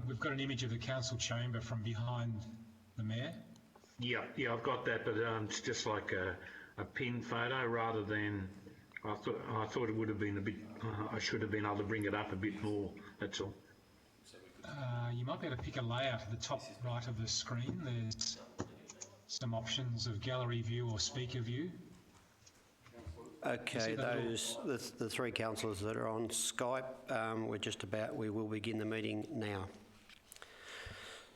we've got an image of the council chamber from behind the mayor. Yeah, I've got that, but it's just like a pin photo rather than. I thought it would have been a bit. I should have been able to bring it up a bit more. That's all. You might be able to pick a layout at the top right of the screen. There's some options of gallery view or speaker view. Okay, the three councillors that are on Skype, we will begin the meeting now.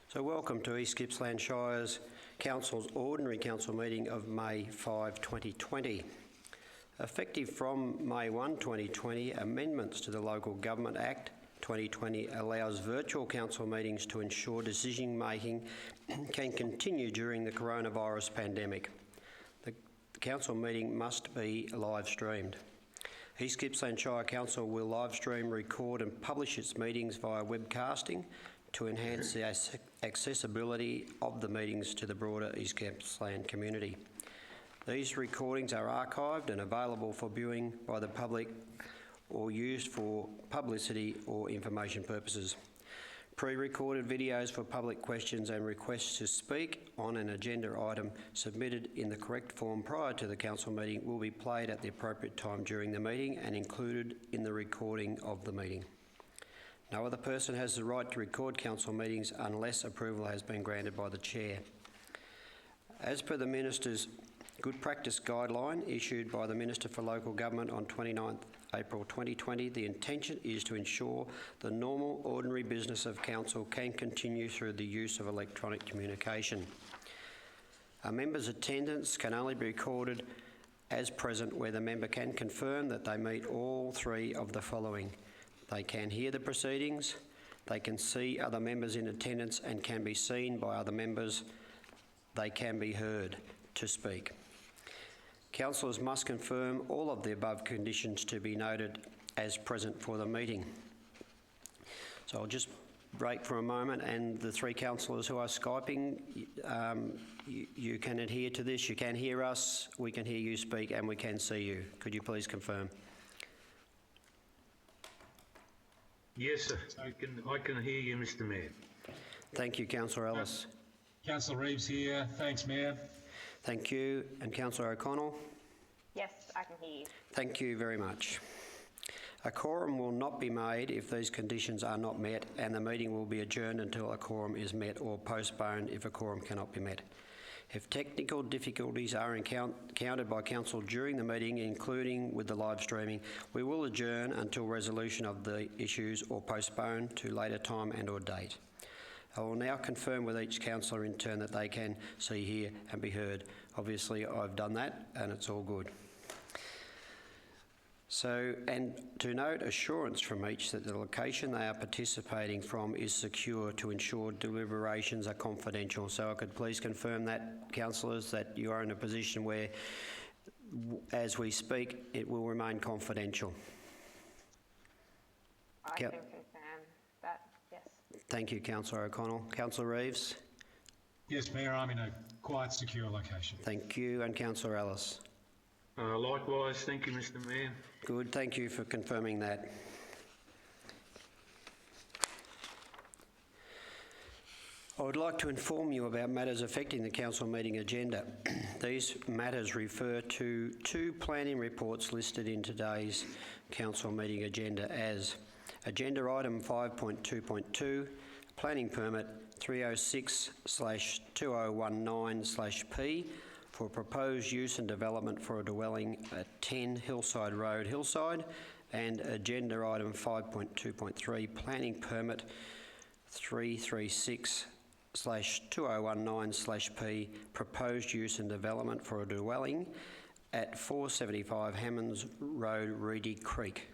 So welcome to East Gippsland Shire's Council's Ordinary Council meeting of May 5, 2020. Effective from May 1, 2020, amendments to the Local Government Act 2020 allows virtual council meetings to ensure decision making can continue during the coronavirus pandemic. The council meeting must be live streamed. East Gippsland Shire Council will live stream, record and publish its meetings via webcasting to enhance the accessibility of the meetings to the broader East Gippsland community. These recordings are archived and available for viewing by the public or used for publicity or information purposes. Pre-recorded videos for public questions and requests to speak on an agenda item submitted in the correct form prior to the council meeting will be played at the appropriate time during the meeting and included in the recording of the meeting. No other person has the right to record council meetings unless approval has been granted by the chair. As per the Minister's Good Practice Guideline issued by the Minister for Local Government on 29th April 2020, the intention is to ensure the normal ordinary business of council can continue through the use of electronic communication. A member's attendance can only be recorded as present where the member can confirm that they meet all three of the following. They can hear the proceedings, they can see other members in attendance and can be seen by other members, they can be heard to speak. Councillors must confirm all of the above conditions to be noted as present for the meeting. So I'll just break for a moment, and the three councillors who are Skyping, you can adhere to this. You can hear us, we can hear you speak, and we can see you. Could you please confirm? Yes, sir. I can hear you, Mr. Mayor. Thank you, Councillor Ellis. Councillor Reeves here. Thanks, Mayor. Thank you. And Councillor O'Connell? Yes, I can hear you. Thank you very much. A quorum will not be made if these conditions are not met, and the meeting will be adjourned until a quorum is met or postponed if a quorum cannot be met. If technical difficulties are encountered by Council during the meeting, including with the live streaming, we will adjourn until resolution of the issues or postpone to later time and or date. I will now confirm with each councillor in turn that they can see, hear and be heard. Obviously I've done that and it's all good. So, and to note assurance from each that the location they are participating from is secure to ensure deliberations are confidential. So I could please confirm that, councillors, that you are in a position where as we speak it will remain confidential. I can confirm that, yes. Thank you, Councillor O'Connell. Councillor Reeves? Yes, Mayor, I'm in a quiet, secure location. Thank you. And Councillor Ellis? Likewise, thank you, Mr. Mayor. Good, thank you for confirming that. I would like to inform you about matters affecting the council meeting agenda. These matters refer to two planning reports listed in today's council meeting agenda as Agenda Item 5.2.2, Planning Permit 306/2019/P for proposed use and development for a dwelling at 10 Hillside Road, Hillside, and Agenda Item 5.2.3, Planning Permit 336/2019/P, proposed use and development for a dwelling at 475 Hammonds Road, Reedy Creek.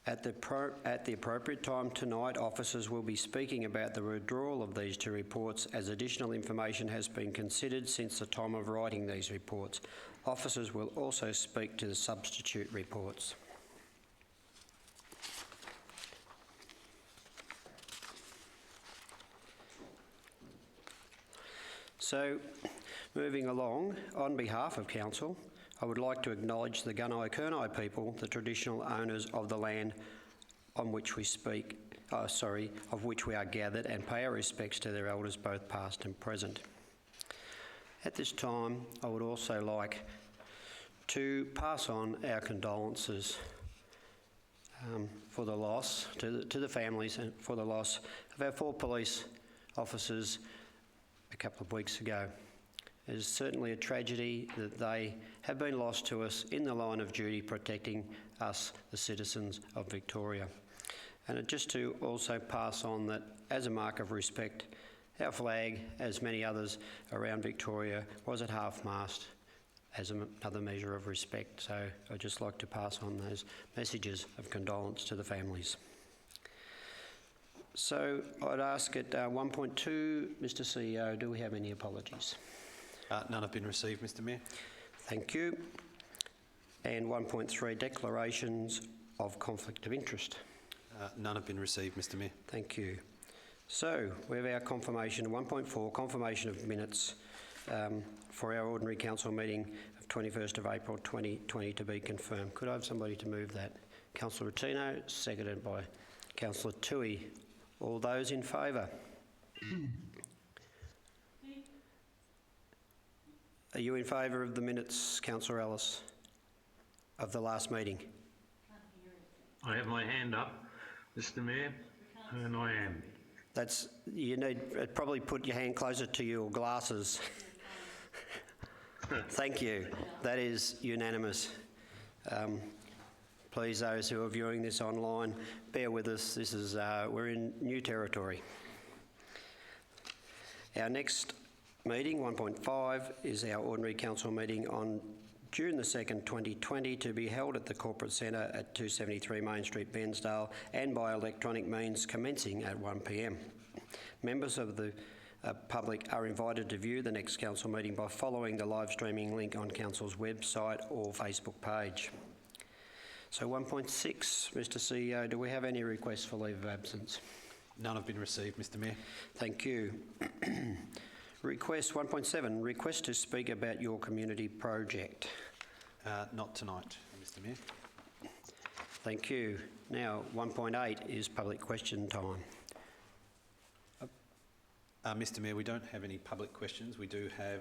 At the appropriate time tonight, officers will be speaking about the withdrawal of these two reports as additional information has been considered since the time of writing these reports. Officers will also speak to the substitute reports. So, moving along, on behalf of Council, I would like to acknowledge the Gunai Kurnai people, the traditional owners of the land on which we speak of which we are gathered, and pay our respects to their elders, both past and present. At this time, I would also like to pass on our condolences for the loss, to the families, and for the loss of our 4 police officers a couple of weeks ago. It is certainly a tragedy that they have been lost to us in the line of duty protecting us, the citizens of Victoria. And just to also pass on that, as a mark of respect, our flag, as many others around Victoria, was at half-mast as another measure of respect. So I'd just like to pass on those messages of condolence to the families. So I'd ask at 1.2, Mr CEO, do we have any apologies? None have been received, Mr Mayor. Thank you. And 1.3, declarations of conflict of interest. None have been received, Mr Mayor. Thank you. So we have our confirmation, 1.4, confirmation of minutes for our ordinary council meeting of 21st of April 2020 to be confirmed. Could I have somebody to move that? Councillor Rottino, seconded by Councillor Toohey. All those in favour? Are you in favour of the minutes, Councillor Ellis, of the last meeting? I have my hand up, Mr Mayor, and I am. You need to probably put your hand closer to your glasses. Thank you. That is unanimous. Please, those who are viewing this online, bear with us. This is we're in new territory. Our next meeting, 1.5, is our ordinary council meeting on June the 2nd, 2020, to be held at the Corporate Centre at 273 Main Street, Bairnsdale, and by electronic means commencing at 1 p.m. Members of the public are invited to view the next council meeting by following the live streaming link on council's website or Facebook page. So 1.6, Mr CEO, do we have any requests for leave of absence? None have been received, Mr Mayor. Thank you. Request 1.7, request to speak about your community project. Not tonight, Mr Mayor. Thank you. Now 1.8 is public question time. Mr Mayor, we don't have any public questions. We do have,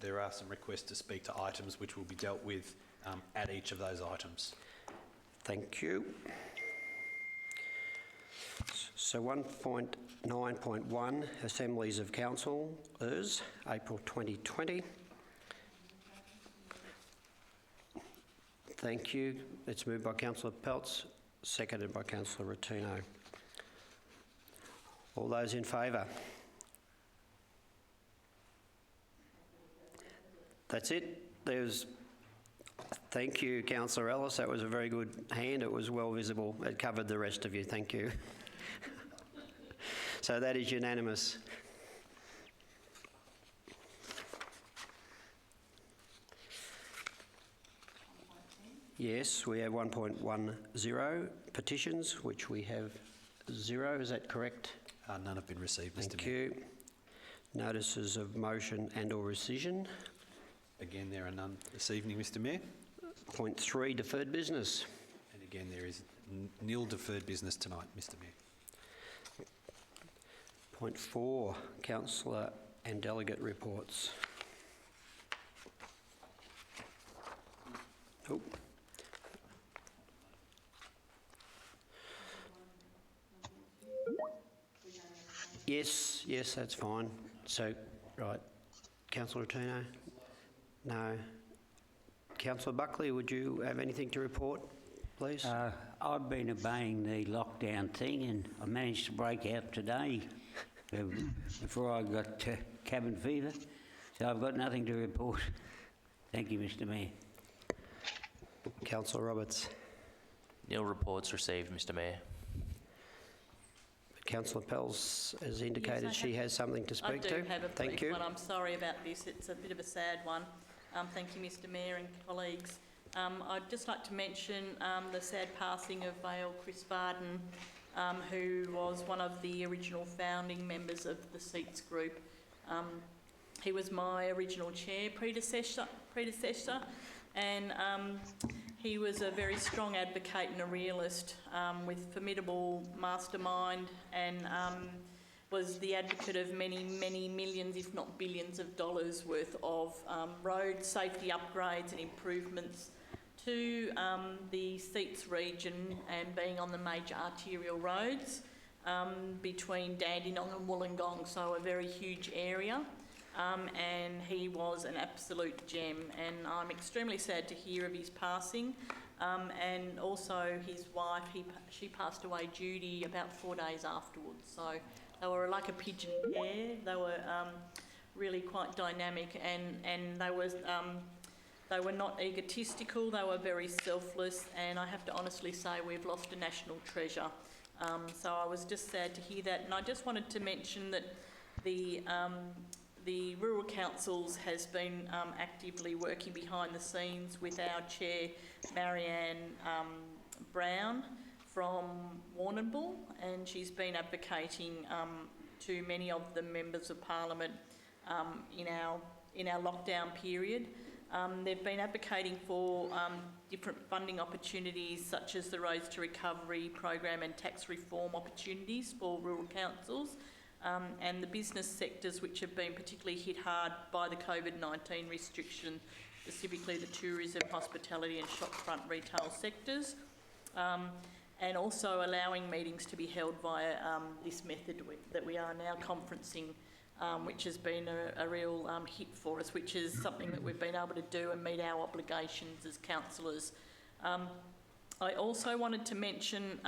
there are some requests to speak to items which will be dealt with at each of those items. Thank you. So 1.9.1, Assemblies of Councillors, April 2020. Thank you. It's moved by Councillor Peltz, seconded by Councillor Rottino. All those in favour? That's it. Thank you, Councillor Ellis. That was a very good hand. It was well visible. It covered the rest of you. Thank you. So that is unanimous. Yes, we have 1.10 petitions, which we have 0. Is that correct? None have been received, Mr Mayor. Thank you. Notices of motion and or rescission. Again, there are none this evening, Mr Mayor. Point 3, deferred business. And again, there is nil deferred business tonight, Mr Mayor. Point 4, councillor and delegate reports. Oh. Yes, that's fine. So, right, Councillor Rottino? No. Councillor Buckley, would you have anything to report, please? I've been obeying the lockdown thing and I managed to break out today before I got cabin fever. So I've got nothing to report. Thank you, Mr Mayor. Councillor Roberts. Nil reports received, Mr Mayor. Councillor Pells has indicated she has something to speak to. I do have a Thank brief you. one. I'm sorry about this. It's a bit of a sad one. Thank you, Mr Mayor and colleagues. I'd just like to mention the sad passing of Vale Chris Varden, who was one of the original founding members of the Seats Group. He was my original chair predecessor and he was a very strong advocate and a realist with formidable mastermind, and was the advocate of many, many millions, if not billions of dollars worth of road safety upgrades and improvements to the Seats region, and being on the major arterial roads between Dandenong and Wollongong, so a very huge area. And he was an absolute gem, and I'm extremely sad to hear of his passing. And also his wife, she passed away, Judy, about 4 days afterwards. So they were like a pigeon pair. They were really quite dynamic, and they were not egotistical. They were very selfless, and I have to honestly say we've lost a national treasure. So I was just sad to hear that, and I just wanted to mention that the Rural Councils has been actively working behind the scenes with our Chair, Marianne Brown from Warrnambool, and she's been advocating to many of the members of Parliament in our lockdown period. They've been advocating for different funding opportunities such as the Roads to Recovery program and tax reform opportunities for rural councils, and the business sectors which have been particularly hit hard by the COVID-19 restriction, specifically the tourism, hospitality and shopfront retail sectors, and also allowing meetings to be held via this method that we are now conferencing, which has been a real hit for us, which is something that we've been able to do and meet our obligations as councillors. I also wanted to mention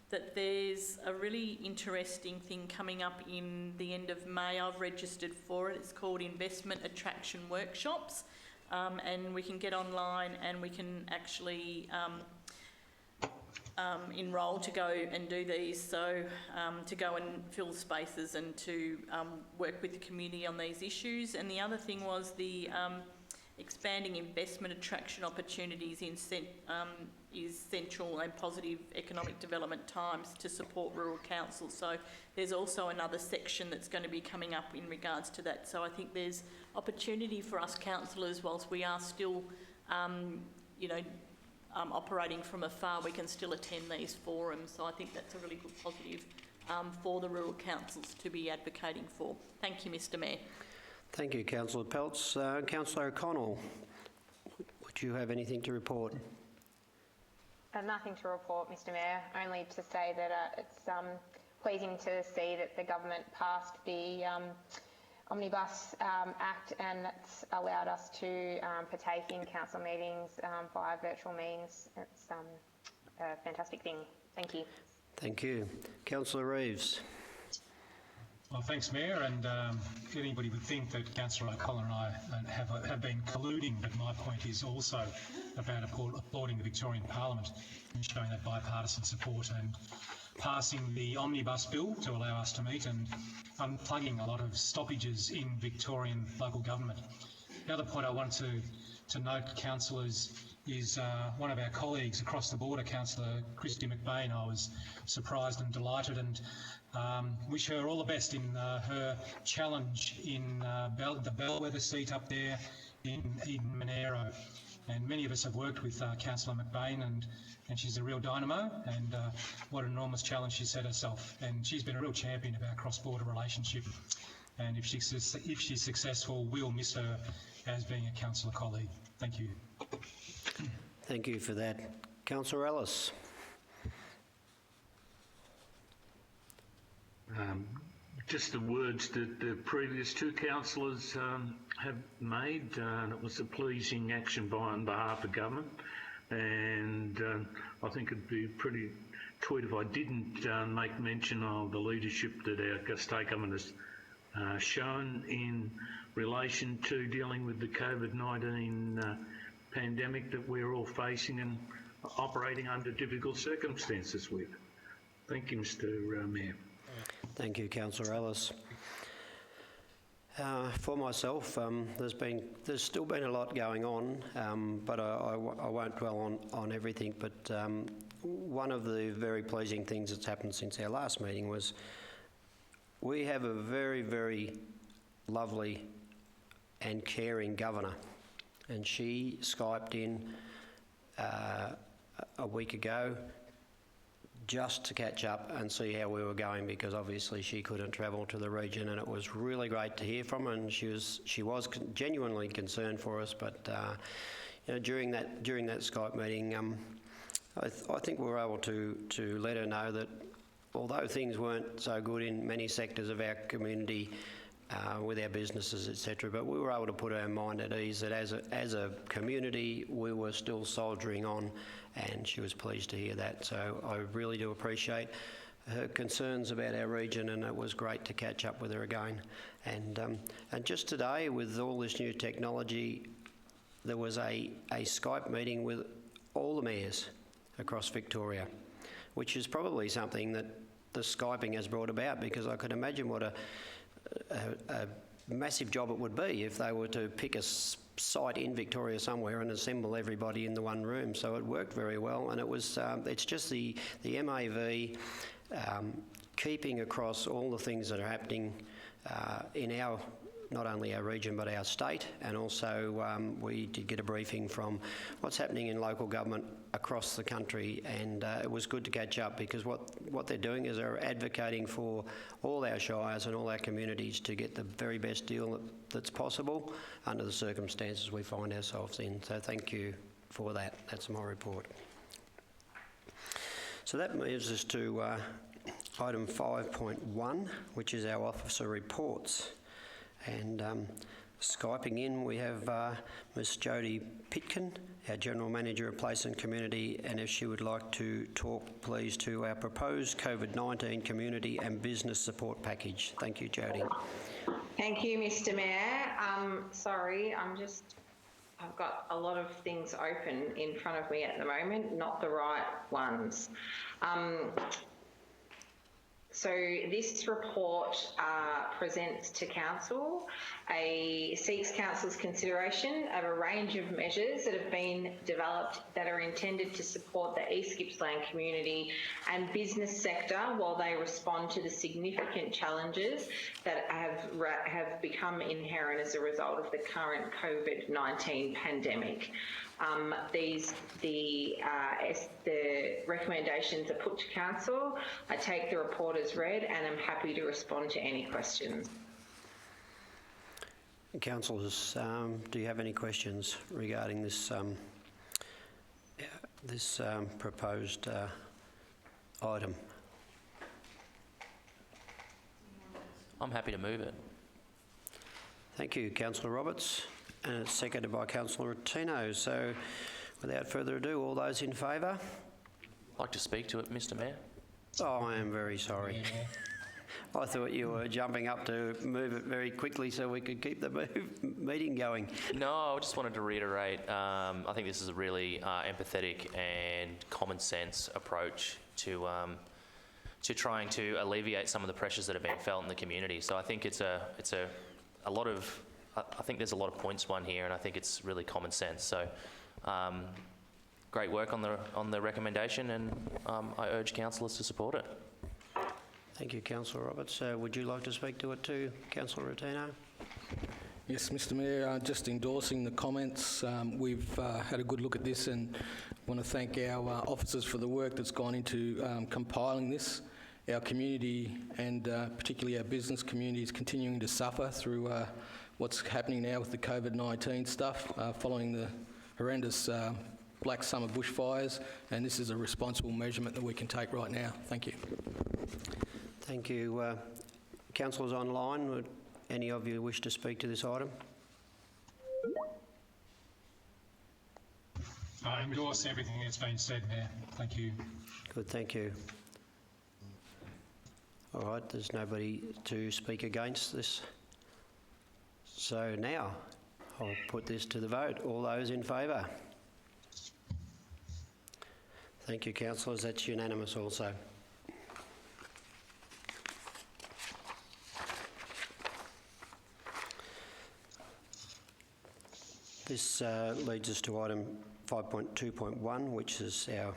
that there's a really interesting thing coming up in the end of May. I've registered for it. It's called Investment Attraction Workshops, and we can get online and we can actually enrol to go and do these, so to go and fill spaces and to work with the community on these issues. And the other thing was the expanding investment attraction opportunities is central and positive economic development times to support rural councils. So there's also another section that's going to be coming up in regards to that. So I think there's opportunity for us councillors, whilst we are still, operating from afar, we can still attend these forums. So I think that's a really good positive for the rural councils to be advocating for. Thank you, Mr Mayor. Thank you, Councillor Peltz. Councillor O'Connell, would you have anything to report? Nothing to report, Mr Mayor, only to say that it's pleasing to see that the government passed the Omnibus Act, and it's allowed us to partake in council meetings via virtual means. It's a fantastic thing. Thank you. Thank you. Councillor Reeves. Well, thanks, Mayor. And anybody would think that Councillor O'Connell and I have been colluding, but my point is also about applauding the Victorian Parliament and showing that bipartisan support and passing the Omnibus Bill to allow us to meet and unplugging a lot of stoppages in Victorian local government. The other point I want to note, councillors, is one of our colleagues across the border, Councillor Christy McBain. I was surprised and delighted, and wish her all the best in her challenge in the Bellwether seat up there in Monero. And many of us have worked with Councillor McBain, and she's a real dynamo, and what an enormous challenge she set herself. And she's been a real champion of our cross-border relationship. And if she's successful, we'll miss her as being a councillor colleague. Thank you. Thank you for that. Councillor Ellis. Just the words that the previous two councillors have made, and it was a pleasing action on behalf of government, and I think it'd be pretty tweet if I didn't make mention of the leadership that our state government has shown in relation to dealing with the COVID-19 pandemic that we're all facing and operating under difficult circumstances with. Thank you, Mr Mayor. Thank you, Councillor Ellis. For myself, there's still been a lot going on, but I won't dwell on everything. But one of the very pleasing things that's happened since our last meeting was we have a very, very lovely and caring governor. and she Skyped in a week ago just to catch up and see how we were going, because obviously she couldn't travel to the region, and it was really great to hear from her, and she was genuinely concerned for us. But you know, during that Skype meeting, I think we were able to let her know that although things weren't so good in many sectors of our community, with our businesses, etc., but we were able to put our mind at ease that as a community we were still soldiering on, and she was pleased to hear that. So I really do appreciate her concerns about our region, and it was great to catch up with her again. And just today, with all this new technology, there was a Skype meeting with all the mayors across Victoria, which is probably something that the Skyping has brought about, because I could imagine what a massive job it would be if they were to pick a site in Victoria somewhere and assemble everybody in the one room. So it worked very well, and it was it's just the MAV keeping across all the things that are happening in our, not only our region but our state, and also we did get a briefing from what's happening in local government across the country, and it was good to catch up, because what they're doing is they're advocating for all our shires and all our communities to get the very best deal that's possible under the circumstances we find ourselves in. So thank you for that. That's my report. So that moves us to item 5.1, which is our officer reports. And Skyping in, we have Ms Jodie Pitkin, our General Manager of Place and Community, and if she would like to talk, please, to our proposed COVID-19 community and business support package. Thank you, Jodie. Thank you, Mr Mayor. Sorry, I've got a lot of things open in front of me at the moment, not the right ones. So this report presents to Council seeks Council's consideration of a range of measures that have been developed that are intended to support the East Gippsland community and business sector while they respond to the significant challenges that have become inherent as a result of the current COVID-19 pandemic. The recommendations are put to Council. I take the report as read, and I'm happy to respond to any questions. Councillors, do you have any questions regarding this proposed item? I'm happy to move it. Thank you, Councillor Roberts. And it's seconded by Councillor Tino. So without further ado, all those in favour? I'd like to speak to it, Mr Mayor. Oh, I am very sorry. I thought you were jumping up to move it very quickly so we could keep the meeting going. No, I just wanted to reiterate, I think this is a really empathetic and common sense approach to trying to alleviate some of the pressures that have been felt in the community. So I think I think there's a lot of points won here, and I think it's really common sense. So, great work on the recommendation, and I urge councillors to support it. Thank you, Councillor Roberts. Would you like to speak to it too, Councillor Rotino? Yes, Mr Mayor, just endorsing the comments. We've had a good look at this, and want to thank our officers for the work that's gone into compiling this. Our community, and particularly our business community, is continuing to suffer through what's happening now with the COVID-19 stuff following the horrendous Black Summer bushfires, and this is a responsible measurement that we can take right now. Thank you. Thank you. Councillors online, would any of you wish to speak to this item? I endorse everything that's been said, Mayor. Thank you. Good, thank you. All right, there's nobody to speak against this. So now I'll put this to the vote. All those in favour? Thank you, councillors. That's unanimous also. This leads us to item 5.2.1, which is our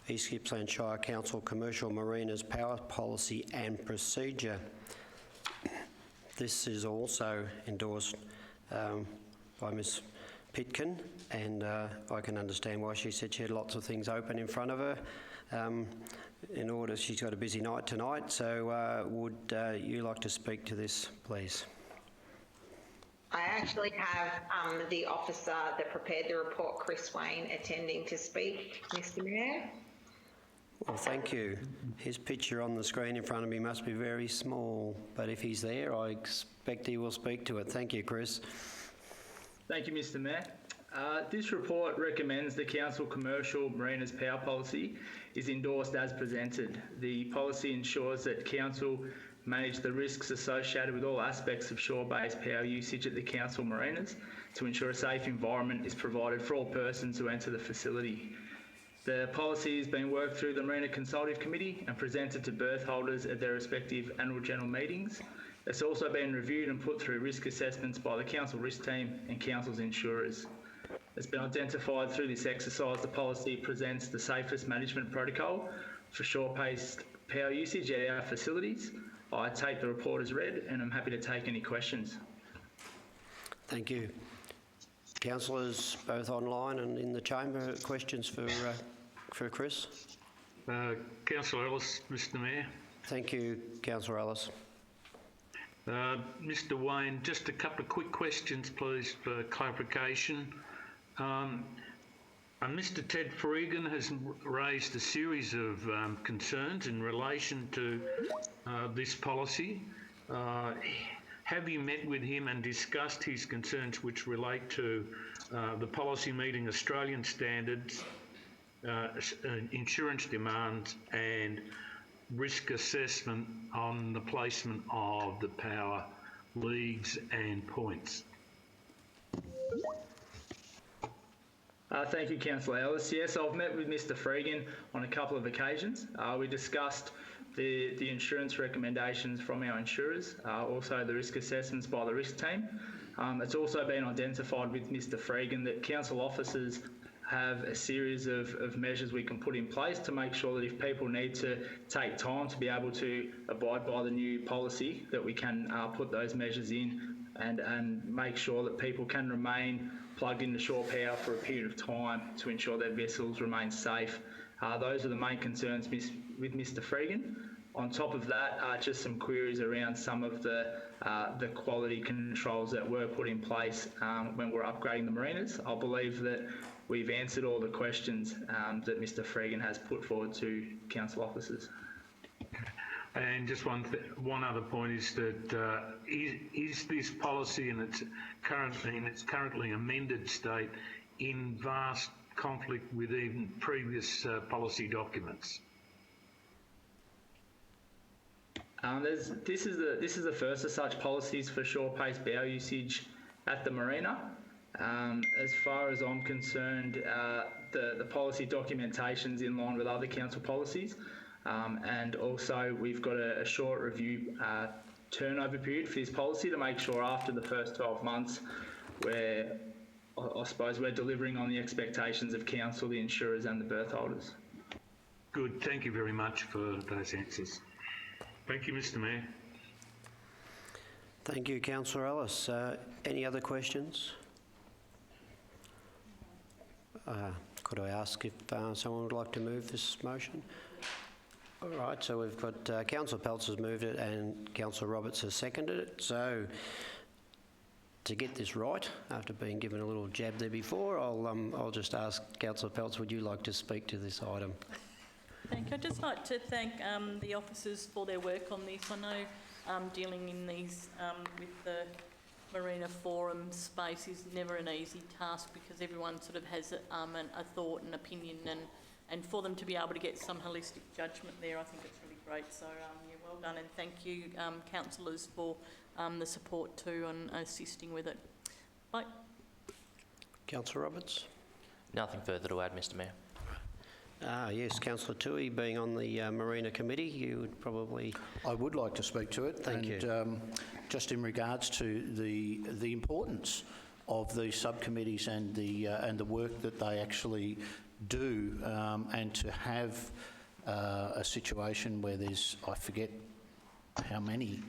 East Gippsland Shire Council Commercial Marinas Power Policy and Procedure. This is also endorsed by Ms Pitkin, and I can understand why she said she had lots of things open in front of her. In order, she's got a busy night tonight, so would you like to speak to this, please? I actually have the officer that prepared the report, Chris Wayne, attending to speak, Mr. Mayor. Well, thank you. His picture on the screen in front of me must be very small, but if he's there, I expect he will speak to it. Thank you, Chris. Thank you, Mr. Mayor. This report recommends the Council Commercial Marinas Power Policy is endorsed as presented. The policy ensures that Council manage the risks associated with all aspects of shore-based power usage at the Council Marinas to ensure a safe environment is provided for all persons who enter the facility. The policy has been worked through the Marina Consultative Committee and presented to berth holders at their respective annual general meetings. It's also been reviewed and put through risk assessments by the Council Risk Team and Council's insurers. It's been identified through this exercise the policy presents the safest management protocol for shore-based power usage at our facilities. I take the report as read and I'm happy to take any questions. Thank you. Councillors, both online and in the chamber, questions for Chris? Councillor Ellis, Mr. Mayor. Thank you, Councillor Ellis. Mr. Wayne, just a couple of quick questions, please, for clarification. Mr. Ted Freegan has raised a series of concerns in relation to this policy. Have you met with him and discussed his concerns which relate to the policy meeting Australian standards, insurance demands and risk assessment on the placement of the power leads and points? Thank you, Councillor Ellis. Yes, I've met with Mr. Freegan on a couple of occasions. We discussed the insurance recommendations from our insurers, also the risk assessments by the risk team. It's also been identified with Mr. Freegan that council officers have a series of measures we can put in place to make sure that if people need to take time to be able to abide by the new policy, that we can put those measures in and make sure that people can remain plugged into shore power for a period of time to ensure their vessels remain safe. Those are the main concerns with Mr. Freegan. On top of that, just some queries around some of the quality controls that were put in place when we're upgrading the marinas. I believe that we've answered all the questions that Mr. Freegan has put forward to council officers. And just one other point is that is this policy in its currently amended state in vast conflict with even previous policy documents? This is the first of such policies for shore-based bow usage at the marina. As far as I'm concerned, the policy documentation's in line with other council policies. And also we've got a short review turnover period for this policy to make sure after the first 12 months where I suppose we're delivering on the expectations of council, the insurers and the berth holders. Good, thank you very much for those answers. Thank you, Mr. Mayor. Thank you, Councillor Ellis. Any other questions? Could I ask if someone would like to move this motion? All right, so we've got Councillor Peltz has moved it and Councillor Roberts has seconded it. So to get this right, after being given a little jab there before, I'll just ask Councillor Peltz, would you like to speak to this item? Thank you. I'd just like to thank the officers for their work on this. I know dealing in these with the Marina Forum space is never an easy task because everyone sort of has a thought and opinion, and for them to be able to get some holistic judgment there, I think it's really great. So yeah, well done, and thank you, councillors, for the support too and assisting with it. Bye. Councillor Roberts? Nothing further to add, Mr. Mayor. Yes, Councillor Toohey, being on the Marina Committee, you would probably... I would like to speak to it. Thank you. Just in regards to the importance of the subcommittees and the work that they actually do, and to have a situation where there's, I forget how many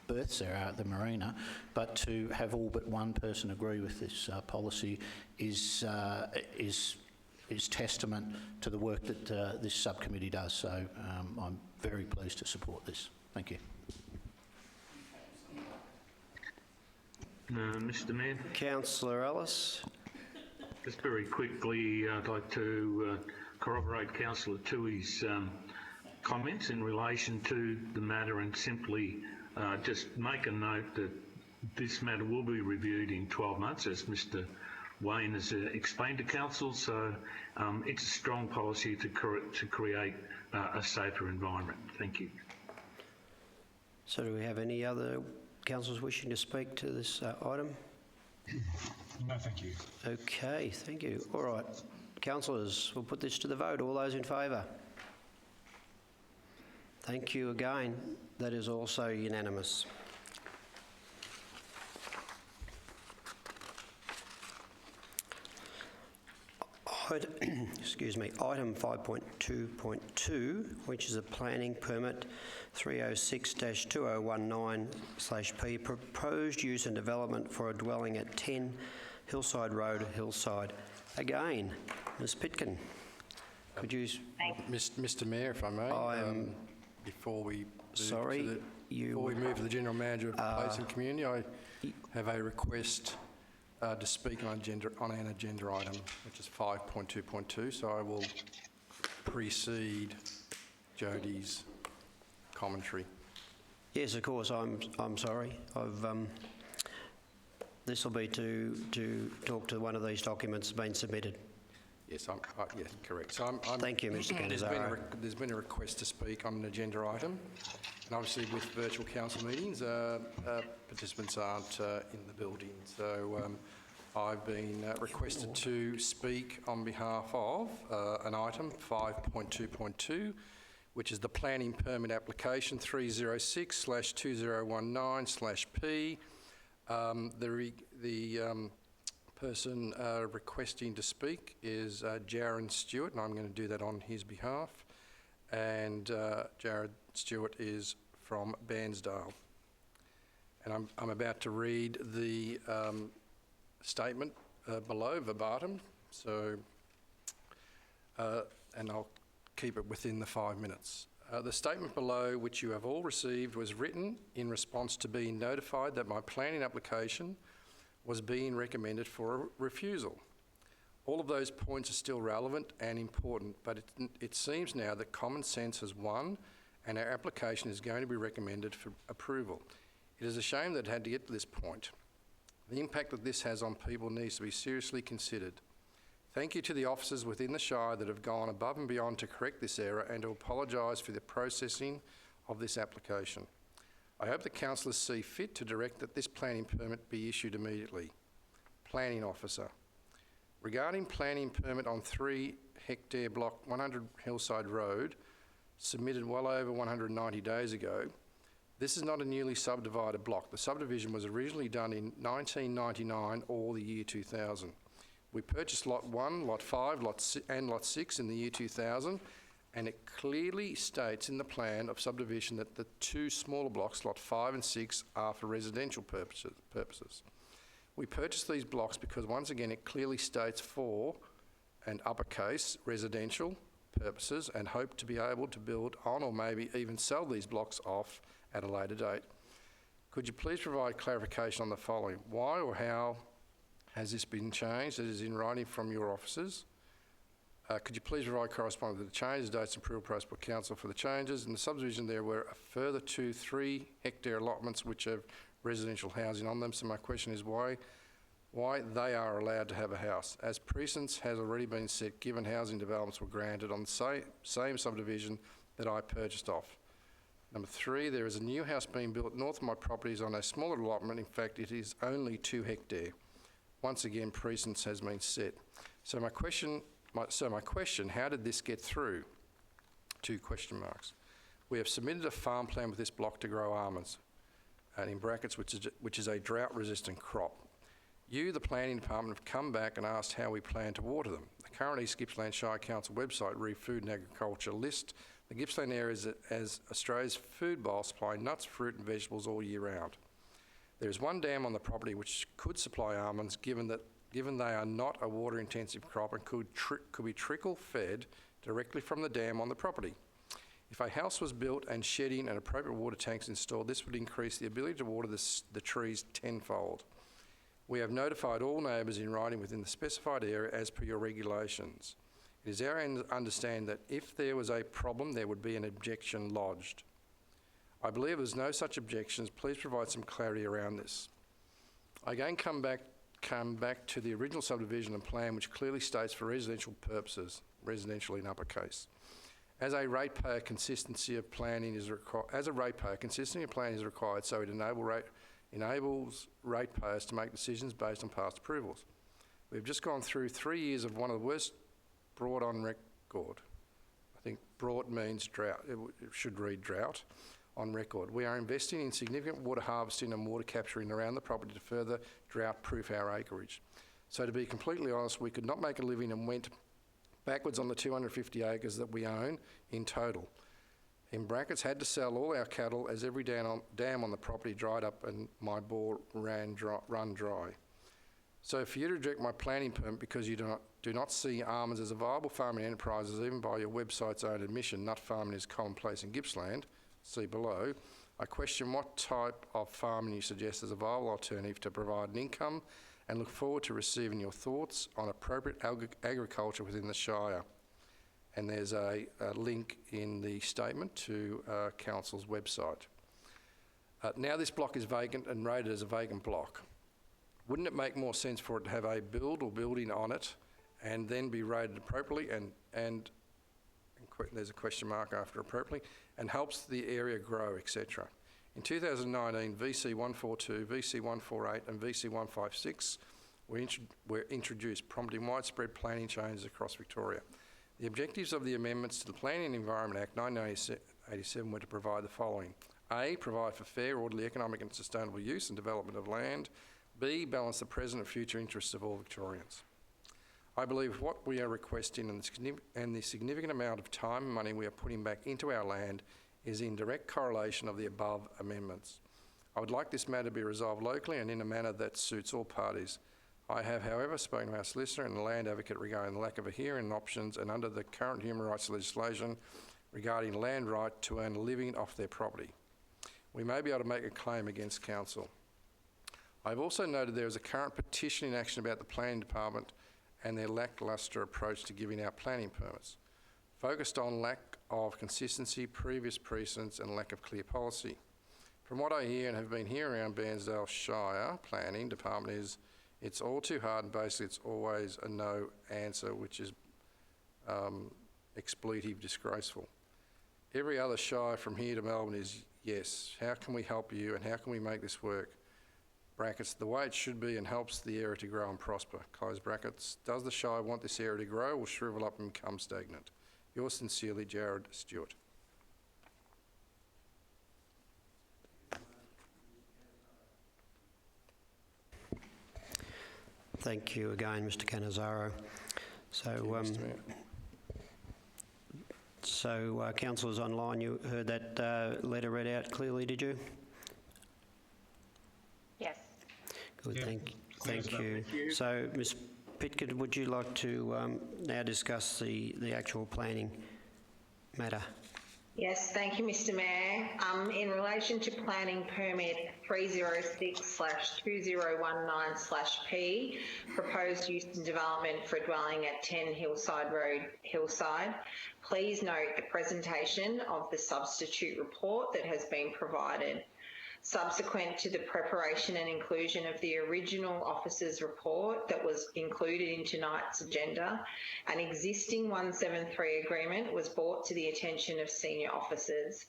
berths there are at the Marina, but to have all but one person agree with this policy is testament to the work that this subcommittee does. So I'm very pleased to support this. Thank you. Mr Mayor. Councillor Ellis. Just very quickly, I'd like to corroborate Councillor Tui's comments in relation to the matter and simply just make a note that this matter will be reviewed in 12 months, as Mr Wayne has explained to Council. So it's a strong policy to create a safer environment. Thank you. So do we have any other councillors wishing to speak to this item? No, thank you. Okay, thank you. All right, councillors, we'll put this to the vote. All those in favour? Thank you again. That is also unanimous. Excuse me, item 5.2.2, which is a planning permit 306-2019/P, proposed use and development for a dwelling at 10 Hillside Road, Hillside. Again, Ms Pitkin, could you... Mr Mayor, if I may, before we move to the General Manager of Place and Community, I have a request to speak on an agenda item, which is 5.2.2, so I will precede Jodie's commentary. Yes, of course. I'm sorry. This will be to talk to one of these documents that's been submitted. Yes, yeah, correct. So thank you, Mr. Cannizzaro. There's been a request to speak on an agenda item, and obviously with virtual council meetings, participants aren't in the building. So I've been requested to speak on behalf of an item 5.2.2, which is the planning permit application 306/2019/P. The person requesting to speak is Jared Stewart, and I'm going to do that on his behalf. And Jared Stewart is from Bairnsdale. And I'm about to read the statement below verbatim, so and I'll keep it within the 5 minutes. The statement below, which you have all received, was written in response to being notified that my planning application was being recommended for a refusal. All of those points are still relevant and important, but it seems now that common sense has won and our application is going to be recommended for approval. It is a shame that it had to get to this point. The impact that this has on people needs to be seriously considered. Thank you to the officers within the Shire that have gone above and beyond to correct this error and to apologise for the processing of this application. I hope the councillors see fit to direct that this planning permit be issued immediately. Planning Officer. Regarding planning permit on 3 hectare block 100 Hillside Road, submitted well over 190 days ago, this is not a newly subdivided block. The subdivision was originally done in 1999 or the year 2000. We purchased Lot 1, Lot 5 and Lot 6 in the year 2000, and it clearly states in the plan of subdivision that the 2 smaller blocks, Lot 5 and 6, are for residential purposes. We purchased these blocks because, once again, it clearly states for, and uppercase, residential purposes, and hope to be able to build on or maybe even sell these blocks off at a later date. Could you please provide clarification on the following? Why or how has this been changed? It is in writing from your officers. Could you please provide correspondence with the changes, dates and approval process for council for the changes? In the subdivision there were a further 2 3 hectare allotments which have residential housing on them. So my question is why they are allowed to have a house. As precedence has already been set, given housing developments were granted on the same subdivision that I purchased off. Number 3, there is a new house being built north of my properties on a smaller allotment. In fact, it is only 2 hectare. Once again, precedence has been set. So my question, how did this get through? 2 question marks. We have submitted a farm plan with this block to grow almonds, and in brackets, which is a drought-resistant crop. You, the Planning Department, have come back and asked how we plan to water them. The current East Gippsland Shire Council website, Food and Agriculture, lists The Gippsland area is as Australia's food bowl, supplying nuts, fruit and vegetables all year round. There is one dam on the property which could supply almonds, given they are not a water-intensive crop and could be trickle-fed directly from the dam on the property. If a house was built and shedding and appropriate water tanks installed, this would increase the ability to water the trees tenfold. We have notified all neighbours in writing within the specified area as per your regulations. It is our understanding that if there was a problem, there would be an objection lodged. I believe there's no such objections. Please provide some clarity around this. I again come back to the original subdivision and plan, which clearly states for residential purposes, residential in uppercase. As a ratepayer, consistency of planning is required. So it enables ratepayers to make decisions based on past approvals. We've just gone through 3 years of one of the worst brought on record. I think brought means drought. It should read drought on record. We are investing in significant water harvesting and water capturing around the property to further drought-proof our acreage. So to be completely honest, we could not make a living and went backwards on the 250 acres that we own in total. In brackets, had to sell all our cattle as every dam on the property dried up and my bore run dry. So for you to reject my planning permit because you do not see almonds as a viable farming enterprise, even by your website's own admission, nut farming is commonplace in Gippsland, see below, I question what type of farming you suggest as a viable alternative to provide an income, and look forward to receiving your thoughts on appropriate agriculture within the Shire. And there's a link in the statement to Council's website. Now this block is vacant and rated as a vacant block. Wouldn't it make more sense for it to have a build or building on it and then be rated appropriately and there's a question mark after appropriately, and helps the area grow, etc. In 2019, VC 142, VC 148 and VC 156 were introduced, prompting widespread planning changes across Victoria. The objectives of the amendments to the Planning and Environment Act 1987 were to provide the following. A, provide for fair, orderly, economic and sustainable use and development of land. B, balance the present and future interests of all Victorians. I believe what we are requesting and the significant amount of time and money we are putting back into our land is in direct correlation of the above amendments. I would like this matter to be resolved locally and in a manner that suits all parties. I have, however, spoken to our solicitor and the land advocate regarding the lack of a hearing options and under the current human rights legislation regarding land right to earn a living off their property. We may be able to make a claim against council. I've also noted there is a current petition in action about the planning department and their lacklustre approach to giving out planning permits, focused on lack of consistency, previous precedents and lack of clear policy. From what I hear and have been hearing around Bairnsdale Shire planning department is it's all too hard and basically it's always a no answer, which is expletive, disgraceful. Every other shire from here to Melbourne is yes. How can we help you and how can we make this work? Brackets, the way it should be and helps the area to grow and prosper. Close brackets. Does the Shire want this area to grow or shrivel up and become stagnant? Yours sincerely, Jared Stewart. Thank you again, Mr. Cannizzaro. So, councillors online, you heard that letter read out clearly, did you? Yes. Good, Yeah. thank you. So, Ms. Pitkin, would you like to now discuss the actual planning matter? Yes, thank you, Mr. Mayor. In relation to planning permit 306/2019/P, proposed use and development for a dwelling at 10 Hillside Road, Hillside, please note the presentation of the substitute report that has been provided. Subsequent to the preparation and inclusion of the original officer's report that was included in tonight's agenda, an existing 173 agreement was brought to the attention of senior officers.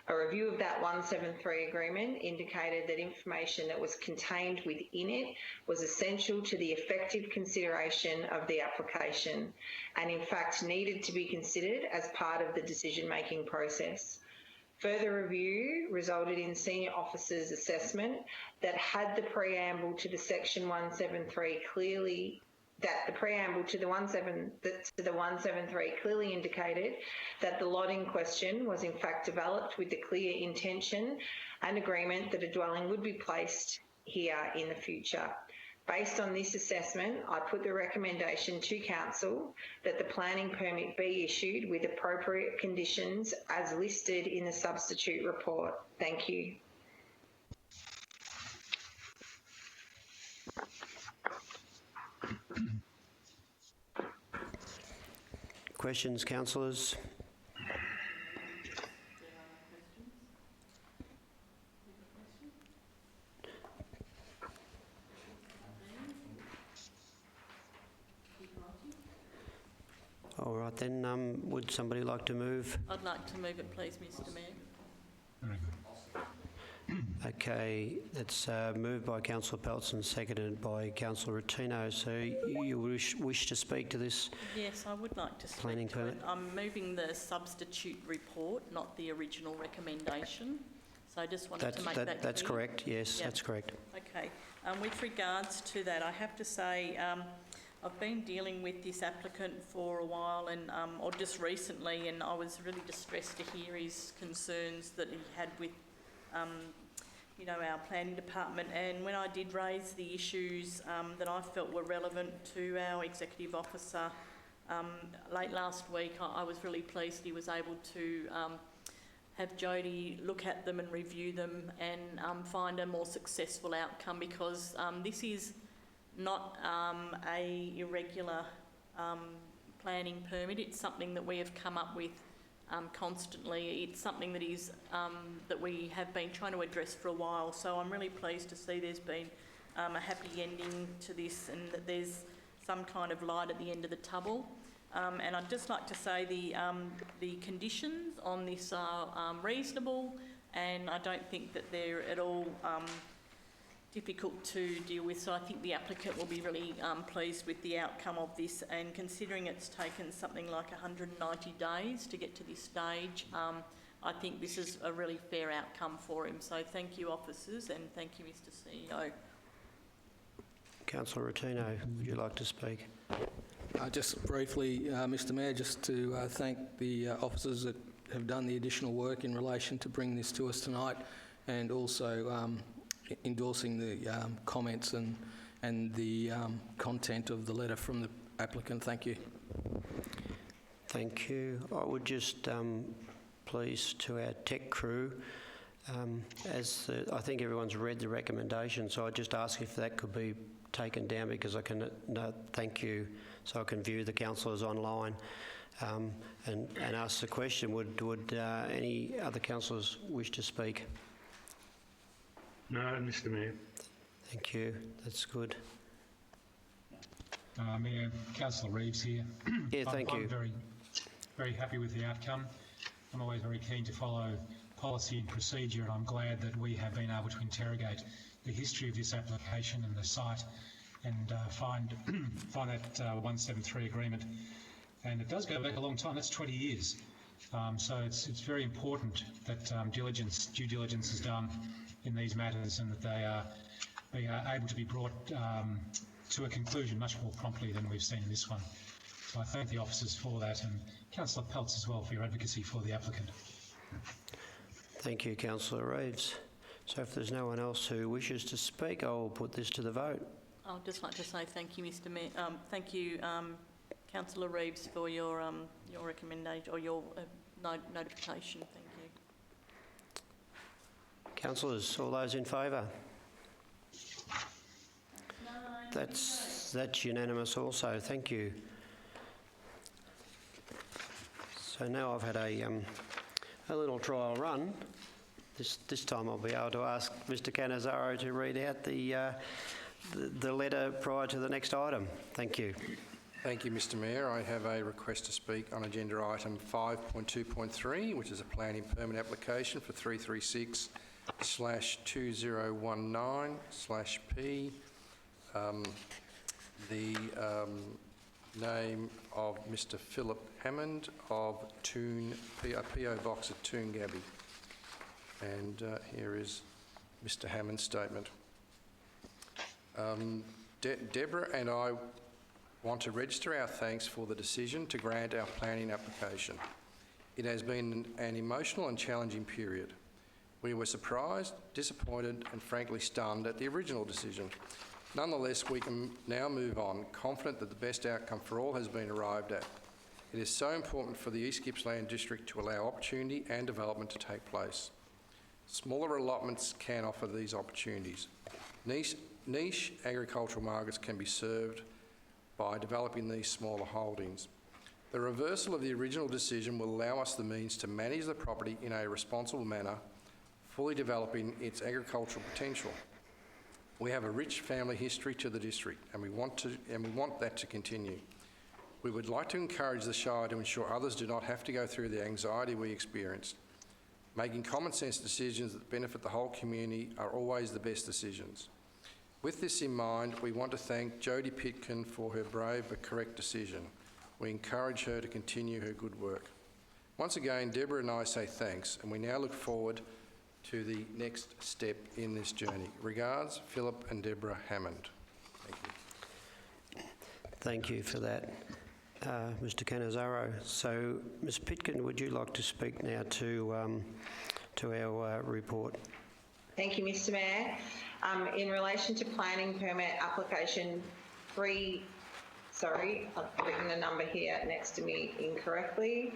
A review of that 173 agreement indicated that information that was contained within it was essential to the effective consideration of the application and in fact needed to be considered as part of the decision-making process. Further review resulted in senior officers' assessment that had the preamble to the Section 173 clearly that the preamble to the 173 clearly indicated that the lot in question was in fact developed with the clear intention and agreement that a dwelling would be placed here in the future. Based on this assessment, I put the recommendation to Council that the planning permit be issued with appropriate conditions as listed in the substitute report. Thank you. Questions, councillors? All right then, would somebody like to move? I'd like to move it, please, Mr Mayor. Very good. Okay, it's moved by Councillor Peltz and seconded by Councillor Rotino. So you wish to speak to this? Yes, I would like to speak planning to permit? it. I'm moving the substitute report, not the original recommendation. So I just wanted to make that That's clear. correct, yes, Yep. that's correct. Okay. With regards to that, I have to say I've been dealing with this applicant for a while, and or just recently, and I was really distressed to hear his concerns that he had with you know, our planning department. And when I did raise the issues that I felt were relevant to our executive officer late last week, I was really pleased he was able to have Jody look at them and review them and find a more successful outcome, because this is not a irregular planning permit. It's something that we have come up with constantly. It's something that is that we have been trying to address for a while. So I'm really pleased to see there's been a happy ending to this, and that there's some kind of light at the end of the tunnel. And I'd just like to say the conditions on this are reasonable, and I don't think that they're at all difficult to deal with. So I think the applicant will be really pleased with the outcome of this, and considering it's taken something like 190 days to get to this stage, I think this is a really fair outcome for him. So thank you, officers, and thank you, Mr CEO. Councillor Rotino, would you like to speak? Just briefly, Mr Mayor, just to thank the officers that have done the additional work in relation to bring this to us tonight, and also endorsing the comments and the content of the letter from the applicant. Thank you. Thank you. I would just please to our tech crew, I think everyone's read the recommendation, so I'd just ask if that could be taken down, because I can thank you, so I can view the councillors online and ask the question. Would any other councillors wish to speak? No, Mr Mayor. Thank you. That's good. Mayor, Councillor Reeves here. Yeah, thank you. I'm very, very happy with the outcome. I'm always very keen to follow policy and procedure, and I'm glad that we have been able to interrogate the history of this application and the site, and find that 173 agreement. And it does go back a long time. That's 20 years. So it's very important that due diligence is done in these matters, and that they are able to be brought to a conclusion much more promptly than we've seen in this one. So I thank the officers for that, and Councillor Peltz as well for your advocacy for the applicant. Thank you, Councillor Reeves. So if there's no one else who wishes to speak, I'll put this to the vote. I'd just like to say thank you, Mr Mayor. Thank you, Councillor Reeves, for your recommendation or your notification. Thank you. Councillors, all those in favour? That's unanimous also. Thank you. So now I've had a little trial run. This time I'll be able to ask Mr Cannizzaro to read out the letter prior to the next item. Thank you. Thank you, Mr Mayor. I have a request to speak on agenda item 5.2.3, which is a planning permit application for 336/2019/P. The name of Mr Philip Hammond of PO Box at Toongabbie. And here is Mr Hammond's statement. Deborah and I want to register our thanks for the decision to grant our planning application. It has been an emotional and challenging period. We were surprised, disappointed and frankly stunned at the original decision. Nonetheless, we can now move on, confident that the best outcome for all has been arrived at. It is so important for the East Gippsland District to allow opportunity and development to take place. Smaller allotments can offer these opportunities. Niche agricultural markets can be served by developing these smaller holdings. The reversal of the original decision will allow us the means to manage the property in a responsible manner, fully developing its agricultural potential. We have a rich family history to the district and we want that to continue. We would like to encourage the Shire to ensure others do not have to go through the anxiety we experienced. Making common sense decisions that benefit the whole community are always the best decisions. With this in mind, we want to thank Jodie Pitkin for her brave but correct decision. We encourage her to continue her good work. Once again, Deborah and I say thanks, and we now look forward to the next step in this journey. Regards, Philip and Deborah Hammond. Thank you. Thank you for that, Mr. Cannizzaro. So, Ms. Pitkin, would you like to speak now to our report? Thank you, Mr. Mayor. In relation to planning permit application I've written a number here next to me incorrectly.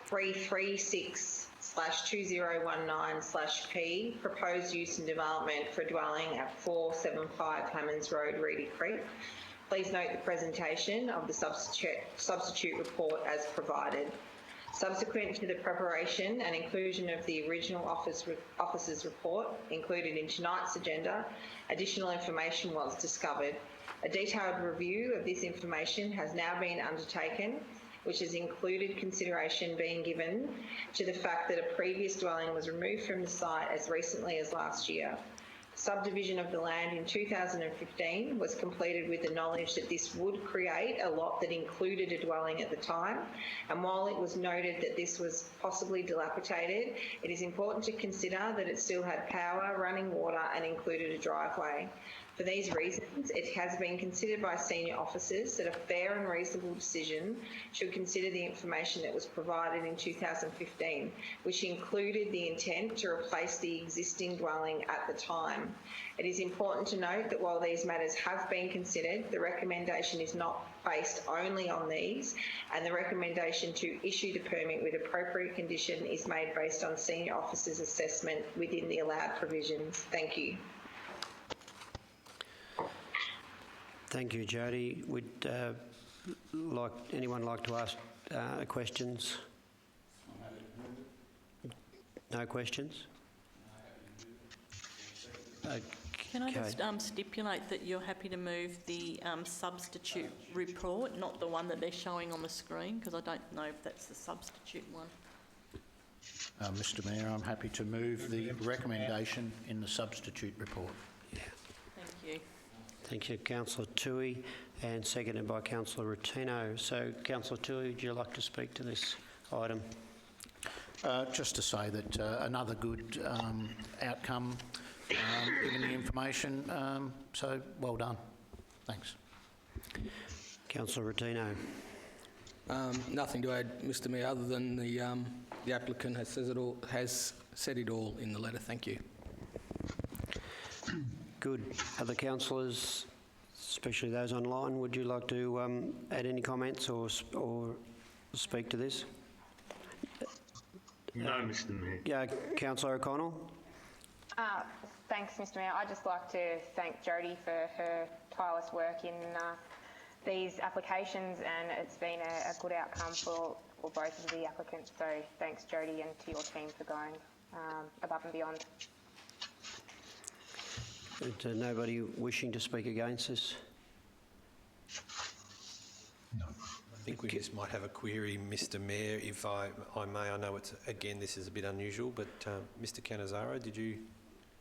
336/2019/P, proposed use and development for a dwelling at 475 Hammonds Road, Reedy Creek. Please note the presentation of the substitute report as provided. Subsequent to the preparation and inclusion of the original officer's report included in tonight's agenda, additional information was discovered. A detailed review of this information has now been undertaken, which has included consideration being given to the fact that a previous dwelling was removed from the site as recently as last year. Subdivision of the land in 2015 was completed with the knowledge that this would create a lot that included a dwelling at the time, and while it was noted that this was possibly dilapidated, it is important to consider that it still had power, running water and included a driveway. For these reasons, it has been considered by senior officers that a fair and reasonable decision should consider the information that was provided in 2015, which included the intent to replace the existing dwelling at the time. It is important to note that while these matters have been considered, the recommendation is not based only on these, and the recommendation to issue the permit with appropriate condition is made based on senior officers' assessment within the allowed provisions. Thank you. Thank you, Jodie. Would anyone like to ask questions? No questions? Okay. Can I just stipulate that you're happy to move the substitute report, not the one that they're showing on the screen, because I don't know if that's the substitute one. Mr. Mayor, I'm happy to move the recommendation in the substitute report. Yeah. Thank you. Thank you, Councillor Toohey, and seconded by Councillor Rotino. So, Councillor Toohey, would you like to speak to this item? Just to say that another good outcome given the information, so well done. Thanks. Councillor Rotino. Nothing to add, Mr. Mayor, other than the applicant has said it all in the letter. Thank you. Good. Other councillors, especially those online, would you like to add any comments or speak to this? No, Mr. Mayor. Yeah, Councillor O'Connell. Thanks, Mr. Mayor. I'd just like to thank Jodie for her tireless work in these applications, and it's been a good outcome for both of the applicants. So thanks, Jodie, and to your team for going above and beyond. Nobody wishing to speak against this? No. I think we just might have a query, Mr. Mayor, if I may. I know it's, again, this is a bit unusual, but Mr. Cannizzaro, did you?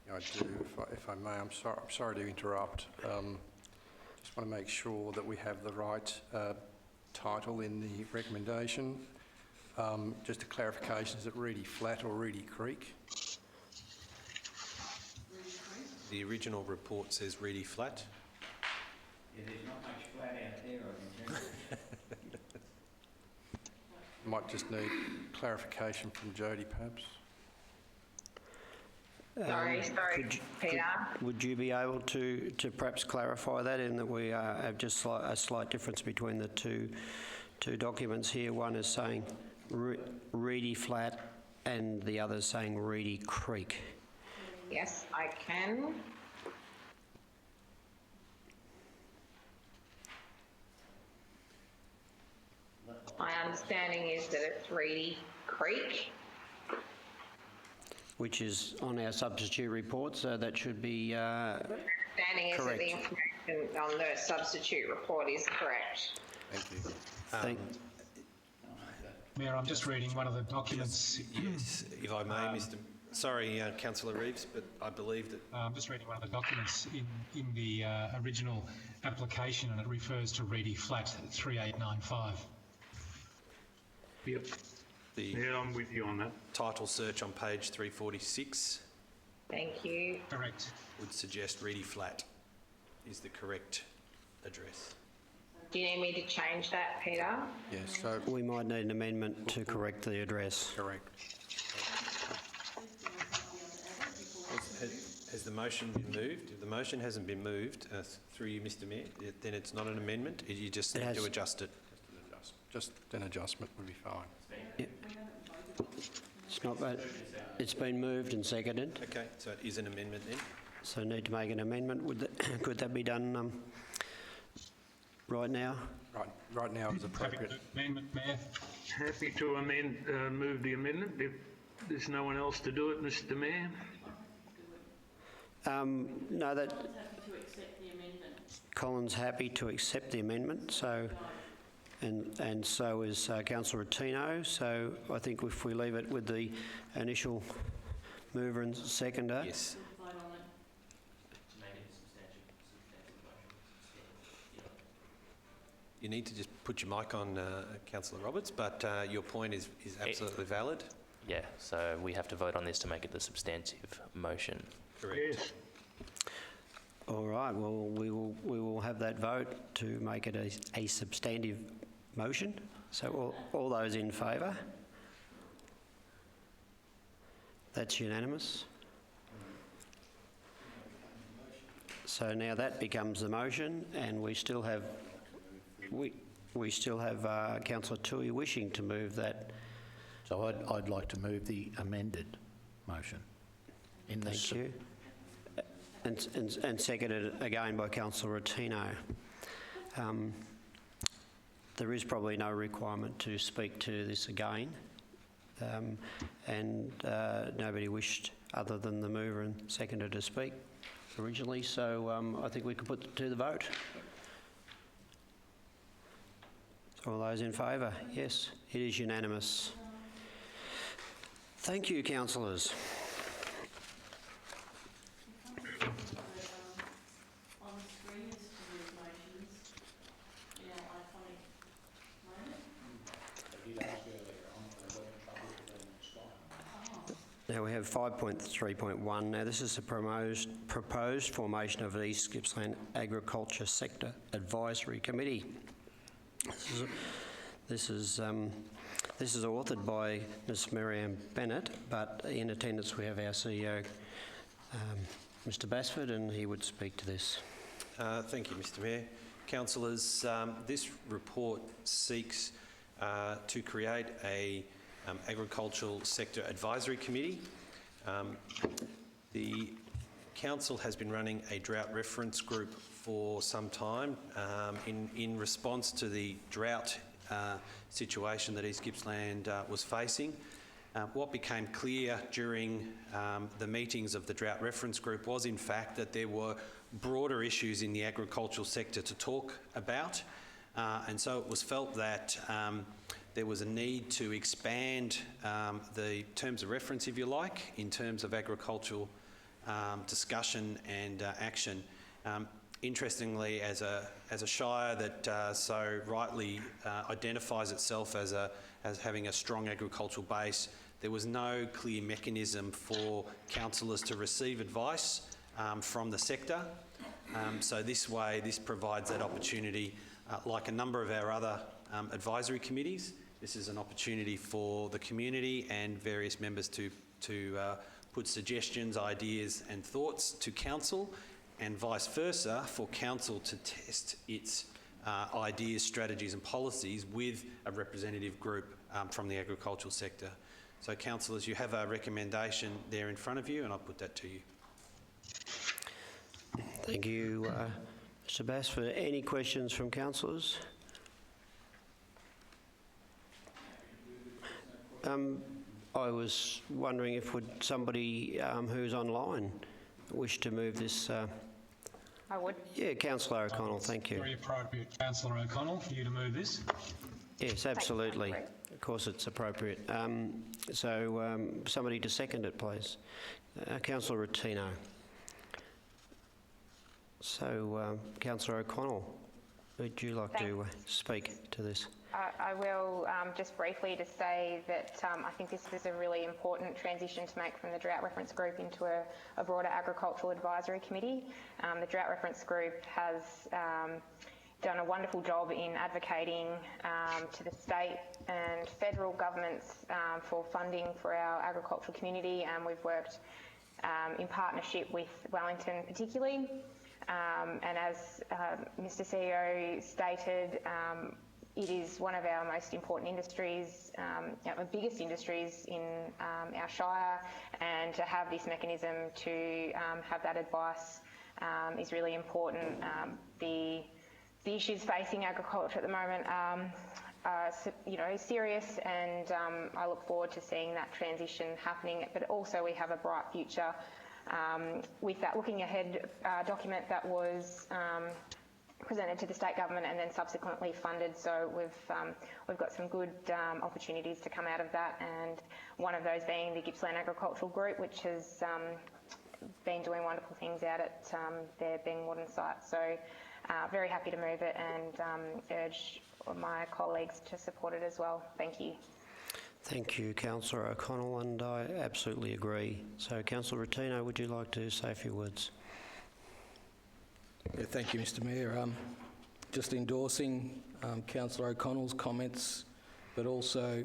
Yeah, I do, if I may. I'm sorry to interrupt. Just want to make sure that we have the right title in the recommendation. Just a clarification, is it Reedy Flat or Reedy Creek? The original report says Reedy Flat. there's not much flat out there, I can tell you. Might just need clarification from Jody, perhaps. Sorry, Peter. Would you be able to perhaps clarify that in that we have just a slight difference between the two documents here? One is saying Reedy Flat and the other is saying Reedy Creek. Yes, I can. My understanding is that it's Reedy Creek. Which is on our substitute report, so that should be Understanding is that the information on the substitute report is correct. Thank you. Mayor, I'm just reading one of the documents. Yes, if I may, Sorry, Councillor Reeves, but I believe that... I'm just reading one of the documents in the original application, and it refers to Reedy Flat 3895. Yep. Yeah, I'm with you on that. Title search on page 346 Thank you. Correct. would suggest Reedy Flat is the correct address. Do you need me to change that, Peter? Yes, so we might need an amendment to correct the address. correct. Has the motion been moved? If the motion hasn't been moved, through you, Mr Mayor, then it's not an amendment. You just need to adjust it. Just an adjustment would be fine. Yep. It's not bad. It's been moved and seconded. Okay, so it is an amendment then. So need to make an amendment. Could that be done right now? Right now is appropriate. Amendment, Mayor. Happy to move the amendment if there's no one else to do it, Mr Mayor. No, that To accept the amendment. Colin's happy to accept the amendment. So, and so is Councillor Rotino. So I think if we leave it with the initial mover and seconder. Yes. Vote on it. You need to just put your mic on, Councillor Roberts, but your point is absolutely valid. Yeah, so we have to vote on this to make it the substantive motion. Correct. Yes. All right. Well, we will have that vote to make it a substantive motion. So all those in favour? That's unanimous. So now that becomes the motion, and we still have Councillor Tui wishing to move that. So I'd like to move the amended motion. Thank you. And seconded again by Councillor Rotino. There is probably no requirement to speak to this again, and nobody wished other than the mover and seconder to speak originally, so I think we can put it to the vote. So all those in favour? Yes, it is unanimous. Thank you, councillors. On the screen is to move motions. In our iconic moment. Now we have 5.3.1. Now this is the proposed formation of the East Gippsland Agriculture Sector Advisory Committee. This is authored by Ms Mary-Ann Bennett, but in attendance we have our CEO, Mr Basford, and he would speak to this. Thank you, Mr Mayor. Councillors, this report seeks to create a Agricultural Sector Advisory Committee. The Council has been running a drought reference group for some time in response to the drought situation that East Gippsland was facing. What became clear during the meetings of the drought reference group was in fact that there were broader issues in the agricultural sector to talk about, and so it was felt that there was a need to expand the terms of reference, if you like, in terms of agricultural discussion and action. Interestingly, as a shire that so rightly identifies itself as having a strong agricultural base, there was no clear mechanism for councillors to receive advice from the sector. So this way, this provides that opportunity, like a number of our other advisory committees. This is an opportunity for the community and various members to put suggestions, ideas and thoughts to council, and vice versa for council to test its ideas, strategies and policies with a representative group from the agricultural sector. So councillors, you have a recommendation there in front of you and I'll put that to you. Thank you, Mr Bass. For any questions from councillors? I was wondering if would somebody who's online wish to move this? I would. Yeah, Councillor O'Connell, thank you. Very appropriate, Councillor O'Connell, for you to move this. Yes, absolutely. Of course it's appropriate. Somebody to second it, please. Councillor Rottino. So, Councillor O'Connell, would you like to speak to this? I will just briefly to say that I think this is a really important transition to make from the Drought Reference Group into a broader agricultural advisory committee. The Drought Reference Group has done a wonderful job in advocating to the state and federal governments for funding for our agricultural community, and we've worked in partnership with Wellington particularly. And as Mr CEO stated, it is one of our most important industries, the biggest industries in our shire, and to have this mechanism to have that advice is really important. The issues facing agriculture at the moment are serious, and I look forward to seeing that transition happening. But also we have a bright future with that looking ahead document that was presented to the state government and then subsequently funded. So we've got some good opportunities to come out of that, and one of those being the Gippsland Agricultural Group, which has been doing wonderful things out at their Ben Warden site. So very happy to move it and urge my colleagues to support it as well. Thank you. Thank you, Councillor O'Connell, and I absolutely agree. So, Councillor Rottino, would you like to say a few words? Yeah, thank you, Mr Mayor. Just endorsing Councillor O'Connell's comments, but also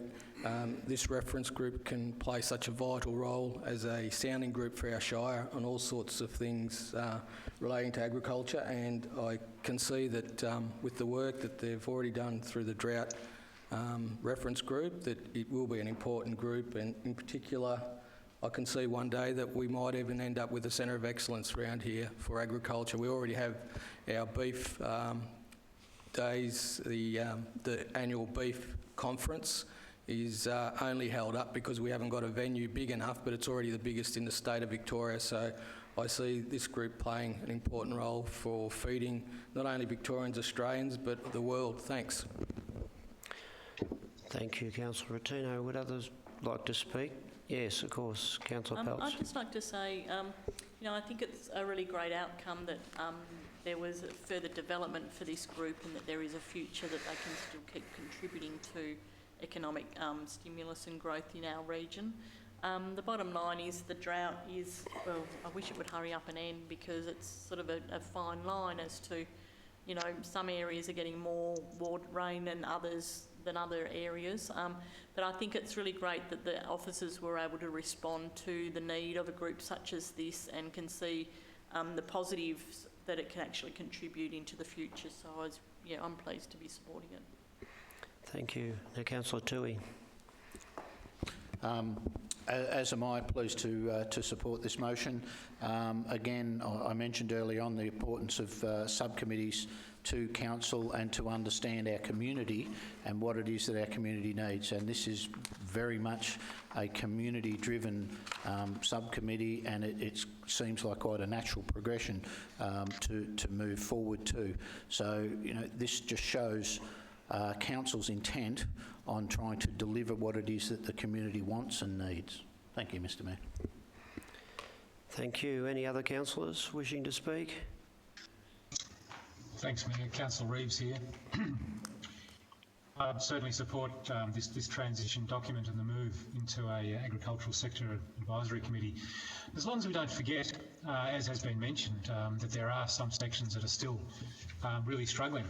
this reference group can play such a vital role as a sounding group for our shire on all sorts of things relating to agriculture, and I can see that with the work that they've already done through the Drought reference group, that it will be an important group, and in particular I can see one day that we might even end up with a centre of excellence around here for agriculture. We already have our beef days, the annual beef conference is only held up because we haven't got a venue big enough, but it's already the biggest in the state of Victoria. So I see this group playing an important role for feeding not only Victorians, Australians, but the world. Thanks. Thank you, Councillor Rottino. Would others like to speak? Yes, of course. Councillor Peltz. I'd just like to say, I think it's a really great outcome that there was a further development for this group, and that there is a future that they can still keep contributing to economic stimulus and growth in our region. The bottom line is the drought is, well, I wish it would hurry up and end, because it's sort of a fine line as to, some areas are getting more rain than other areas. But I think it's really great that the officers were able to respond to the need of a group such as this, and can see the positives that it can actually contribute into the future. So I'm pleased to be supporting it. Thank you. Now, Councillor Toohey. As am I, pleased to support this motion. Again, I mentioned early on the importance of subcommittees to council and to understand our community and what it is that our community needs. And this is very much a community-driven subcommittee, and it seems like quite a natural progression to move forward to. So, this just shows council's intent on trying to deliver what it is that the community wants and needs. Thank you, Mr Mayor. Thank you. Any other councillors wishing to speak? Thanks, Mayor. Councillor Reeves here. I'd certainly support this transition document and the move into a agricultural sector advisory committee, as long as we don't forget, as has been mentioned, that there are some sections that are still really struggling.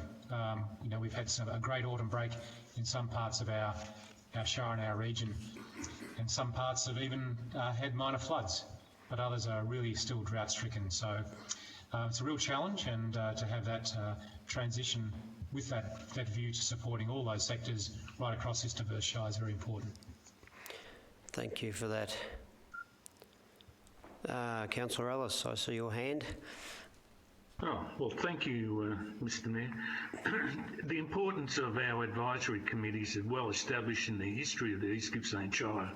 You know, we've had a great autumn break in some parts of our shire and our region, and some parts have even had minor floods, but others are really still drought-stricken. So it's a real challenge, and to have that transition with that view to supporting all those sectors right across this diverse shire is very important. Thank you for that. Councillor Ellis, I see your hand. Oh, well, thank you, Mr Mayor. The importance of our advisory committees is well established in the history of the East Gippsland Shire,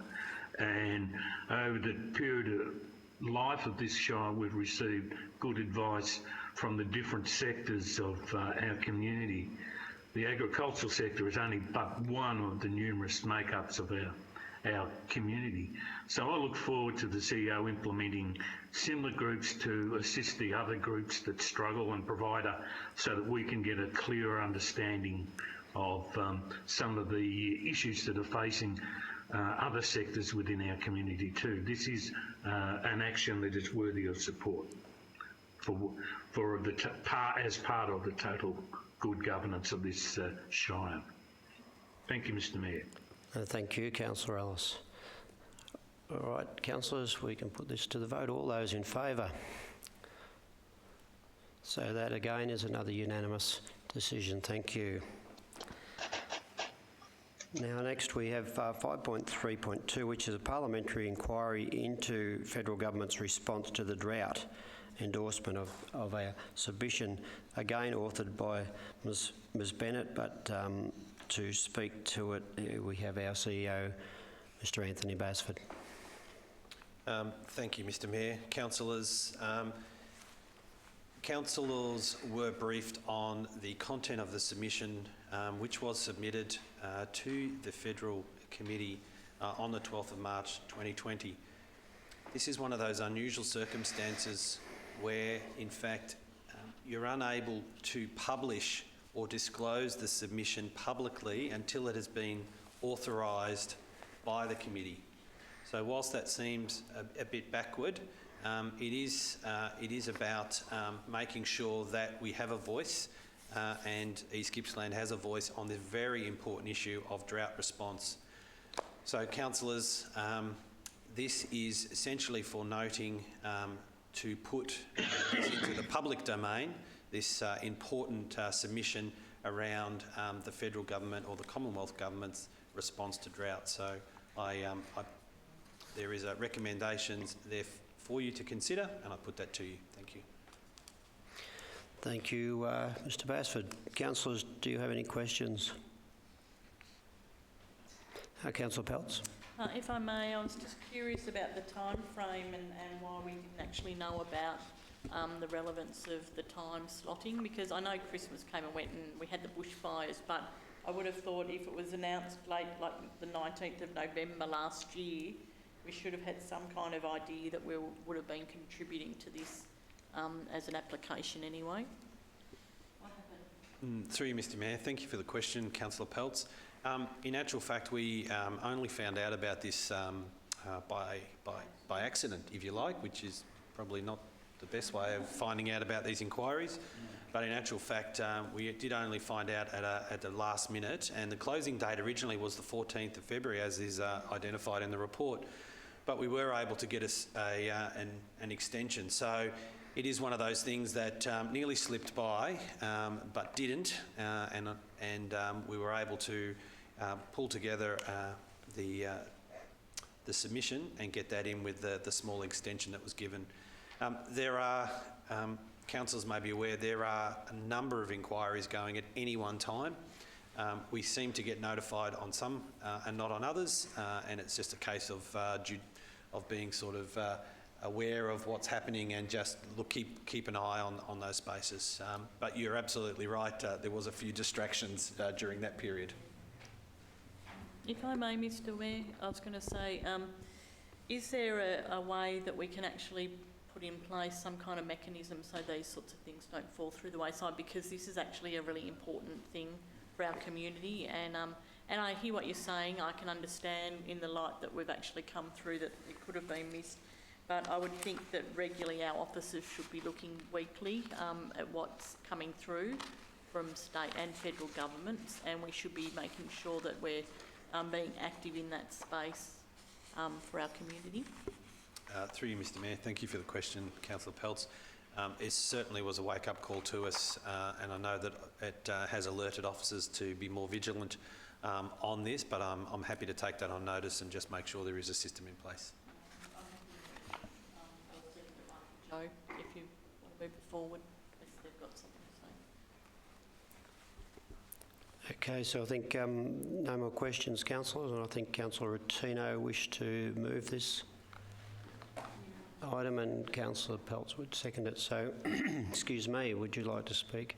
and over the period of life of this shire, we've received good advice from the different sectors of our community. The agricultural sector is only but one of the numerous makeups of our community. So I look forward to the CEO implementing similar groups to assist the other groups that struggle and provide so that we can get a clearer understanding of some of the issues that are facing other sectors within our community too. This is an action that is worthy of support as part of the total good governance of this shire. Thank you, Mr Mayor. Thank you, Councillor Ellis. All right, councillors, we can put this to the vote. All those in favour? So that again is another unanimous decision. Thank you. Now next we have 5.3.2, which is a parliamentary inquiry into federal government's response to the drought, endorsement of our submission, again authored by Ms Bennett, but to speak to it we have our CEO, Mr Anthony Basford. Thank you, Mr Mayor. Councillors, councillors were briefed on the content of the submission which was submitted to the Federal Committee on the 12th of March 2020. This is one of those unusual circumstances where, in fact, you're unable to publish or disclose the submission publicly until it has been authorised by the committee. So whilst that seems a bit backward, it is about making sure that we have a voice and East Gippsland has a voice on this very important issue of drought response. So councillors, this is essentially for noting to put this into the public domain, this important submission around the federal government or the Commonwealth government's response to drought. So there is recommendations there for you to consider, and I put that to you. Thank you. Thank you, Mr Basford. Councillors, do you have any questions? Councillor Peltz. If I may, I was just curious about the time frame and why we didn't actually know about the relevance of the time slotting, because I know Christmas came and went and we had the bushfires, but I would have thought if it was announced late, like the 19th of November last year, we should have had some kind of idea that we would have been contributing to this as an application anyway. What happened? Through you, Mr Mayor, thank you for the question, Councillor Peltz. In actual fact, we only found out about this by accident, if you like, which is probably not the best way of finding out about these inquiries. But in actual fact, we did only find out at the last minute, and the closing date originally was the 14th of February, as is identified in the report. But we were able to get an extension. So it is one of those things that nearly slipped by, but didn't, and we were able to pull together the submission and get that in with the small extension that was given. There are, councillors may be aware, there are a number of inquiries going at any one time. We seem to get notified on some and not on others, and it's just a case of being sort of aware of what's happening and just keep an eye on those spaces. But you're absolutely right, there was a few distractions during that period. If I may, Mr Mayor, I was going to say, is there a way that we can actually put in place some kind of mechanism so these sorts of things don't fall through the wayside, because this is actually a really important thing our community. And I hear what you're saying. I can understand in the light that we've actually come through that it could have been missed. But I would think that regularly our officers should be looking weekly at what's coming through from state and federal governments, and we should be making sure that we're being active in that space for our community. Through you, Mr Mayor, thank you for the question, Councillor Peltz. It certainly was a wake-up call to us, and I know that it has alerted officers to be more vigilant on this, but I'm happy to take that on notice and just make sure there is a system in place. Joe, if you want to move it forward, if they've got something to say. Okay, so I think no more questions, councillors, and I think Councillor Rottino wished to move this item and Councillor Peltz would second it. So, excuse me, would you like to speak?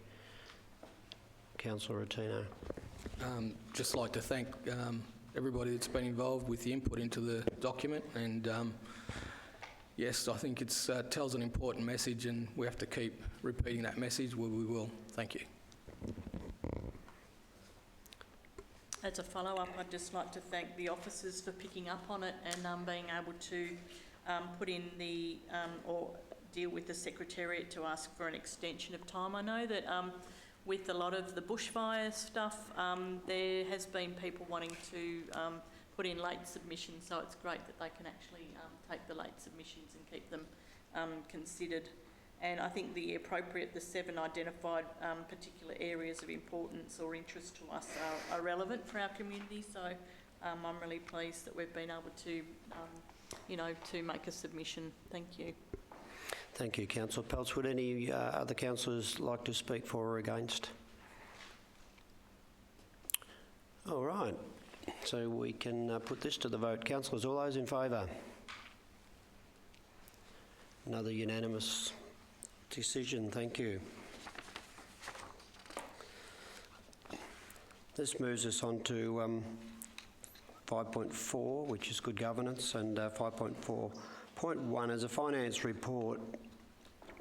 Councillor Rottino. Just like to thank everybody that's been involved with the input into the document, and yes, I think it tells an important message, and we have to keep repeating that message where we will. Thank you. As a follow-up, I'd just like to thank the officers for picking up on it and being able to put in the or deal with the Secretariat to ask for an extension of time. I know that with a lot of the bushfire stuff, there has been people wanting to put in late submissions, so it's great that they can actually take the late submissions and keep them considered. And I think the 7 identified particular areas of importance or interest to us are relevant for our community. So I'm really pleased that we've been able to, to make a submission. Thank you. Thank you, Councillor Peltz. Would any other councillors like to speak for or against? All right. So we can put this to the vote. Councillors, all those in favour? Another unanimous decision. Thank you. This moves us on to 5.4, which is good governance, and 5.4.1 is a finance report,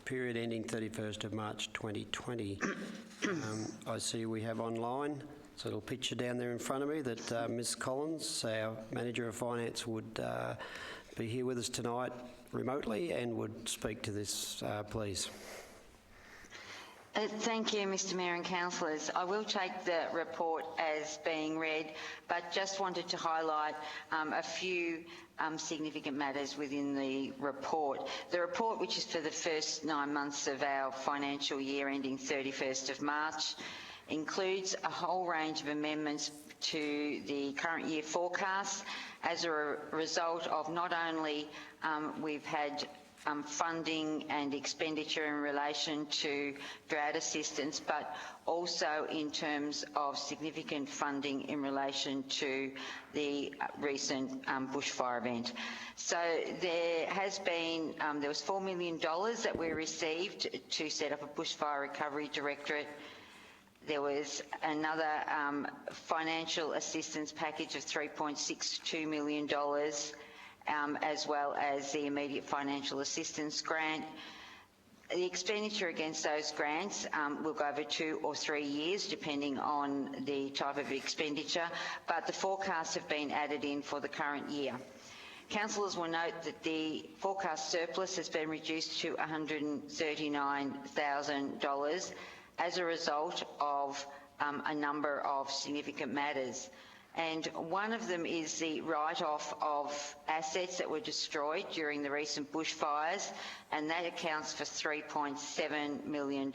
period ending 31st of March 2020. I see we have online, so a little picture down there in front of me that Ms Collins, our Manager of Finance, would be here with us tonight remotely and would speak to this, please. Thank you, Mr Mayor and councillors. I will take the report as being read, but just wanted to highlight a few significant matters within the report. The report, which is for the first 9 months of our financial year ending 31st of March, includes a whole range of amendments to the current year forecast as a result of not only we've had funding and expenditure in relation to drought assistance, but also in terms of significant funding in relation to the recent bushfire event. So there has been, there was $4 million that we received to set up a bushfire recovery directorate. There was another financial assistance package of $3.62 million, as well as the immediate financial assistance grant. The expenditure against those grants will go over 2 or 3 years, depending on the type of expenditure, but the forecasts have been added in for the current year. Councillors will note that the forecast surplus has been reduced to $139,000 as a result of a number of significant matters. And one of them is the write-off of assets that were destroyed during the recent bushfires, and that accounts for $3.7 million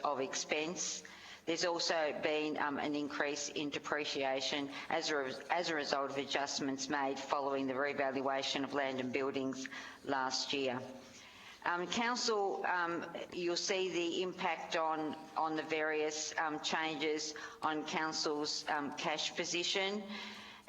of expense. There's also been an increase in depreciation as a result of adjustments made following the revaluation of land and buildings last year. Council, you'll see the impact on the various changes on Council's cash position,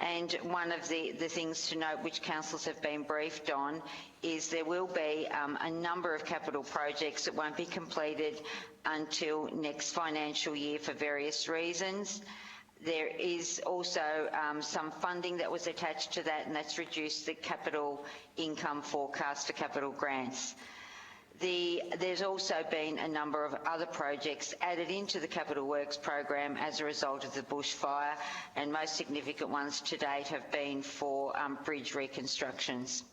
and one of the things to note which councils have been briefed on is there will be a number of capital projects that won't be completed until next financial year for various reasons. There is also some funding that was attached to that, and that's reduced the capital income forecast for capital grants. There's also been a number of other projects added into the Capital Works program as a result of the bushfire, and most significant ones to date have been for bridge reconstructions.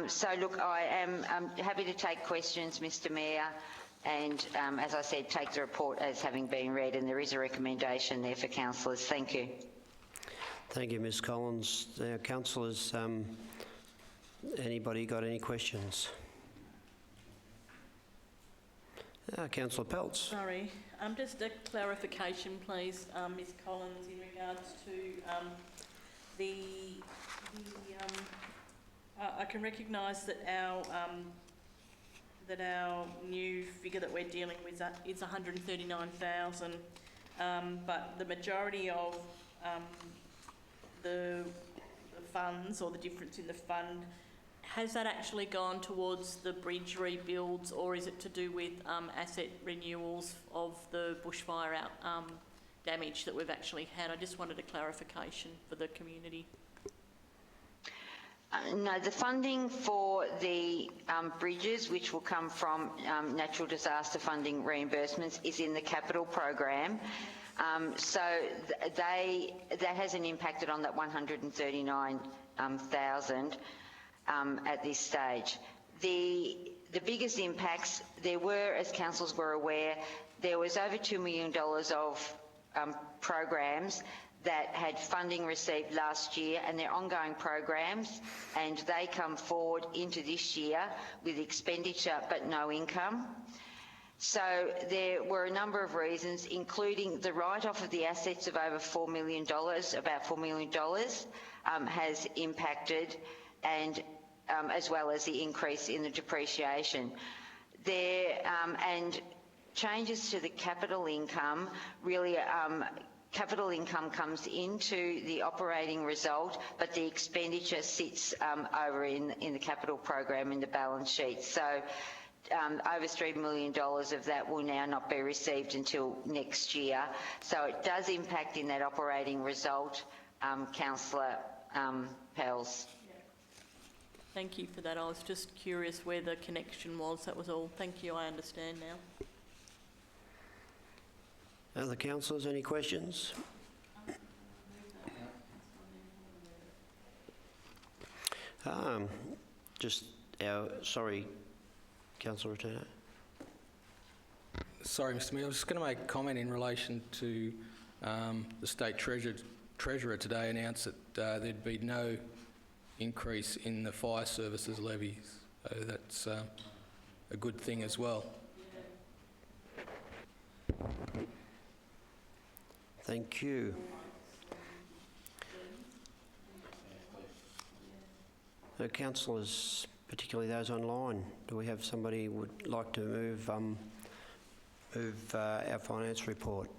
So look, I am happy to take questions, Mr Mayor, and as I said, take the report as having been read, and there is a recommendation there for councillors. Thank you. Thank you, Ms Collins. Now, councillors, anybody got any questions? Councillor Peltz. Sorry, just a clarification, please, Ms Collins, in regards to I can recognise that our new figure that we're dealing with is 139,000, but the majority of the funds, or the difference in the fund, has that actually gone towards the bridge rebuilds, or is it to do with asset renewals of the bushfire damage that we've actually had? I just wanted a clarification for the community. No, the funding for the bridges, which will come from natural disaster funding reimbursements, is in the capital program. So that hasn't impacted on that 139,000 at this stage. The biggest impacts, there were, as councillors were aware, there was over $2 million of programs that had funding received last year, and they're ongoing programs, and they come forward into this year with expenditure but no income. So there were a number of reasons, including the write-off of the assets of over $4 million, about $4 million, has impacted, and as well as the increase in the depreciation. And changes to the capital income, really capital income comes into the operating result, but the expenditure sits over in the capital program in the balance sheet. So over $3 million of that will now not be received until next year. So it does impact in that operating result, Councillor Pels. Thank you for that. I was just curious where the connection was, that was all. Thank you, I understand now. Other councillors, any questions? Sorry, Councillor Returner. Sorry, Mr Mayor, I was just going to make a comment in relation to the State Treasurer today announced that there'd be no increase in the fire services levies. So that's a good thing as well. Thank you. So, councillors, particularly those online, do we have somebody who would like to move our finance report?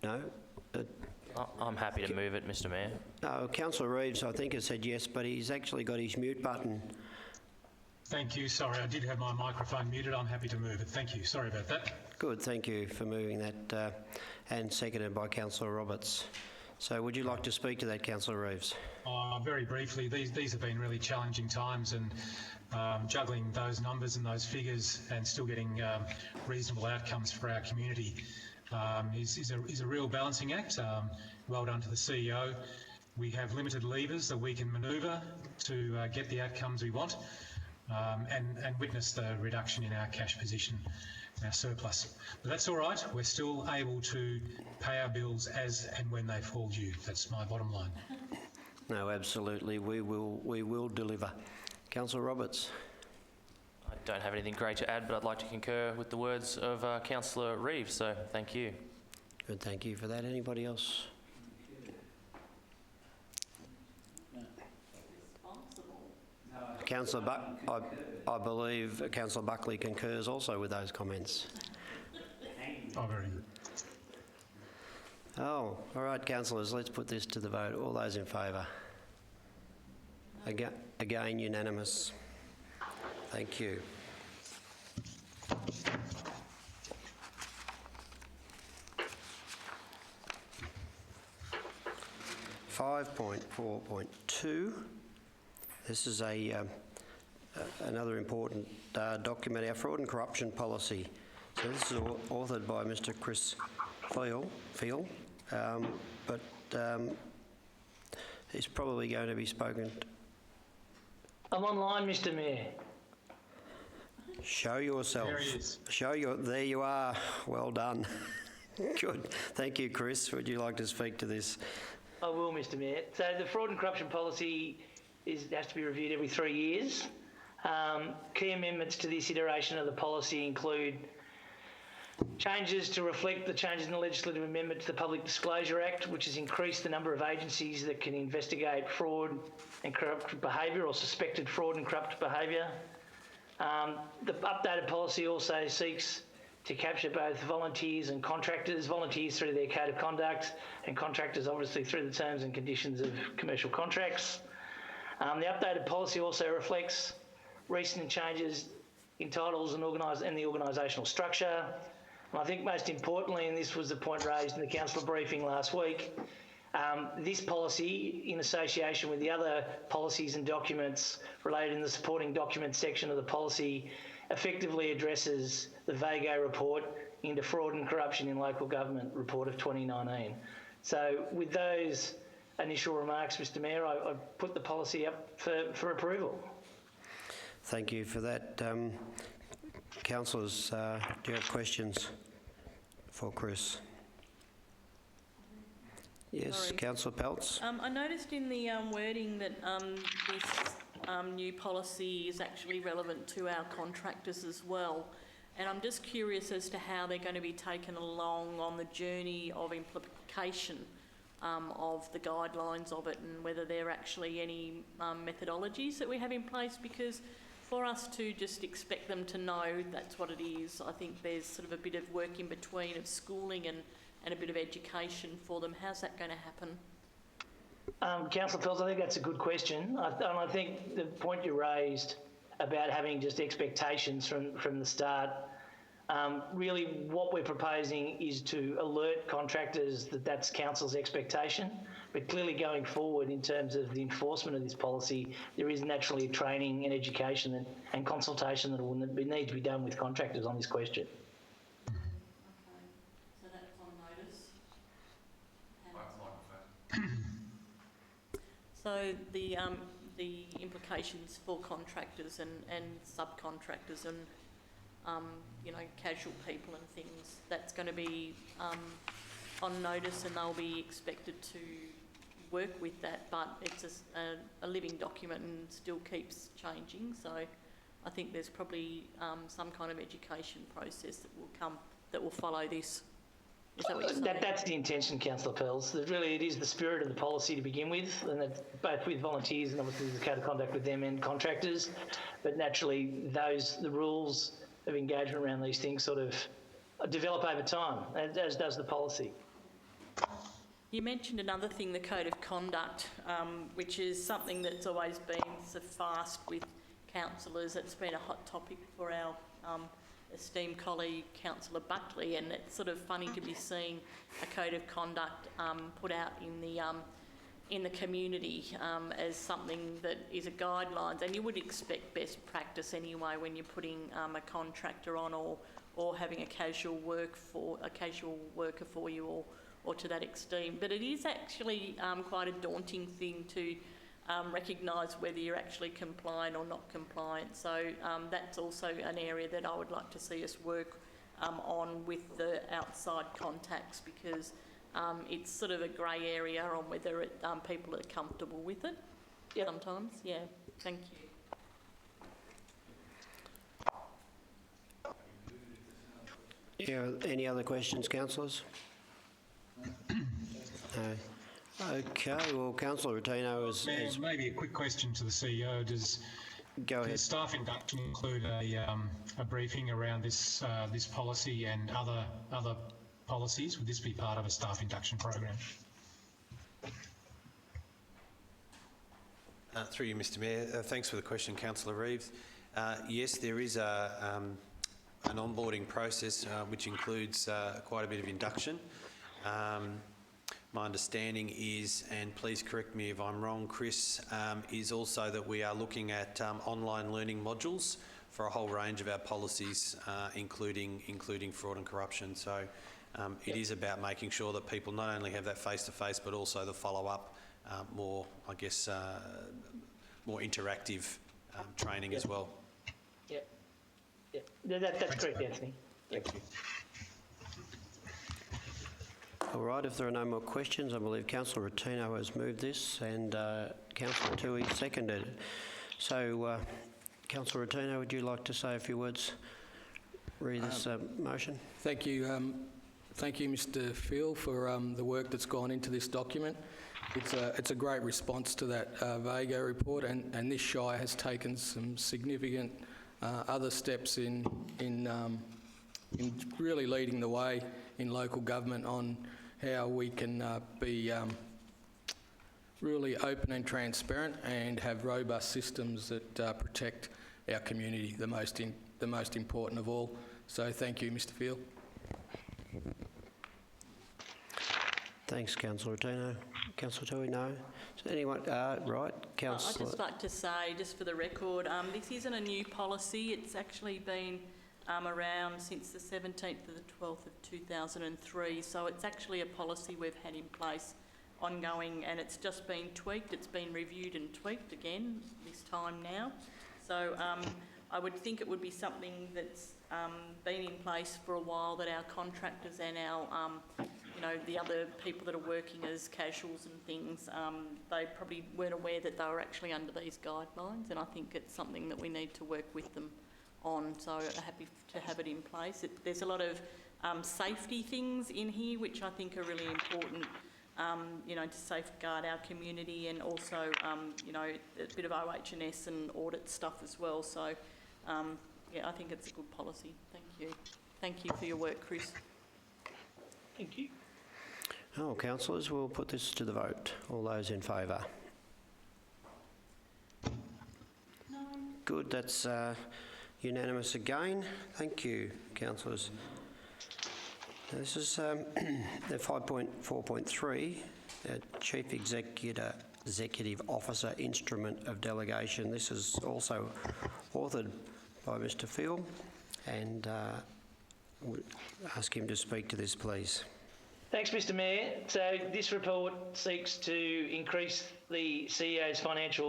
No? I'm happy to move it, Mr Mayor. Councillor Reeves, I think, has said yes, but he's actually got his mute button. Thank you. Sorry, I did have my microphone muted. I'm happy to move it. Thank you. Sorry about that. Good. Thank you for moving that, and seconded by Councillor Roberts. So would you like to speak to that, Councillor Reeves? Very briefly, these have been really challenging times, and juggling those numbers and those figures and still getting reasonable outcomes for our community is a real balancing act. Well done to the CEO. We have limited levers that we can manoeuvre to get the outcomes we want, and witness the reduction in our cash position, our surplus. But that's all right. We're still able to pay our bills as and when they fall due. That's my bottom line. No, absolutely. We will deliver. Councillor Roberts. I don't have anything great to add, but I'd like to concur with the words of Councillor Reeves, so thank you. Good, thank you for that. Anybody else? Councillor I believe Councillor Buckley concurs also with those comments. Oh, very good. Oh, all right, councillors, let's put this to the vote. All those in favour? Again, unanimous. Thank you. (5.4.2) This is another important document, our fraud and corruption policy. So this is authored by Mr. Chris Field, but he's probably going to be spoken. I'm online, Mr. Mayor. Show yourself. There he is. There you are. Well done. Good. Thank you, Chris. Would you like to speak to this? I will, Mr. Mayor. So the fraud and corruption policy has to be reviewed every 3 years. Key amendments to this iteration of the policy include changes to reflect the changes in the legislative amendment to the Public Disclosure Act, which has increased the number of agencies that can investigate fraud and corrupt behaviour or suspected fraud and corrupt behaviour. The updated policy also seeks to capture both volunteers and contractors, volunteers through their code of conduct and contractors obviously through the terms and conditions of commercial contracts. The updated policy also reflects recent changes in titles and the organisational structure. And I think most importantly, and this was the point raised in the councillor briefing last week, this policy, in association with the other policies and documents related in the supporting documents section of the policy, effectively addresses the VAGO report into fraud and corruption in local government report of 2019. So with those initial remarks, Mr. Mayor, I put the policy up for approval. Thank you for that. Councillors, do you have questions for Chris? Yes, Sorry. Councillor Peltz. I noticed in the wording that this new policy is actually relevant to our contractors as well. And I'm just curious as to how they're going to be taken along on the journey of implementation of the guidelines of it, and whether there are actually any methodologies that we have in place, because for us to just expect them to know that's what it is, I think there's sort of a bit of work in between of schooling and a bit of education for them. How's that going to happen? Councillor Fells, I think that's a good question. And I think the point you raised about having just expectations from the start, really what we're proposing is to alert contractors that that's council's expectation. But clearly going forward in terms of the enforcement of this policy, there is naturally training and education and consultation that will need to be done with contractors on this question. So that's on notice. So the implications for contractors and subcontractors and casual people and things, that's going to be on notice, and they'll be expected to work with that, but it's a living document and still keeps changing. So I think there's probably some kind of education process that will follow this. Is that what you're saying? That's the intention, Councillor Pells. That really it is the spirit of the policy to begin with, and that both with volunteers and obviously there's a code of conduct with them and contractors. But naturally, the rules of engagement around these things sort of develop over time, as does the policy. You mentioned another thing, the code of conduct, which is something that's always been so fast with councillors. It's been a hot topic for our esteemed colleague, Councillor Buckley, and it's sort of funny to be seeing a code of conduct put out in the community as something that is a guidelines, and you would expect best practice anyway when you're putting a contractor on or having a casual worker for you or to that extent. But it is actually quite a daunting thing to recognise whether you're actually compliant or not compliant. So that's also an area that I would like to see us work on with the outside contacts, because it's sort of a grey area on whether people are comfortable with it. Yep. Sometimes. Yeah. Thank you. Yeah, any other questions, councillors? No. Okay, well, Councillor Rotino is... Maybe a quick question to the CEO. Does staff induction include a briefing around this policy and other policies? Would this be part of a staff induction program? Through you, Mr Mayor. Thanks for the question, Councillor Reeves. Yes, there is an onboarding process which includes quite a bit of induction. my understanding is, and please correct me if I'm wrong, Chris, is also that we are looking at online learning modules for a whole range of our policies, including fraud and corruption. So it is about making sure that people not only have that face-to-face, but also the follow-up, more, I guess, more interactive training as well. Yep. That's correct, Anthony. Thank you. All right, if there are no more questions, I believe Councillor Rotino has moved this and Councillor Tui seconded it. So, Councillor Rotino, would you like to say a few words? Read this motion. Thank you. Thank you, Mr. Phil, for the work that's gone into this document. It's a great response to that VAGO report, and this Shire has taken some significant other steps in really leading the way in local government on how we can be really open and transparent and have robust systems that protect our community, the most important of all. So thank you, Mr. Phil. Thanks, Councillor Rotino. Councillor Tui, no? Is anyone, right, Councillor? I'd just like to say, just for the record, this isn't a new policy. It's actually been around since the 17th of the 12th of 2003. So it's actually a policy we've had in place ongoing, and it's just been tweaked. It's been reviewed and tweaked again this time now. So I would think it would be something that's been in place for a while, that our contractors and our, the other people that are working as casuals and things, they probably weren't aware that they were actually under these guidelines, and I think it's something that we need to work with them on. So I'm happy to have it in place. There's a lot of safety things in here which I think are really important, to safeguard our community, and also, a bit of OH&S and audit stuff as well. So, I think it's a good policy. Thank you. Thank you for your work, Chris. Thank you. Oh, councillors, we'll put this to the vote. All those in favour? No. Good, that's unanimous again. Thank you, councillors. Now, this is the 5.4.3, Chief Executive Officer Instrument of Delegation. This is also authored by Mr. Phil, and would ask him to speak to this, please. Thanks, Mr. Mayor. So this report seeks to increase the CEO's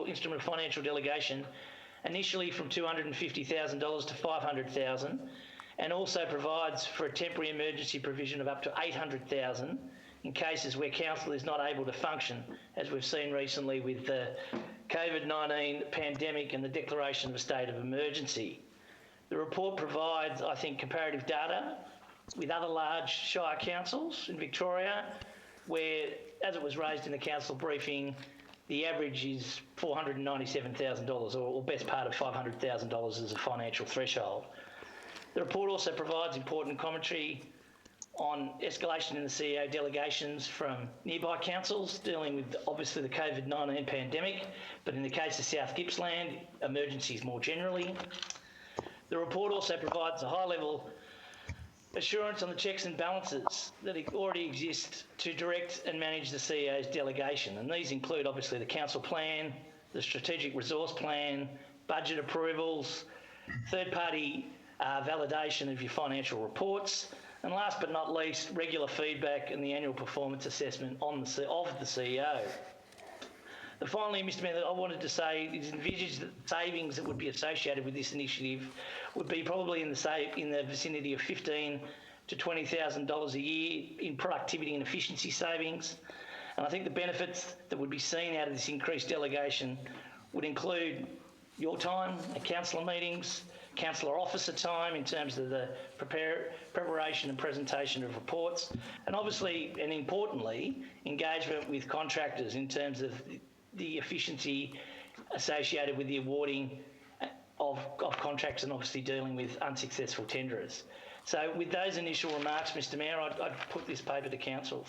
instrument of financial delegation, initially from $250,000 to $500,000, and also provides for a temporary emergency provision of up to $800,000 in cases where council is not able to function, as we've seen recently with the COVID-19 pandemic and the declaration of a state of emergency. The report provides, I think, comparative data with other large Shire councils in Victoria, where, as it was raised in the council briefing, the average is $497,000, or best part of $500,000 as a financial threshold. The report also provides important commentary on escalation in the CEO delegations from nearby councils dealing with, obviously, the COVID-19 pandemic, but in the case of South Gippsland, emergencies more generally. The report also provides a high-level assurance on the checks and balances that already exist to direct and manage the CEO's delegation, and these include, obviously, the council plan, the strategic resource plan, budget approvals, third-party validation of your financial reports, and last but not least, regular feedback and the annual performance assessment of the CEO. Finally, Mr. Mayor, I wanted to say is envisaged that savings that would be associated with this initiative would be probably in the vicinity of $15,000 to $20,000 a year in productivity and efficiency savings. And I think the benefits that would be seen out of this increased delegation would include your time at councillor meetings, councillor officer time in terms of the preparation and presentation of reports, and obviously and importantly, engagement with contractors in terms of the efficiency associated with the awarding of contracts and obviously dealing with unsuccessful tenderers. So with those initial remarks, Mr. Mayor, I'd put this paper to council.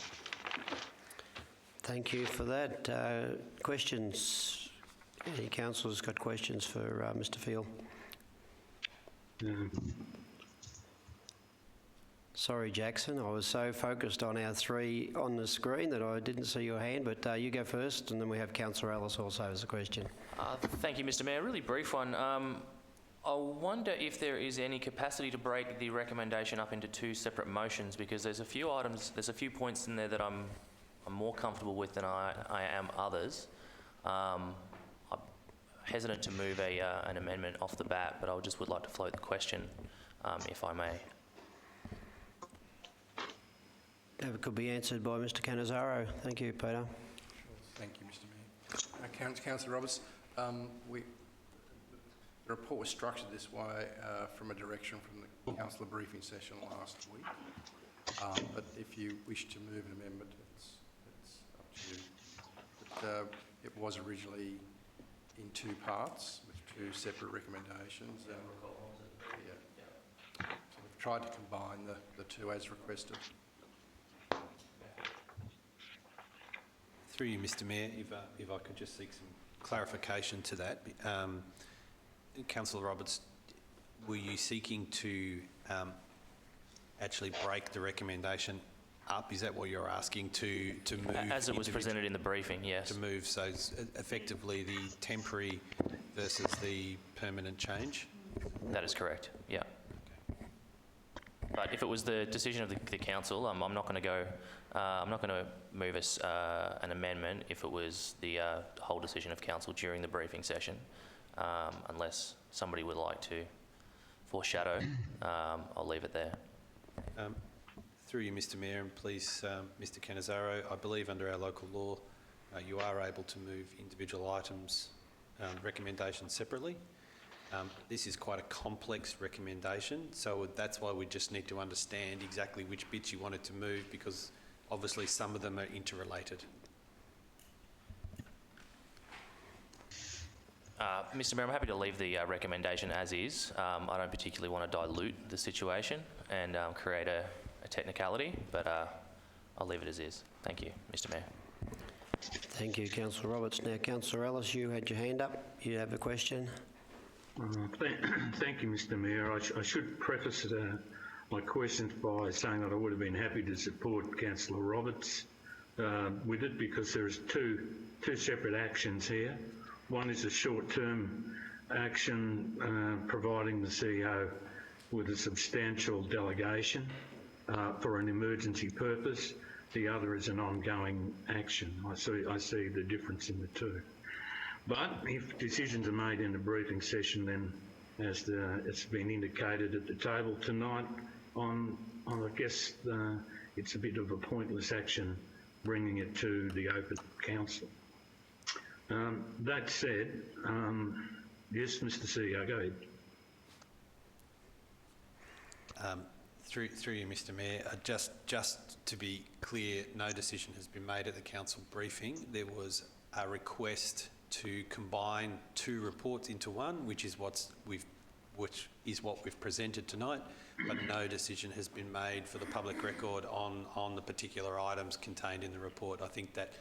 Thank you for that. Questions? Any councillors got questions for Mr. Field? Sorry, Jackson, I was so focused on our three on the screen that I didn't see your hand, but you go first, and then we have Councillor Ellis also as a question. Thank you, Mr Mayor. A really brief one. I wonder if there is any capacity to break the recommendation up into two separate motions, because there's a few items, there's a few points in there that I'm more comfortable with than I am others. I'm hesitant to move an amendment off the bat, but I just would like to float the question, if I may. That could be answered by Mr Cannizzaro. Thank you, Peter. Thank you, Mr Mayor. Councillor Roberts, the report was structured this way from a direction from the councillor briefing session last week. But if you wish to move an amendment, it's up to you. But, it was originally in two parts with two separate recommendations. So we've tried to combine the two as requested. Through you, Mr Mayor, if I could just seek some clarification to that. Councillor Roberts, were you seeking to actually break the recommendation up? Is that what you're asking to move? As it was presented in the briefing, yes. To move, so effectively the temporary versus the permanent change? That is correct, yeah. But if it was the decision of the council, I'm not going to go. I'm not going to move an amendment if it was the whole decision of council during the briefing session, unless somebody would like to foreshadow. I'll leave it there. Through you, Mr Mayor, and please, Mr Cannizzaro, I believe under our local law, you are able to move individual items, recommendations separately. This is quite a complex recommendation, so that's why we just need to understand exactly which bits you wanted to move, because obviously some of them are interrelated. Mr Mayor, I'm happy to leave the recommendation as is. I don't particularly want to dilute the situation and create a technicality, but I'll leave it as is. Thank you, Mr Mayor. Thank you, Councillor Roberts. Now, Councillor Ellis, you had your hand up. You have a question. Thank you, Mr Mayor. I should preface my questions by saying that I would have been happy to support Councillor Roberts with it, because there's two separate actions here. One is a short-term action providing the CEO with a substantial delegation for an emergency purpose. The other is an ongoing action. I see the difference in the two. But if decisions are made in the briefing session, then as it's been indicated at the table tonight, I guess it's a bit of a pointless action bringing it to the open council. That said, yes, Mr CEO, go ahead. Through you, Mr Mayor, just to be clear, no decision has been made at the council briefing. There was a request to combine two reports into one, which is what we've presented tonight, but no decision has been made for the public record on the particular items contained in the report. I think that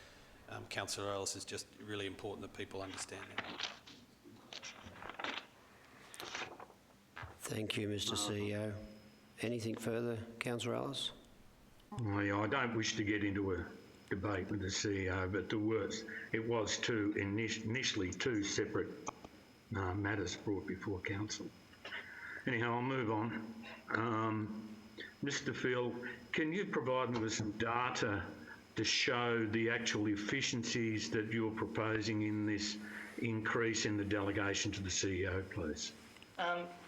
Councillor Ellis is just really important that people understand that. Thank you, Mr CEO. Anything further, Councillor Ellis? I don't wish to get into a debate with the CEO, but it was initially two separate matters brought before council. Anyhow, I'll move on. Mr Field, can you provide me with some data to show the actual efficiencies that you're proposing in this increase in the delegation to the CEO, please?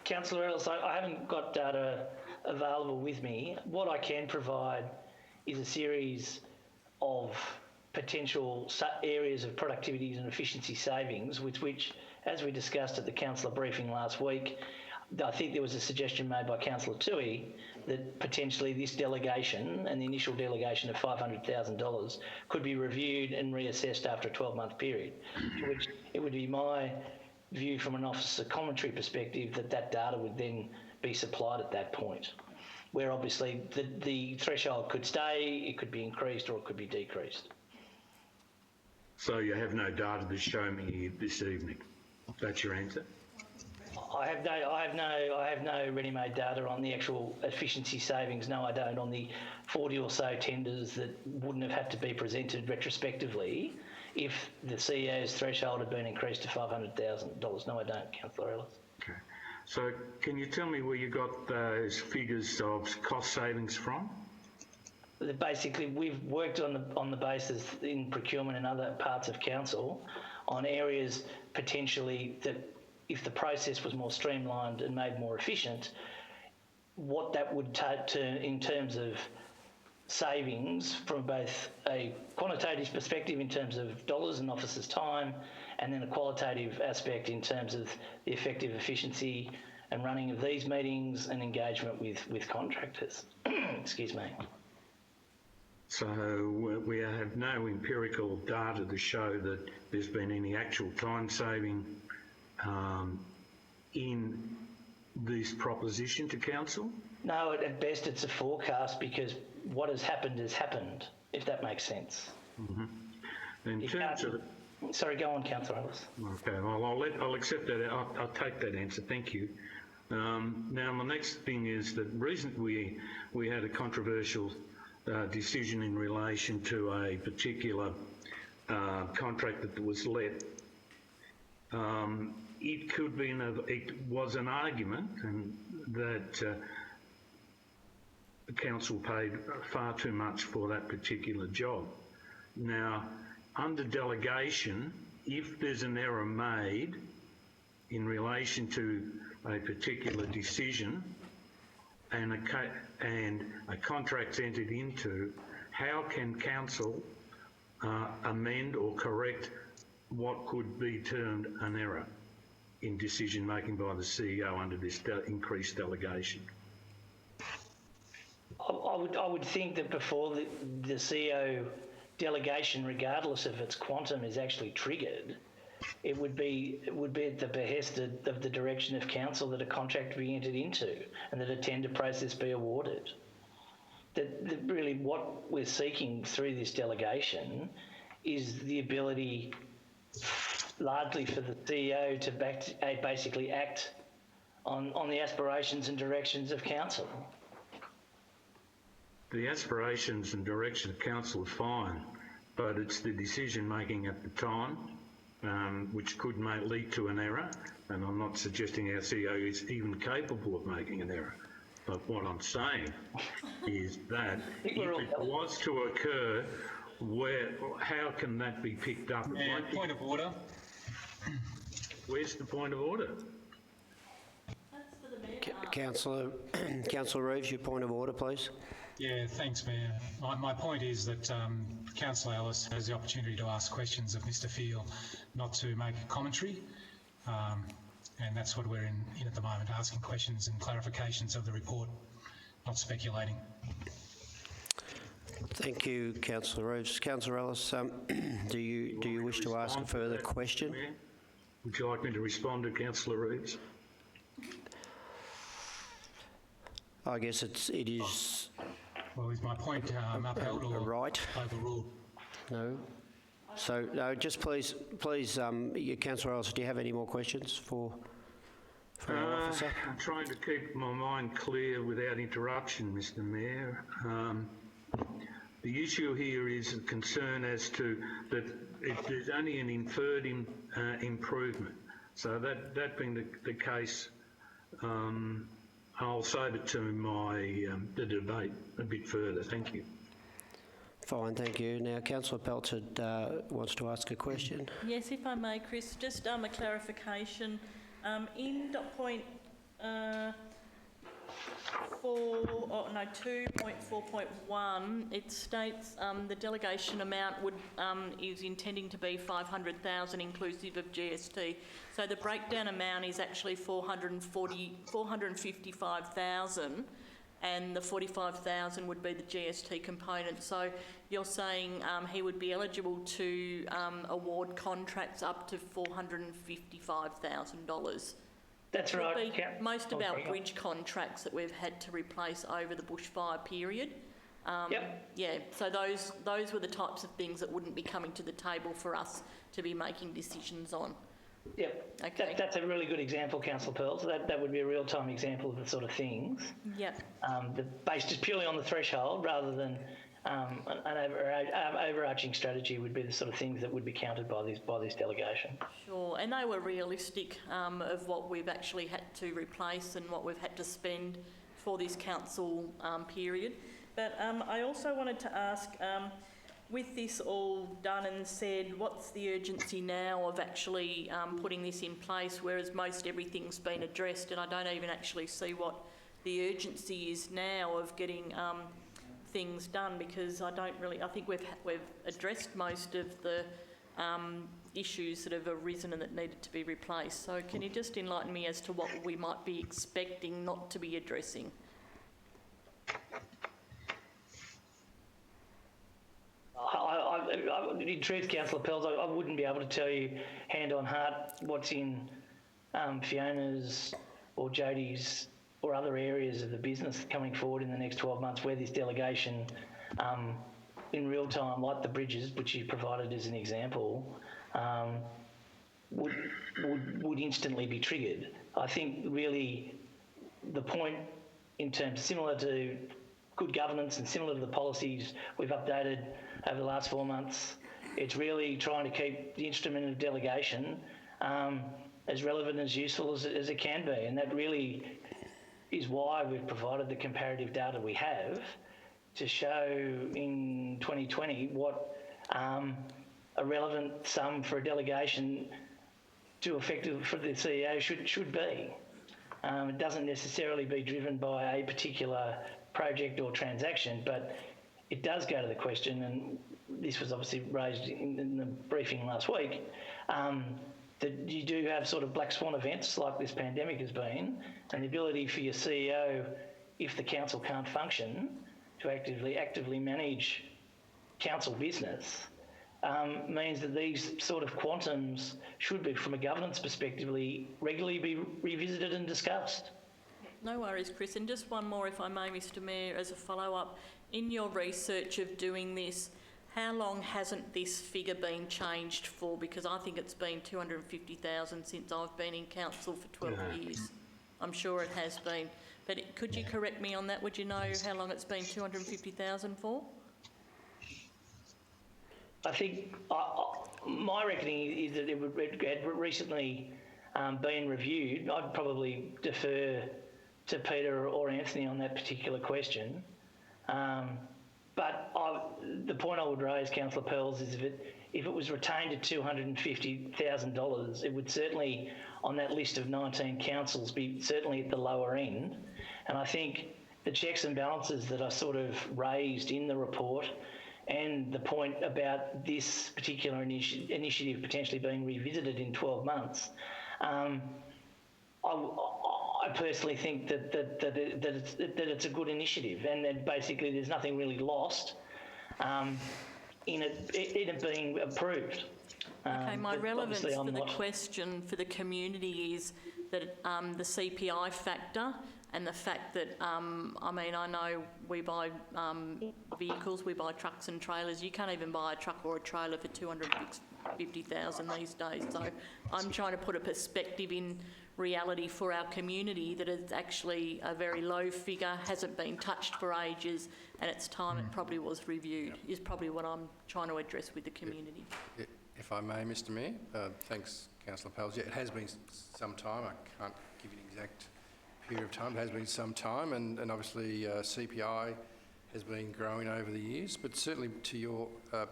Councillor Ellis, I haven't got data available with me. What I can provide is a series of potential areas of productivity and efficiency savings, which, as we discussed at the councillor briefing last week, I think there was a suggestion made by Councillor Toohey that potentially this delegation and the initial delegation of $500,000 could be reviewed and reassessed after a 12-month period, to which it would be my view from an officer commentary perspective that data would then be supplied at that point, where obviously the threshold could stay, it could be increased or it could be decreased. So you have no data to show me this evening? That's your answer? I have no ready-made data on the actual efficiency savings. No, I don't. On the 40 or so tenders that wouldn't have had to be presented retrospectively if the CEO's threshold had been increased to $500,000. No, I don't, Councillor Ellis. Okay. So can you tell me where you got those figures of cost savings from? Basically, we've worked on the basis in procurement and other parts of council on areas potentially that, if the process was more streamlined and made more efficient, what that would take to in terms of savings from both a quantitative perspective in terms of dollars and officers' time, and then a qualitative aspect in terms of the effective efficiency and running of these meetings and engagement with contractors. Excuse me. So we have no empirical data to show that there's been any actual time saving in this proposition to council? No, at best it's a forecast, because what has happened, if that makes sense. Mm-hmm. In terms of... Sorry, go on, Councillor Ellis. Okay, well, I'll accept that. I'll take that answer. Thank you. Now, my next thing is that recently we had a controversial decision in relation to a particular contract that was let. It could be it was an argument that the council paid far too much for that particular job. Now, under delegation, if there's an error made in relation to a particular decision and a contract's entered into, how can council amend or correct what could be termed an error in decision making by the CEO under this increased delegation? I would think that before the CEO delegation, regardless of its quantum, is actually triggered, it would be at the behest of the direction of council that a contract be entered into and that a tender process be awarded. That really what we're seeking through this delegation is the ability largely for the CEO to basically act on the aspirations and directions of council. The aspirations and direction of council are fine, but it's the decision making at the time which could lead to an error, and I'm not suggesting our CEO is even capable of making an error. But what I'm saying is that if it was to occur, how can that be picked up? Point of order. Where's the point of order? Councillor Reeves, your point of order, please. Yeah, thanks, Mayor. My point is that Councillor Ellis has the opportunity to ask questions of Mr Field, not to make a commentary, and that's what we're in at the moment, asking questions and clarifications of the report, not speculating. Thank you, Councillor Reeves. Councillor Ellis, do you wish to ask a further question? Would you like me to respond to Councillor Reeves? I guess it is. Well, is my point upheld or right? Overruled? No. So, no, just please, Councillor Ellis, do you have any more questions for our officer? I'm trying to keep my mind clear without interruption, Mr Mayor. The issue here is a concern as to that if there's only an inferred improvement. So that being the case, I'll save it to the debate a bit further. Thank you. Fine, thank you. Now, Councillor Peltard wants to ask a question. Yes, if I may, Chris, just a clarification. In dot point 2.4.1, it states the delegation amount is intending to be 500,000 inclusive of GST. So the breakdown amount is actually 455,000, and the 45,000 would be the GST component. So you're saying he would be eligible to award contracts up to $455,000. That's right. Most of our bridge contracts that we've had to replace over the bushfire period. Yep. Yeah, so those were the types of things that wouldn't be coming to the table for us to be making decisions on. Yep. Okay. That's a really good example, Councillor Pearl. So that would be a real-time example of the sort of things. Yep. Based just purely on the threshold rather than an overarching strategy would be the sort of things that would be counted by this delegation. Sure, and they were realistic of what we've actually had to replace and what we've had to spend for this council period. But I also wanted to ask, with this all done and said, what's the urgency now of actually putting this in place, whereas most everything's been addressed, and I don't even actually see what the urgency is now of getting things done, because I think we've addressed most of the issues that have arisen and that needed to be replaced. So can you just enlighten me as to what we might be expecting not to be addressing? In truth, Councillor Pels, I wouldn't be able to tell you hand on heart what's in Fiona's or Jodie's or other areas of the business coming forward in the next 12 months where this delegation in real time, like the bridges, which you provided as an example, would instantly be triggered. I think really the point in terms similar to good governance and similar to the policies we've updated over the last 4 months, it's really trying to keep the instrument of delegation as relevant and as useful as it can be. And that really is why we've provided the comparative data we have to show in 2020 what a relevant sum for a delegation to effective for the CEO should be. It doesn't necessarily be driven by a particular project or transaction, but it does go to the question, and this was obviously raised in the briefing last week, that you do have sort of black swan events like this pandemic has been, and the ability for your CEO, if the council can't function, to actively manage council business, means that these sort of quantums should be, from a governance perspective, regularly be revisited and discussed. No worries, Chris. And just one more, if I may, Mr Mayor, as a follow-up. In your research of doing this, how long hasn't this figure been changed for? Because I think it's been 250,000 since I've been in council for 12 years. I'm sure it has been. But could you correct me on that? Would you know how long it's been 250,000 for? I think my reckoning is that it had recently been reviewed. I'd probably defer to Peter or Anthony on that particular question. But the point I would raise, Councillor Pearls, is if it was retained at $250,000, it would certainly, on that list of 19 councils, be certainly at the lower end. And I think the checks and balances that I sort of raised in the report, and the point about this particular initiative potentially being revisited in 12 months, I personally think that it's a good initiative, and that basically there's nothing really lost in it being approved. Okay, my relevance for the question for the community is that the CPI factor and the fact that, I mean, I know we buy vehicles, we buy trucks and trailers. You can't even buy a truck or a trailer for 250,000 these days. So I'm trying to put a perspective in reality for our community that it's actually a very low figure, hasn't been touched for ages, and it's time it probably was reviewed, is probably what I'm trying to address with the community. If I may, Mr Mayor, thanks, Councillor Pels. Yeah, it has been some time. I can't give you an exact period of time. It has been some time, and obviously CPI has been growing over the years, but certainly to your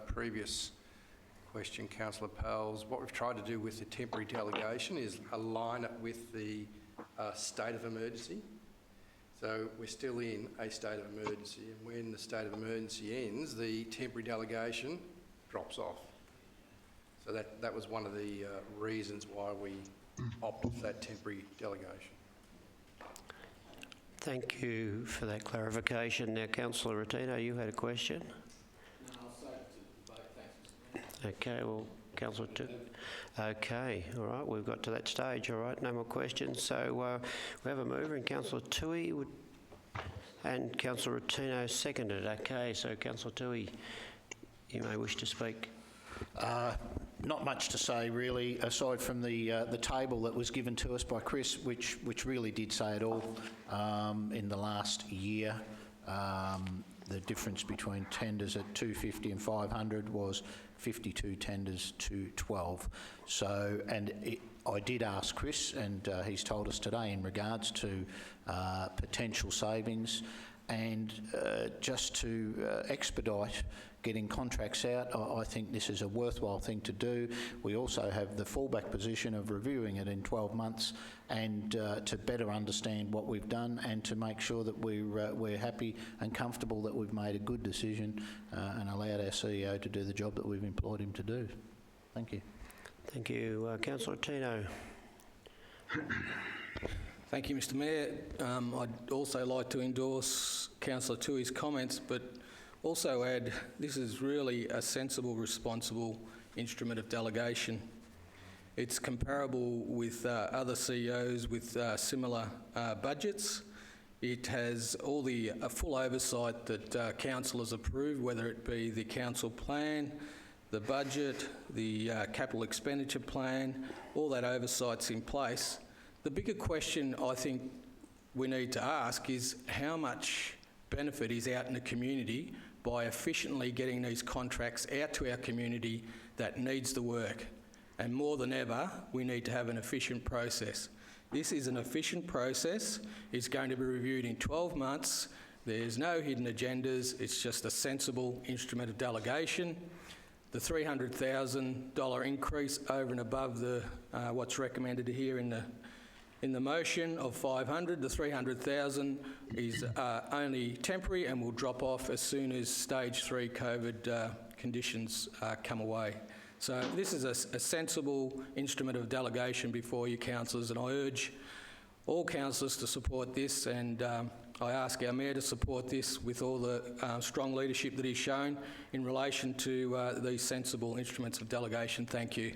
previous question, Councillor Pels, what we've tried to do with the temporary delegation is align it with the state of emergency. So we're still in a state of emergency, and when the state of emergency ends, the temporary delegation drops off. So that was one of the reasons why we opted for that temporary delegation. Thank you for that clarification. Now, Councillor Rotino, you had a question? No, I'll save it to the debate. Thanks, Mr Mayor. Okay, well, Councillor okay, all right, we've got to that stage, all right, no more questions. So we have a mover, and Councillor Toohey and Councillor Rotino seconded. Okay, so Councillor Toohey, you may wish to speak. Not much to say really, aside from the table that was given to us by Chris, which really did say it all. In the last year, the difference between tenders at 250 and 500 was 52 tenders to 12. So, I did ask Chris, and he's told us today in regards to potential savings, and just to expedite getting contracts out, I think this is a worthwhile thing to do. We also have the fallback position of reviewing it in 12 months and to better understand what we've done and to make sure that we're happy and comfortable that we've made a good decision and allowed our CEO to do the job that we've employed him to do. Thank you. Thank you. Councillor Tino. Thank you, Mr Mayor. I'd also like to endorse Councillor Tui's comments, but also add this is really a sensible, responsible instrument of delegation. It's comparable with other CEOs with similar budgets. It has all the full oversight that councillors approve, whether it be the council plan, the budget, the capital expenditure plan, all that oversight's in place. The bigger question I think we need to ask is how much benefit is out in the community by efficiently getting these contracts out to our community that needs the work. And more than ever, we need to have an efficient process. This is an efficient process. It's going to be reviewed in 12 months. There's no hidden agendas. It's just a sensible instrument of delegation. The $300,000 increase over and above the what's recommended here in the motion of 500, the 300,000 is only temporary and will drop off as soon as stage 3 COVID conditions come away. So this is a sensible instrument of delegation before you, councillors, and I urge all councillors to support this, and I ask our Mayor to support this with all the strong leadership that he's shown in relation to these sensible instruments of delegation. Thank you.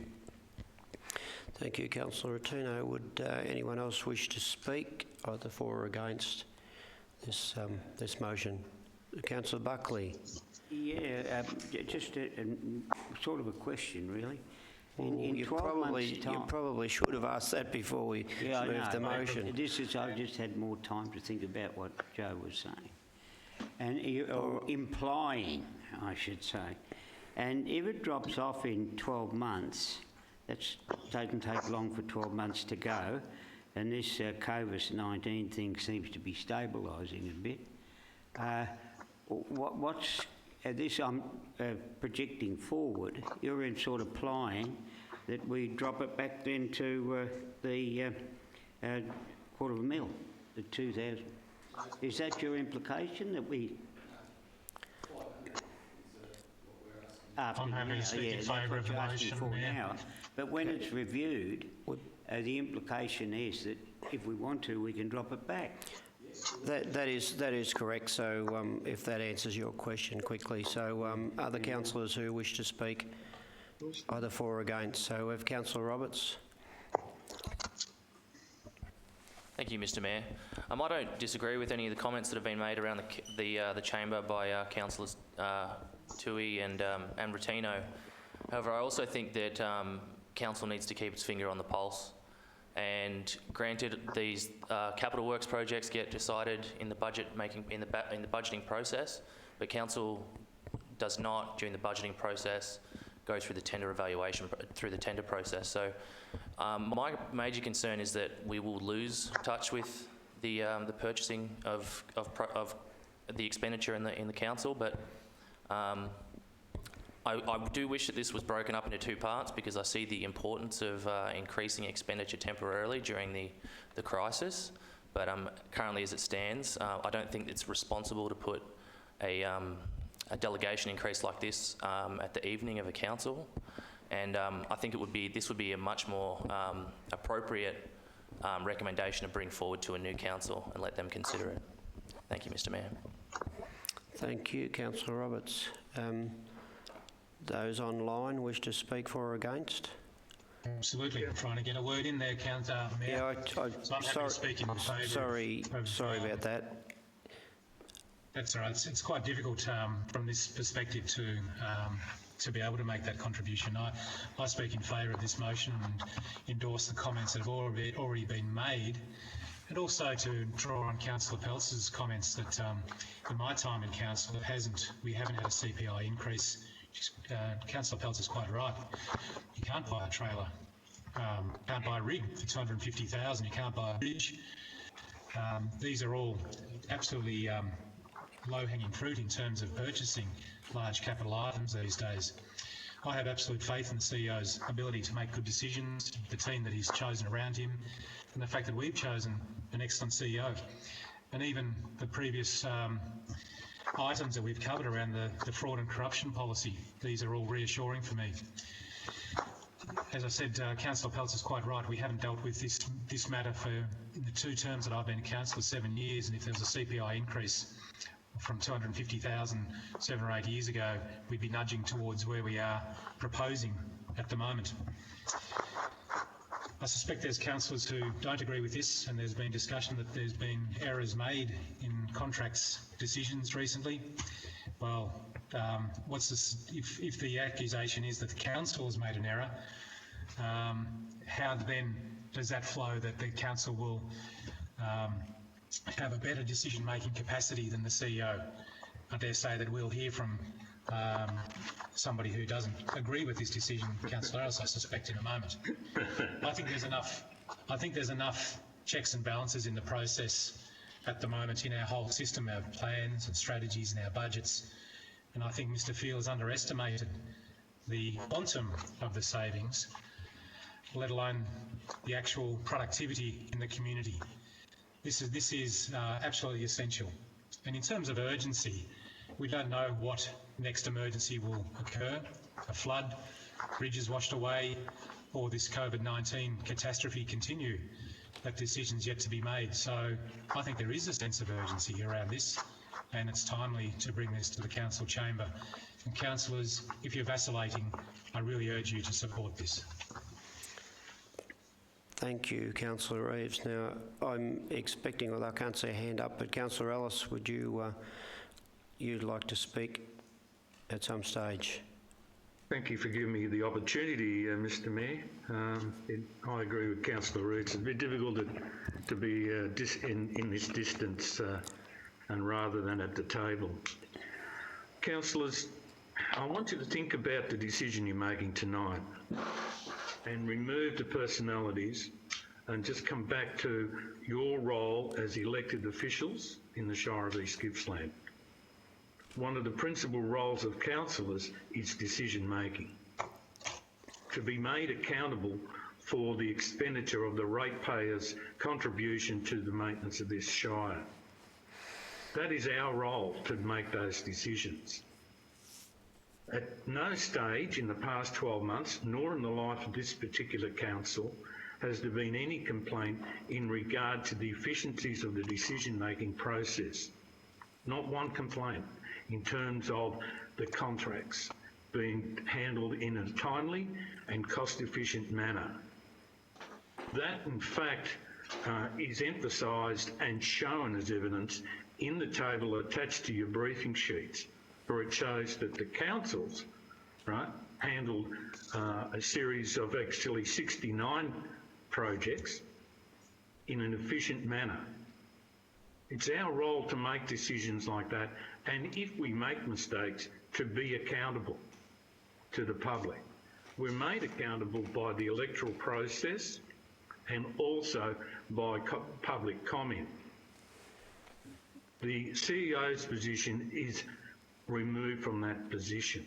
Thank you, Councillor Ratino. Would anyone else wish to speak either for or against this motion? Councillor Buckley. Yeah, just a sort of a question, really. You probably should have asked that before we moved the motion. I've just had more time to think about what Joe was saying, or implying, I should say. And if it drops off in 12 months, that doesn't take long for 12 months to go, and this COVID-19 thing seems to be stabilising a bit. What's this? I'm projecting forward. You're in sort of implying that we drop it back then to the $250,000, the 2,000. Is that your implication that we? I'm happy to speak in favour of the motion now. But when it's reviewed, the implication is that if we want to, we can drop it back. That is correct. So if that answers your question quickly. So other councillors who wish to speak either for or against. So we have Councillor Roberts. Thank you, Mr Mayor. I don't disagree with any of the comments that have been made around the chamber by Councillors Tui and Ratino. However, I also think that Council needs to keep its finger on the pulse. And granted, these capital works projects get decided in the budgeting process, but Council does not, during the budgeting process, go through the tender evaluation through the tender process. So my major concern is that we will lose touch with the purchasing of the expenditure in the council, but I do wish that this was broken up into two parts, because I see the importance of increasing expenditure temporarily during the crisis. But currently, as it stands, I don't think it's responsible to put a delegation increase like this at the evening of a council. And I think this would be a much more appropriate recommendation to bring forward to a new council and let them consider it. Thank you, Mr Mayor. Thank you, Councillor Roberts. Those online wish to speak for or against? Absolutely. I'm trying to get a word in there, Councillor Mayor. Yeah, so I'm happy to speak in favour. Sorry about that. That's all right. It's quite difficult from this perspective to to be able to make that contribution. I speak in favour of this motion and endorse the comments that have already been made, and also to draw on Councillor Peltz's comments that in my time in council we haven't had a CPI increase. Councillor Peltz is quite right. You can't buy a trailer, can't buy a rig for $250,000. You can't buy a bridge. These are all absolutely low-hanging fruit in terms of purchasing large capital items these days. I have absolute faith in the CEO's ability to make good decisions, the team that he's chosen around him, and the fact that we've chosen an excellent CEO. And even the previous items that we've covered around the fraud and corruption policy, these are all reassuring for me. As I said, Councillor Peltz is quite right. We haven't dealt with this matter for the 2 terms that I've been councillor, 7 years, and if there was a CPI increase from $250,000 7 or 8 years ago, we'd be nudging towards where we are proposing at the moment. I suspect there's councillors who don't agree with this, and there's been discussion that there's been errors made in contracts decisions recently. Well, what's this? If the accusation is that the council has made an error, how then does that flow that the council will have a better decision-making capacity than the CEO? I dare say that we'll hear from somebody who doesn't agree with this decision, Councillor Ellis, I suspect, in a moment. I think there's enough checks and balances in the process at the moment in our whole system, our plans and strategies and our budgets. And I think Mr. Field has underestimated the quantum of the savings, let alone the actual productivity in the community. This is absolutely essential. And in terms of urgency, we don't know what next emergency will occur, a flood, bridges washed away, or this COVID-19 catastrophe continue. That decision's yet to be made. So I think there is a sense of urgency around this, and it's timely to bring this to the council chamber. And councillors, if you're vacillating, I really urge you to support this. Thank you, Councillor Reeves. Now, I'm expecting, well, I can't see a hand up, but Councillor Ellis, would you you'd like to speak at some stage? Thank you for giving me the opportunity, Mr. Mayor. I agree with Councillor Reeves. It's a bit difficult to be in this distance and rather than at the table. Councillors, I want you to think about the decision you're making tonight and remove the personalities and just come back to your role as elected officials in the Shire of East Gippsland. One of the principal roles of councillors is decision making. To be made accountable for the expenditure of the ratepayers' contribution to the maintenance of this Shire. That is our role, to make those decisions. At no stage in the past 12 months, nor in the life of this particular council, has there been any complaint in regard to the efficiencies of the decision-making process. Not one complaint in terms of the contracts being handled in a timely and cost-efficient manner. That, in fact, is emphasised and shown as evidence in the table attached to your briefing sheets, where it shows that the councils, right, handled a series of actually 69 projects in an efficient manner. It's our role to make decisions like that, and if we make mistakes, to be accountable to the public. We're made accountable by the electoral process and also by public comment. The CEO's position is removed from that position.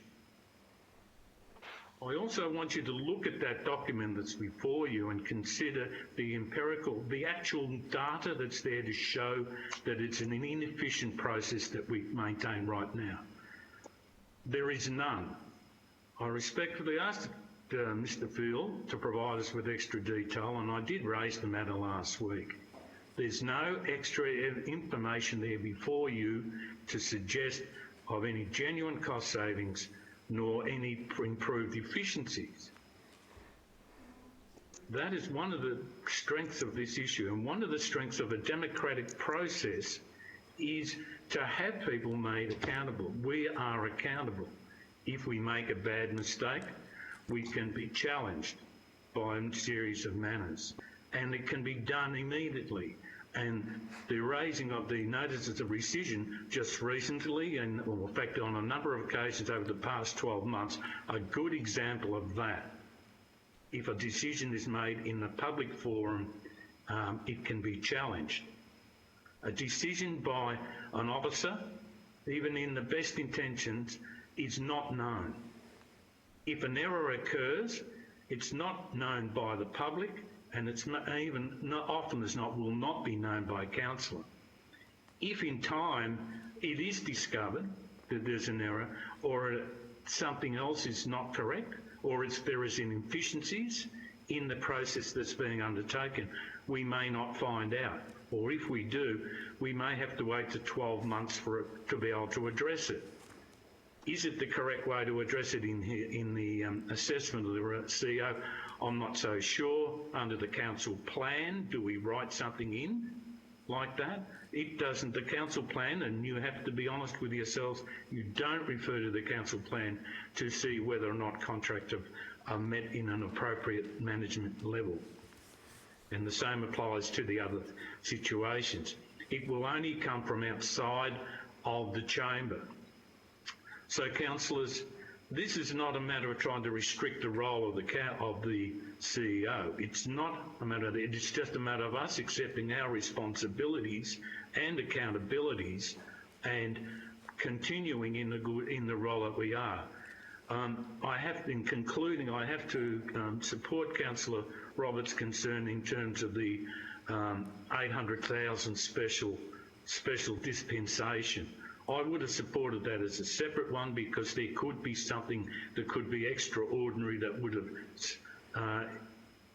I also want you to look at that document that's before you and consider the actual data that's there to show that it's an inefficient process that we maintain right now. There is none. I respectfully asked Mr. Field to provide us with extra detail, and I did raise the matter last week. There's no extra information there before you to suggest of any genuine cost savings nor any improved efficiencies. That is one of the strengths of this issue, and one of the strengths of a democratic process is to have people made accountable. We are accountable. If we make a bad mistake, we can be challenged by a series of manners, and it can be done immediately. And the raising of the notices of rescission just recently, and well, in fact on a number of occasions over the past 12 months, a good example of that. If a decision is made in the public forum, it can be challenged. A decision by an officer, even in the best intentions, is not known. If an error occurs, it's not known by the public, and it's not even, not often as not, will not be known by a councillor. If in time it is discovered that there's an error, or something else is not correct, or there is inefficiencies in the process that's being undertaken, we may not find out. Or if we do, we may have to wait to 12 months for it to be able to address it. Is it the correct way to address it in the assessment of the CEO? I'm not so sure. Under the council plan, do we write something in like that? It doesn't. The council plan, and you have to be honest with yourselves, you don't refer to the council plan to see whether or not contracts are met in an appropriate management level. And the same applies to the other situations. It will only come from outside of the chamber. So, councillors, this is not a matter of trying to restrict the role of the CEO. It's not a matter of that. It's just a matter of us accepting our responsibilities and accountabilities and continuing in the role that we are. In concluding, I have to support Councillor Roberts' concern in terms of the 800,000 special dispensation. I would have supported that as a separate one because there could be something that could be extraordinary that would have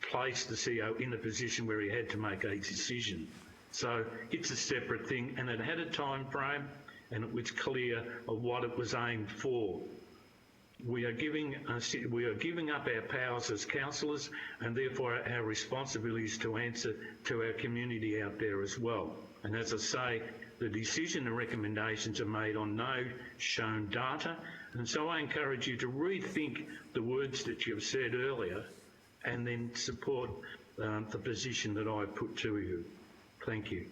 placed the CEO in a position where he had to make a decision. So it's a separate thing, and it had a time frame, and it was clear of what it was aimed for. We are giving up our powers as councillors, and therefore our responsibility is to answer to our community out there as well. And as I say, the decision and recommendations are made on no shown data, and so I encourage you to rethink the words that you've said earlier and then support the position that I put to you. Thank you.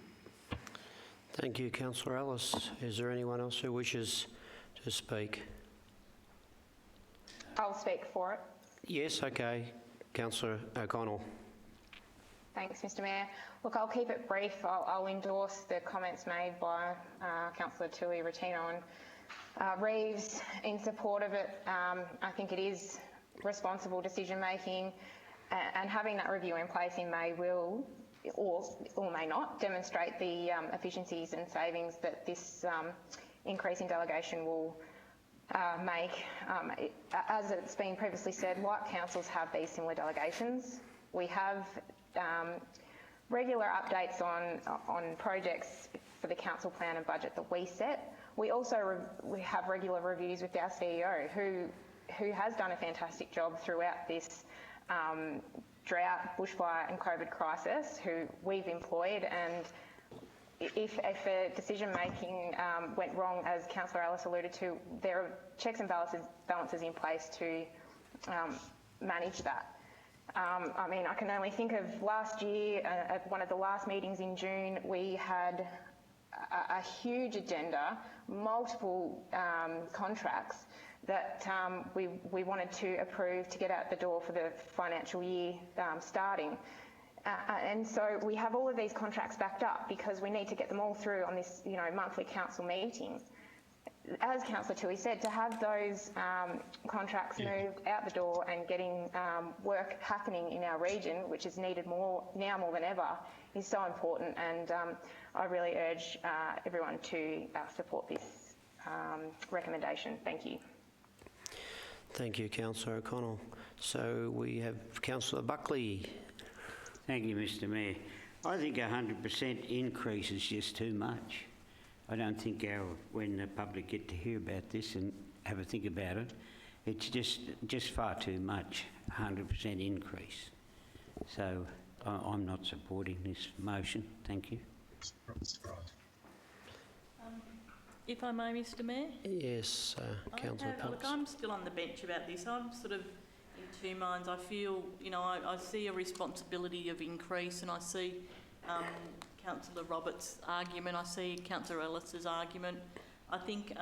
Thank you, Councillor Ellis. Is there anyone else who wishes to speak? I'll speak for it. Yes, okay. Councillor O'Connell. Thanks, Mr Mayor. Look, I'll keep it brief. I'll endorse the comments made by Councillor Tui, Rotino and Reeves in support of it. I think it is responsible decision making, and having that review in place in May will, or may not, demonstrate the efficiencies and savings that this increase in delegation will make. As it's been previously said, like councils have these similar delegations. We have regular updates on projects for the council plan and budget that we set. We also we have regular reviews with our CEO, who has done a fantastic job throughout this drought, bushfire and COVID crisis, who we've employed. And if a decision making went wrong, as Councillor Ellis alluded to, there are checks and balances in place to manage that. I mean, I can only think of last year, at one of the last meetings in June, we had a huge agenda, multiple contracts that we wanted to approve to get out the door for the financial year starting. And so we have all of these contracts backed up because we need to get them all through on this, monthly council meeting. As Councillor Tui said, to have those contracts moved out the door and getting work happening in our region, which is needed more than ever, is so important. And I really urge everyone to support this recommendation. Thank you. Thank you, Councillor O'Connell. So we have Councillor Buckley. Thank you, Mr Mayor. I think 100% increase is just too much. I don't think when the public get to hear about this and have a think about it, it's just far too much, 100% increase. So I'm not supporting this motion. Thank you. If I may, Mr Mayor? Yes, Councillor Punks. Look, I'm still on the bench about this. I'm sort of in two minds. I feel, you know, I see a responsibility of increase, and I see Councillor Roberts' argument. I see Councillor Ellis's argument. I think,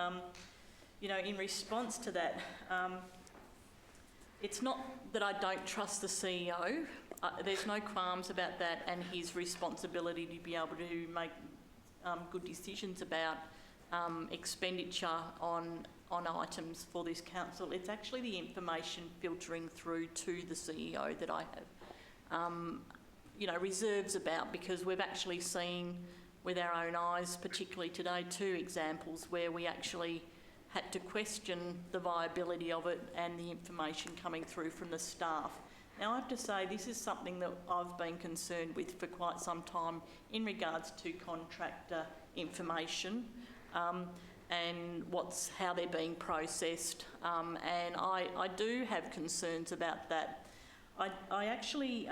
you know, in response to that, it's not that I don't trust the CEO. There's no qualms about that and his responsibility to be able to make good decisions about expenditure on items for this council. It's actually the information filtering through to the CEO that I have, you know, reserves about, because we've actually seen with our own eyes, particularly today, 2 examples where we actually had to question the viability of it and the information coming through from the staff. Now, I have to say this is something that I've been concerned with for quite some time in regards to contractor information and how they're being processed, and I do have concerns about that. I actually,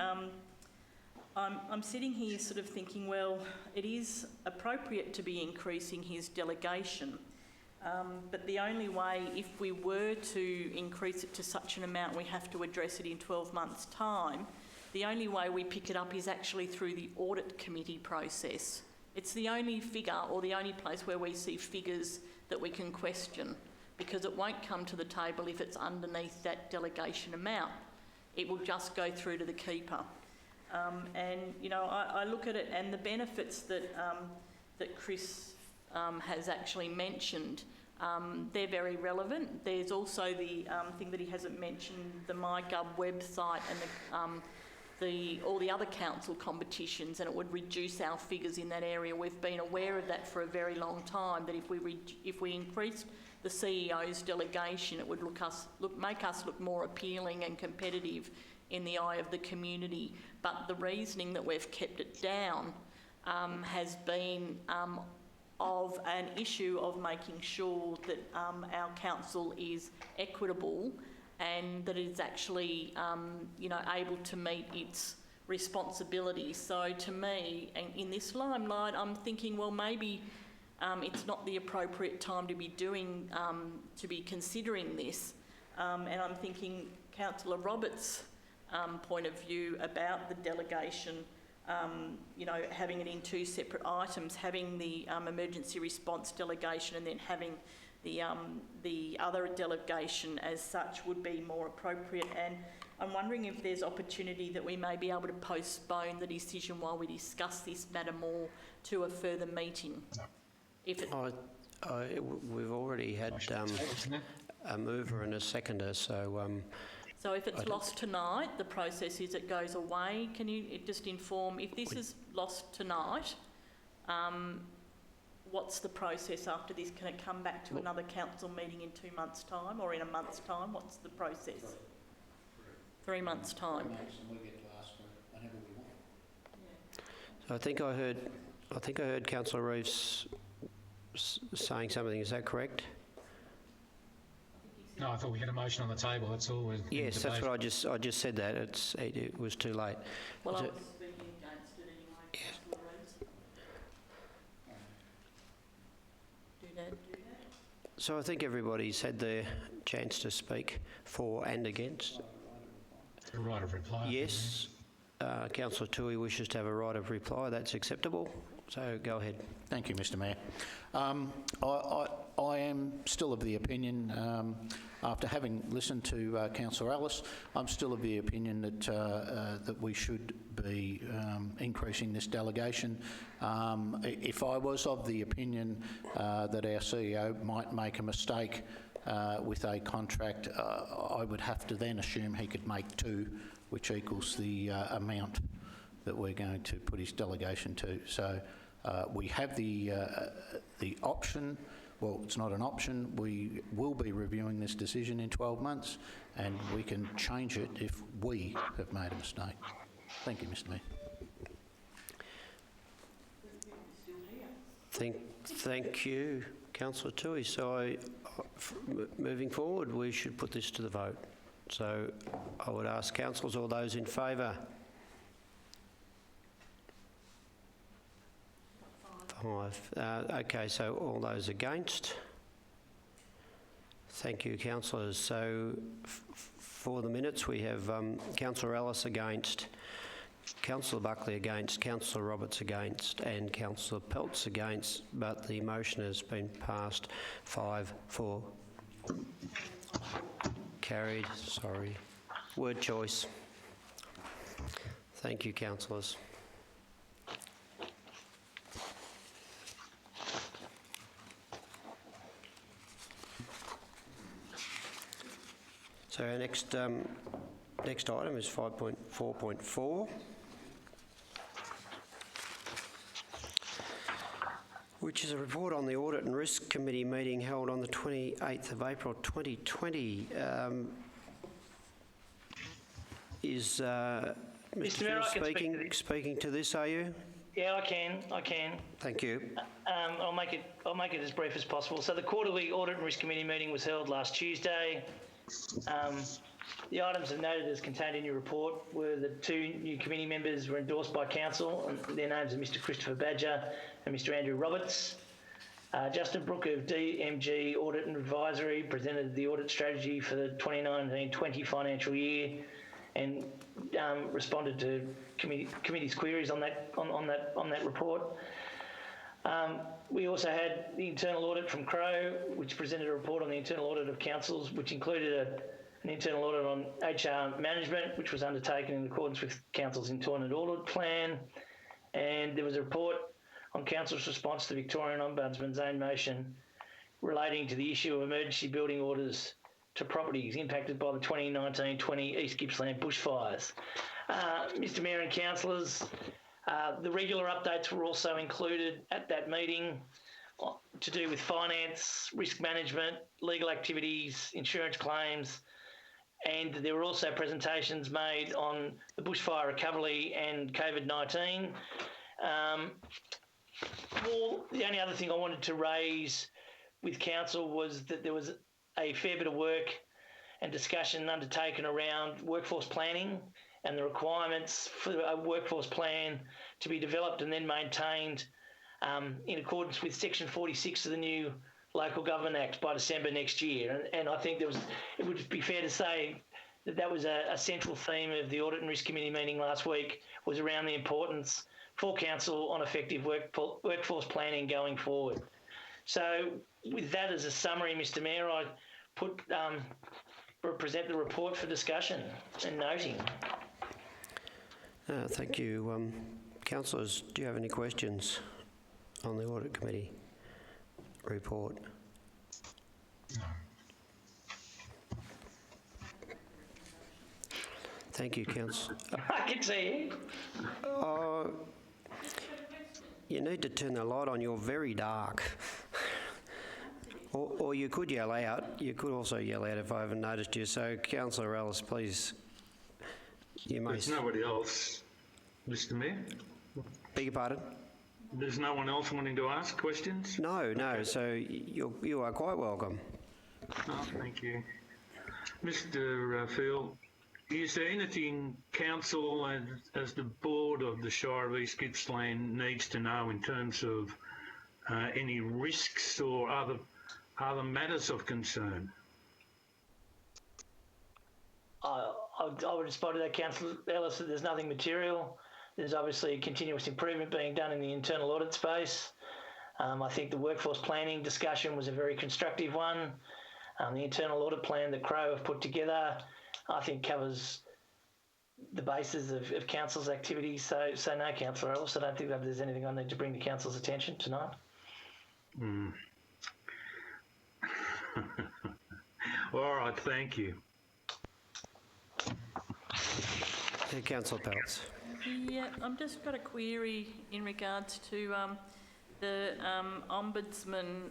I'm sitting here sort of thinking, well, it is appropriate to be increasing his delegation, but the only way, if we were to increase it to such an amount, we have to address it in 12 months' time. The only way we pick it up is actually through the audit committee process. It's the only figure or the only place where we see figures that we can question, because it won't come to the table if it's underneath that delegation amount. It will just go through to the keeper. And, you know, I look at it and the benefits that, that Chris has actually mentioned, they're very relevant. There's also the thing that he hasn't mentioned, the MyGov website and all the other council competitions, and it would reduce our figures in that area. We've been aware of that for a very long time, that if we increased the CEO's delegation, it would make us look more appealing and competitive in the eye of the community. But the reasoning that we've kept it down has been of an issue of making sure that our council is equitable and that it's actually, you know, able to meet its responsibilities. So to me, and in this limelight, I'm thinking, well, maybe it's not the appropriate time to be considering this. And I'm thinking Councillor Roberts' point of view about the delegation, you know, having it in 2 separate items, having the emergency response delegation and then having the other delegation as such would be more appropriate. And I'm wondering if there's opportunity that we may be able to postpone the decision while we discuss this matter more to a further meeting. If it we've already had a mover and a seconder, so... So if it's lost tonight, the process is it goes away. Can you just inform, if this is lost tonight, what's the process after this? Can it come back to another council meeting in 2 months' time or in a month's time? What's the process? 3 months' time. So I think I heard Councillor Reeves saying something. Is that correct? No, I thought we had a motion on the table. That's all. Yes, that's what I just said. That it was too late. Well, I was speaking against it anyway. Yeah. Do that. So I think everybody's had their chance to speak for and against. A right of reply. Yes. Councillor Toohey wishes to have a right of reply. That's acceptable. So go ahead. Thank you, Mr Mayor. I am still of the opinion, after having listened to Councillor Ellis, I'm still of the opinion that that we should be increasing this delegation. If I was of the opinion that our CEO might make a mistake with a contract, I would have to then assume he could make 2, which equals the amount that we're going to put his delegation to. So we have the option. Well, it's not an option. We will be reviewing this decision in 12 months and we can change it if we have made a mistake. Thank you, Mr Mayor. Thank you, Councillor Toohey. So moving forward, we should put this to the vote. So I would ask councillors, all those in favour? 5. Okay, so all those against? Thank you, councillors. So for the minutes, we have Councillor Ellis against, Councillor Buckley against, Councillor Roberts against and Councillor Peltz against, but the motion has been passed 5-4. Carried, sorry. Word choice. Thank you, councillors. So our next item is 5.4.4, which is a report on the Audit and Risk Committee meeting held on the 28th of April 2020. Is Mr. Phil speaking to this, are you? Yeah, I can. Thank you. I'll make it as brief as possible. So the quarterly Audit and Risk Committee meeting was held last Tuesday. The items are noted as contained in your report were the 2 new committee members were endorsed by council, and their names are Mr. Christopher Badger and Mr. Andrew Roberts. Justin Brooke of DMG Audit and Advisory presented the audit strategy for the 2019-20 financial year and responded to committee's queries on that report. We also had the internal audit from Crow, which presented a report on the internal audit of councils, which included an internal audit on HR management, which was undertaken in accordance with council's internal audit plan. And there was a report on council's response to the Victorian Ombudsman's own motion relating to the issue of emergency building orders to properties impacted by the 2019-20 East Gippsland bushfires. Mr. Mayor and councillors, the regular updates were also included at that meeting to do with finance, risk management, legal activities, insurance claims, and there were also presentations made on the bushfire recovery and COVID-19. The only other thing I wanted to raise with council was that there was a fair bit of work and discussion undertaken around workforce planning and the requirements for a workforce plan to be developed and then maintained in accordance with Section 46 of the new Local Government Act by December next year. And I think it would be fair to say that was a central theme of the Audit and Risk Committee meeting last week, was around the importance for council on effective workforce planning going forward. So with that as a summary, Mr. Mayor, I present the report for discussion and noting. Thank you. Councillors, do you have any questions on the Audit Committee report? No. Thank you, Councillor. I can see you. You need to turn the light on. You're very dark. Or you could yell out. You could also yell out if I haven't noticed you. So, Councillor Ellis, please. You may. There's nobody else, Mr. Mayor. Beg your pardon? There's no one else wanting to ask questions? No. Okay. So you are quite welcome. Oh, thank you. Mr. Phil, is there anything council as the board of the Shire of East Gippsland needs to know in terms of any risks or other matters of concern? I would respond to that, Councillor Ellis, that there's nothing material. There's obviously continuous improvement being done in the internal audit space. I think the workforce planning discussion was a very constructive one. The internal audit plan that Crow have put together, I think, covers the basis of council's activities. So no, Councillor Ellis, I don't think that there's anything I need to bring to council's attention tonight. All right, thank you. Hey, Councillor Peltz. Yeah, I've just got a query in regards to the Ombudsman,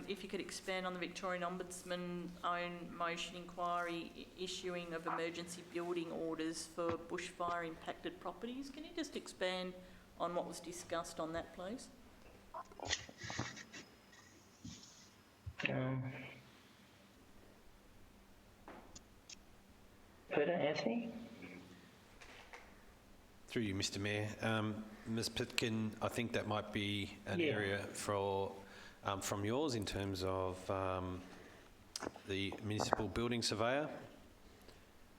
if you could expand on the Victorian Ombudsman own motion inquiry issuing of emergency building orders for bushfire impacted properties. Can you just expand on what was discussed on that, please? Peter, Anthony? Through you, Mr. Mayor. Ms Pitkin, I think that might be an area for from yours in terms of the municipal building surveyor.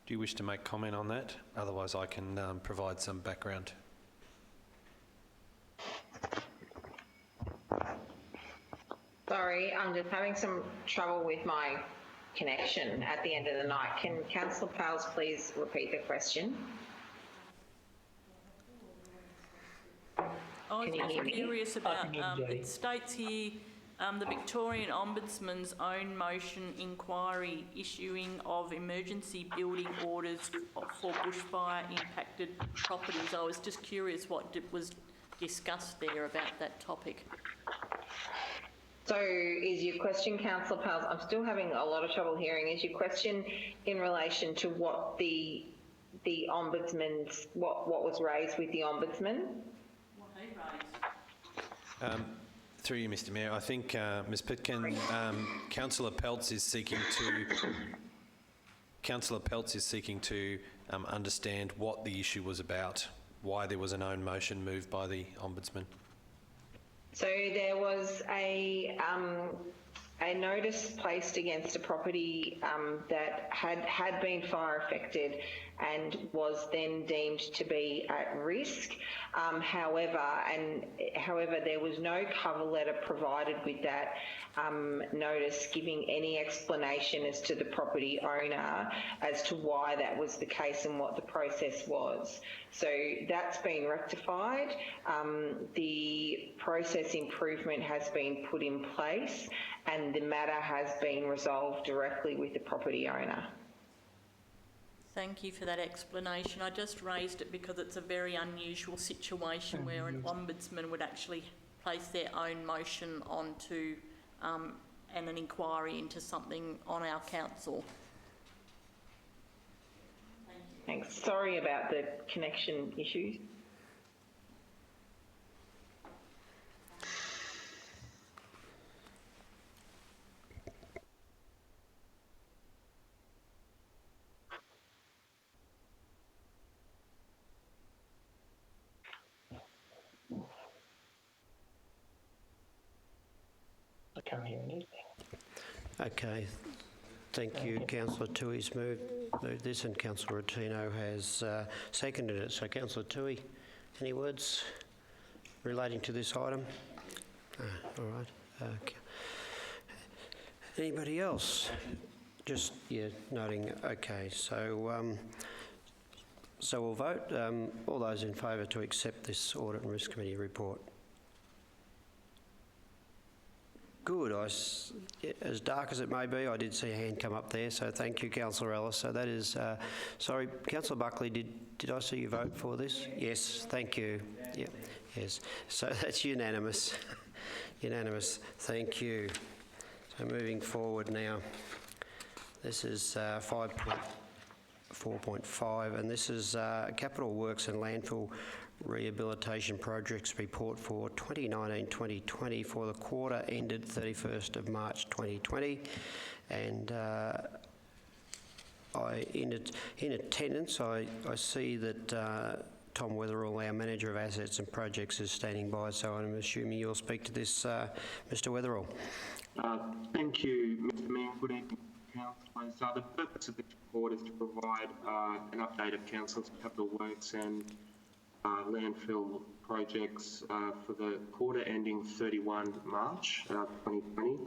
Do you wish to make comment on that? Otherwise, I can provide some background. Sorry, I'm just having some trouble with my connection at the end of the night. Can Councillor Pals please repeat the question? I was Can you just hear me? curious about, it states here, the Victorian Ombudsman's own motion inquiry issuing of emergency building orders for bushfire impacted properties. I was just curious what was discussed there about that topic. So is your question, Councillor Pals, I'm still having a lot of trouble hearing, is your question in relation to what the Ombudsman's, what was raised with the Ombudsman? What he raised. Through you, Mr Mayor, I think Ms Pitkin, Councillor Peltz is seeking to understand what the issue was about, why there was an own motion moved by the Ombudsman. So there was a notice placed against a property that had been fire affected and was then deemed to be at risk. However, there was no cover letter provided with that notice giving any explanation as to the property owner as to why that was the case and what the process was. So that's been rectified. The process improvement has been put in place and the matter has been resolved directly with the property owner. Thank you for that explanation. I just raised it because it's a very unusual situation where an ombudsman would actually place their own motion onto and an inquiry into something on our council. Thanks. Sorry about the connection issues. I can't hear anything. Okay. Thank you. Councillor Tui's moved this and Councillor Rotino has seconded it. So Councillor Tui, any words relating to this item? All right. Okay. Anybody else? Just, noting. Okay, so so we'll vote. All those in favour to accept this Audit and Risk Committee report? Good. As dark as it may be, I did see a hand come up there, so thank you, Councillor Ellis. So that is, sorry, Councillor Buckley, did I see you vote for this? Yes, thank you. Yeah, yes. So that's unanimous. Unanimous. Thank you. So moving forward now, this is 5.4.5, and this is Capital Works and Landfill Rehabilitation Projects Report for 2019-2020 for the quarter ended 31st of March 2020. And in attendance, I see that Tom Weatherall, our Manager of Assets and Projects, is standing by, so I'm assuming you'll speak to this, Mr Weatherall. Thank you, Mr Mayor. Good evening, councillors. The purpose of this report is to provide an update of Council's capital works and landfill projects for the quarter ending 31 March 2020.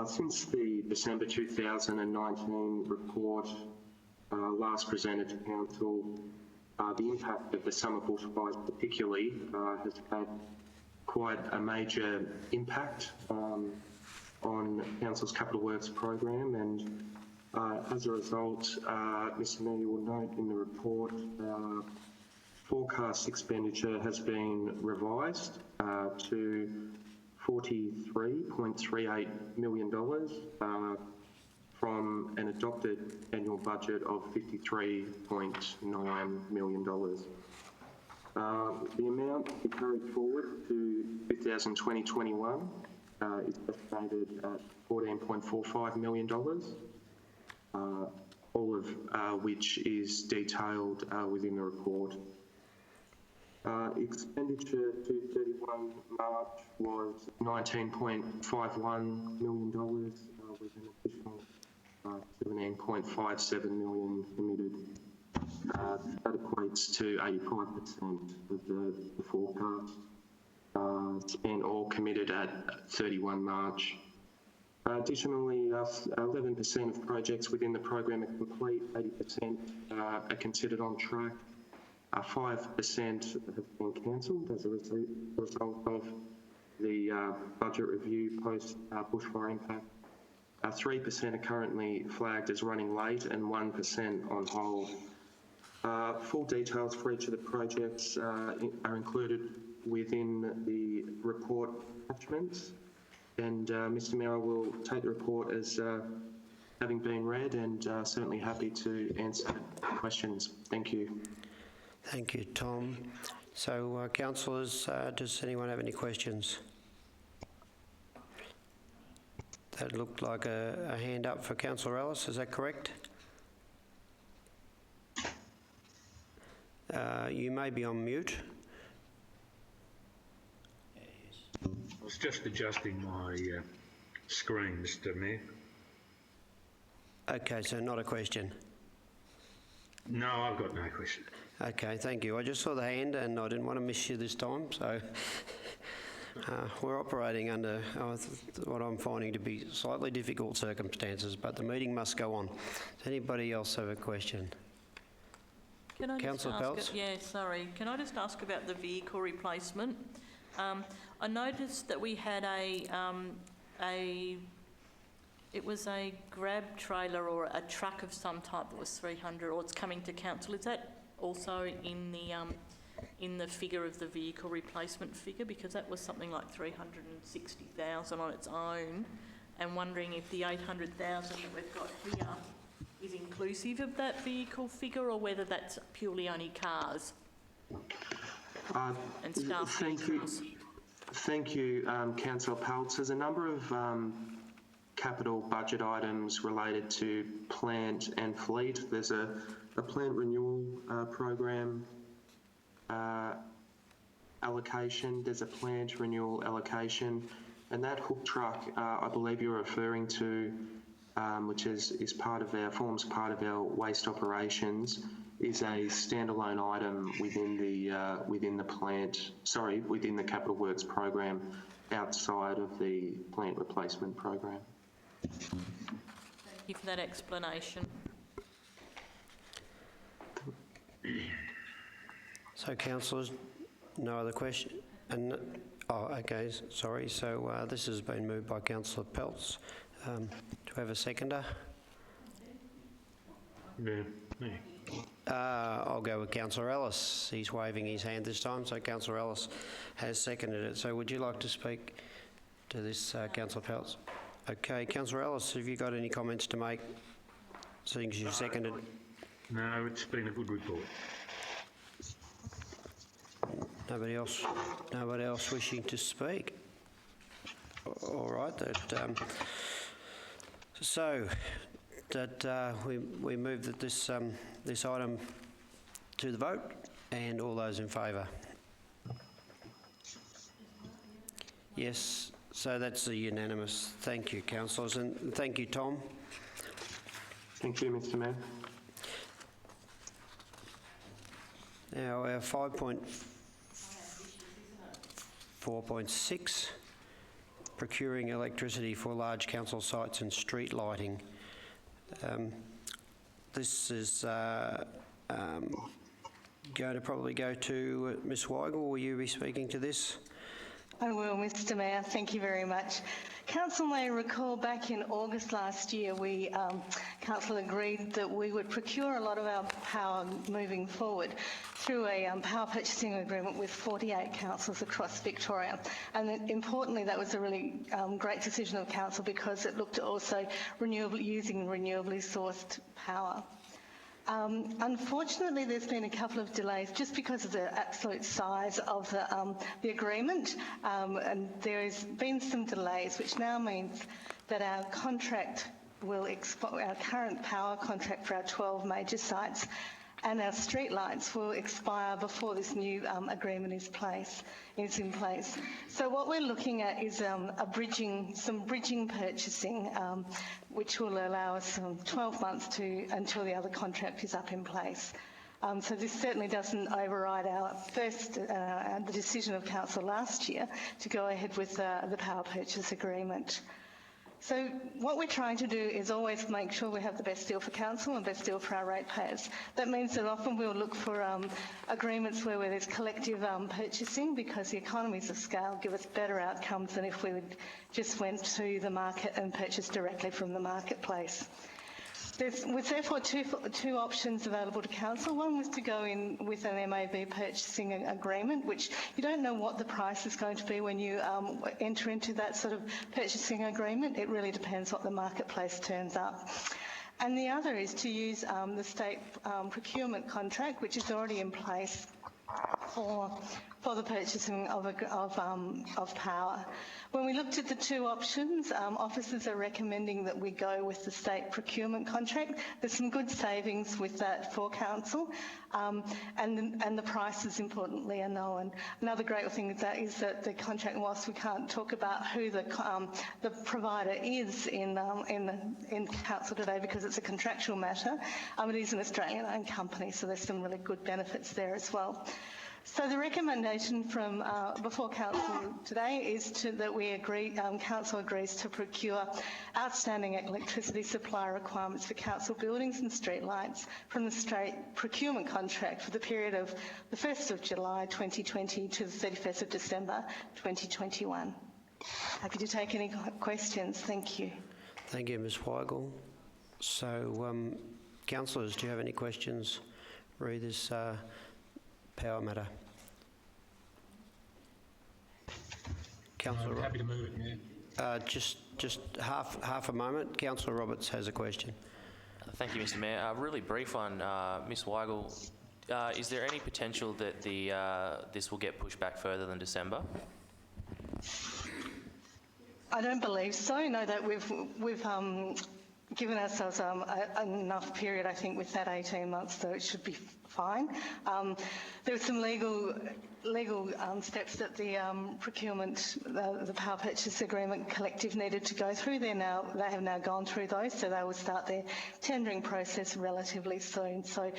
Since the December 2019 report last presented to Council, the impact of the summer bushfires particularly has had quite a major impact on Council's capital works program, and as a result, Mr Mayor, you will note in the report forecast expenditure has been revised to $43.38 million from an adopted annual budget of $53.9 million. The amount to be carried forward to 2020-21 is estimated at $14.45 million, all of which is detailed within the report. Expenditure to 31 March was $19.51 million with an additional $17.57 million committed. That equates to 85% of the forecast spent or committed at 31 March. Additionally, 11% of projects within the program are complete, 80% are considered on track. 5% have been cancelled as a result of the budget review post bushfire impact. 3% are currently flagged as running late and 1% on hold. Full details for each of the projects are included within the report attachments. And Mr. Mayor, I will take the report as having been read and certainly happy to answer questions. Thank you. Thank you, Tom. So, councillors, does anyone have any questions? That looked like a hand up for Councillor Ellis, is that correct? You may be on mute. I was just adjusting my screen, Mr. Mayor. Okay, so not a question. No, I've got no question. Okay, thank you. I just saw the hand and I didn't want to miss you this time, so we're operating under what I'm finding to be slightly difficult circumstances, but the meeting must go on. Does anybody else have a question? Can I Councillor Peltz? sorry. Can I just ask about the vehicle replacement? I noticed that we had it was a grab trailer or a truck of some type that was 300, or it's coming to council. Is that also in the figure of the vehicle replacement figure? Because that was something like 360,000 on its own, and wondering if the 800,000 that we've got here is inclusive of that vehicle figure, or whether that's purely only cars and staff vehicles. Thank you, Councillor Peltz. There's a number of capital budget items related to plant and fleet. There's a plant renewal program allocation. There's a plant renewal allocation, and that hook truck I believe you're referring to, which forms part of our waste operations, is a standalone item within the capital works program, outside of the plant replacement program. Thank you for that explanation. So, councillors, no other question? Okay, sorry. So this has been moved by Councillor Peltz. Do we have a seconder? Yeah, me. I'll go with Councillor Ellis. He's waving his hand this time, so Councillor Ellis has seconded it. So would you like to speak to this, Councillor Peltz? Okay, Councillor Ellis, have you got any comments to make, seeing as you've seconded? No, it's been a good report. Nobody else wishing to speak? All right, we move this item to the vote, and all those in favour? Yes, so that's a unanimous. Thank you, councillors, and thank you, Tom. Thank you, Mr. Mayor. Now, our 5.4.6, procuring electricity for large council sites and street lighting. This is going to probably go to Ms. Weigel. Will you be speaking to this? I will, Mr. Mayor. Thank you very much. Council may recall back in August last year, Council agreed that we would procure a lot of our power moving forward through a power purchasing agreement with 48 councils across Victoria. And importantly, that was a really great decision of Council, because it looked at also using renewably sourced power. Unfortunately, there's been a couple of delays just because of the absolute size of the agreement, and there has been some delays, which now means that our contract will expire, our current power contract for our 12 major sites, and our street lights will expire before this new agreement is in place. So what we're looking at is some bridging purchasing, which will allow us 12 months until the other contract is up in place. So this certainly doesn't override our the decision of Council last year to go ahead with the power purchase agreement. So what we're trying to do is always make sure we have the best deal for Council and best deal for our ratepayers. That means that often we'll look for agreements where there's collective purchasing, because the economies of scale give us better outcomes than if we just went to the market and purchased directly from the marketplace. There's therefore two options available to Council. One was to go in with an MAB purchasing agreement, which you don't know what the price is going to be when you enter into that sort of purchasing agreement. It really depends what the marketplace turns up. And the other is to use the state procurement contract, which is already in place for the purchasing of power. When we looked at the two options, officers are recommending that we go with the state procurement contract. There's some good savings with that for Council, and the prices, importantly, are known. Another great thing is that the contract, whilst we can't talk about who the provider is in Council today because it's a contractual matter, it is an Australian-owned company, so there's some really good benefits there as well. So the recommendation from before Council today is that we agree, Council agrees to procure outstanding electricity supply requirements for Council buildings and streetlights from the state procurement contract for the period of the 1st of July 2020 to the 31st of December 2021. Happy to take any questions. Thank you. Thank you, Ms Weigel. So, councillors, do you have any questions re this power matter? Councillor, I'm happy to move it, Mayor. Just half a moment. Councillor Roberts has a question. Thank you, Mr Mayor. A really brief one, Ms Weigel. Is there any potential that this will get pushed back further than December? I don't believe so. No, that we've given ourselves enough period, I think, with that 18 months, so it should be fine. There were some legal steps that the procurement, the power purchase agreement collective needed to go through. They have now gone through those, so they will start their tendering process relatively soon. So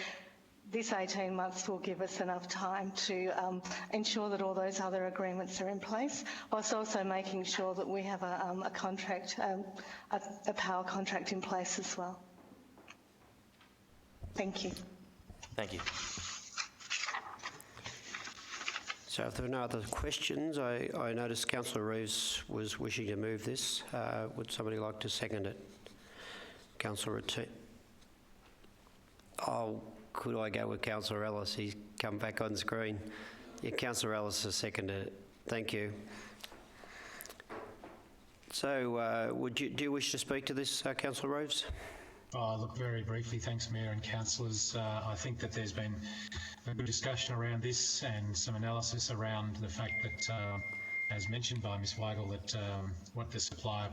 this 18 months will give us enough time to ensure that all those other agreements are in place, whilst also making sure that we have a contract, a power contract in place as well. Thank you. Thank you. So if there are no other questions, I noticed Councillor Reeves was wishing to move this. Would somebody like to second it? Councillor Rattini. Oh, could I go with Councillor Ellis? He's come back on screen. Yeah, Councillor Ellis has seconded it. Thank you. So, do you wish to speak to this, Councillor Reeves? Oh, look, very briefly, thanks, Mayor and councillors. I think that there's been a good discussion around this and some analysis around the fact that, as mentioned by Ms Weigel, that what the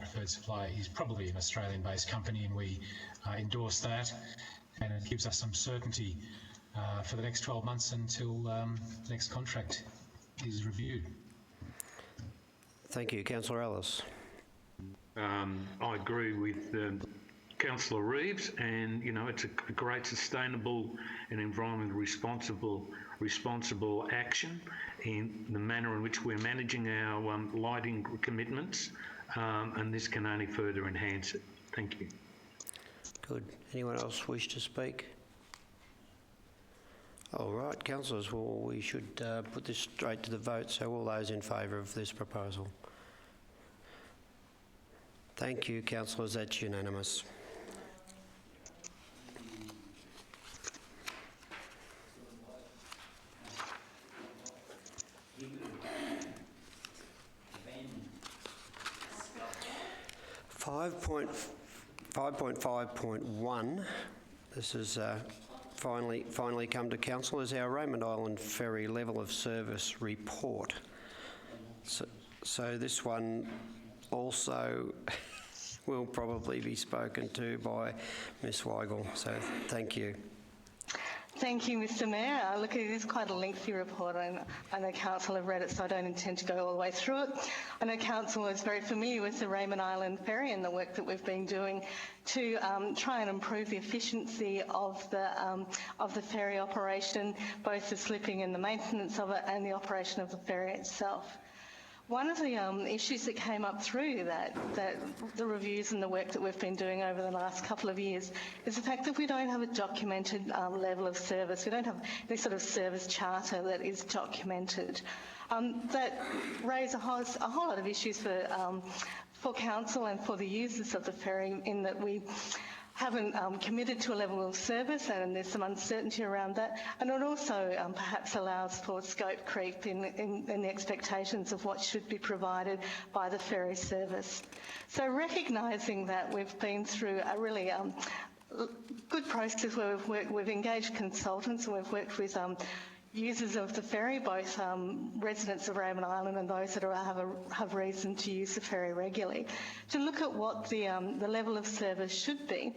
preferred supplier is probably an Australian-based company, and we endorse that. And it gives us some certainty for the next 12 months until the next contract is reviewed. Thank you. Councillor Ellis. I agree with Councillor Reeves, and it's a great sustainable and environmentally responsible action in the manner in which we're managing our lighting commitments, and this can only further enhance it. Thank you. Good. Anyone else wish to speak? All right, councillors, well, we should put this straight to the vote, so all those in favour of this proposal. Thank you, councillors, that's unanimous. Five point 5.5.1, this is finally come to council, is our Raymond Island ferry level of service report. So this one also will probably be spoken to by Ms Weigel, so thank you. Thank you, Mr Mayor. Look, it is quite a lengthy report, and I know Council have read it, so I don't intend to go all the way through it. I know Council is very familiar with the Raymond Island ferry and the work that we've been doing to try and improve the efficiency of the ferry operation, both the slipping and the maintenance of it, and the operation of the ferry itself. One of the issues that came up through the reviews and the work that we've been doing over the last couple of years is the fact that we don't have a documented level of service. We don't have any sort of service charter that is documented. That raise a whole lot of issues for Council and for the users of the ferry, in that we haven't committed to a level of service, and there's some uncertainty around that. And it also perhaps allows for scope creep in the expectations of what should be provided by the ferry service. So recognising that, we've been through a really good process where we've engaged consultants, and we've worked with users of the ferry, both residents of Raymond Island and those that have reason to use the ferry regularly, to look at what the level of service should be,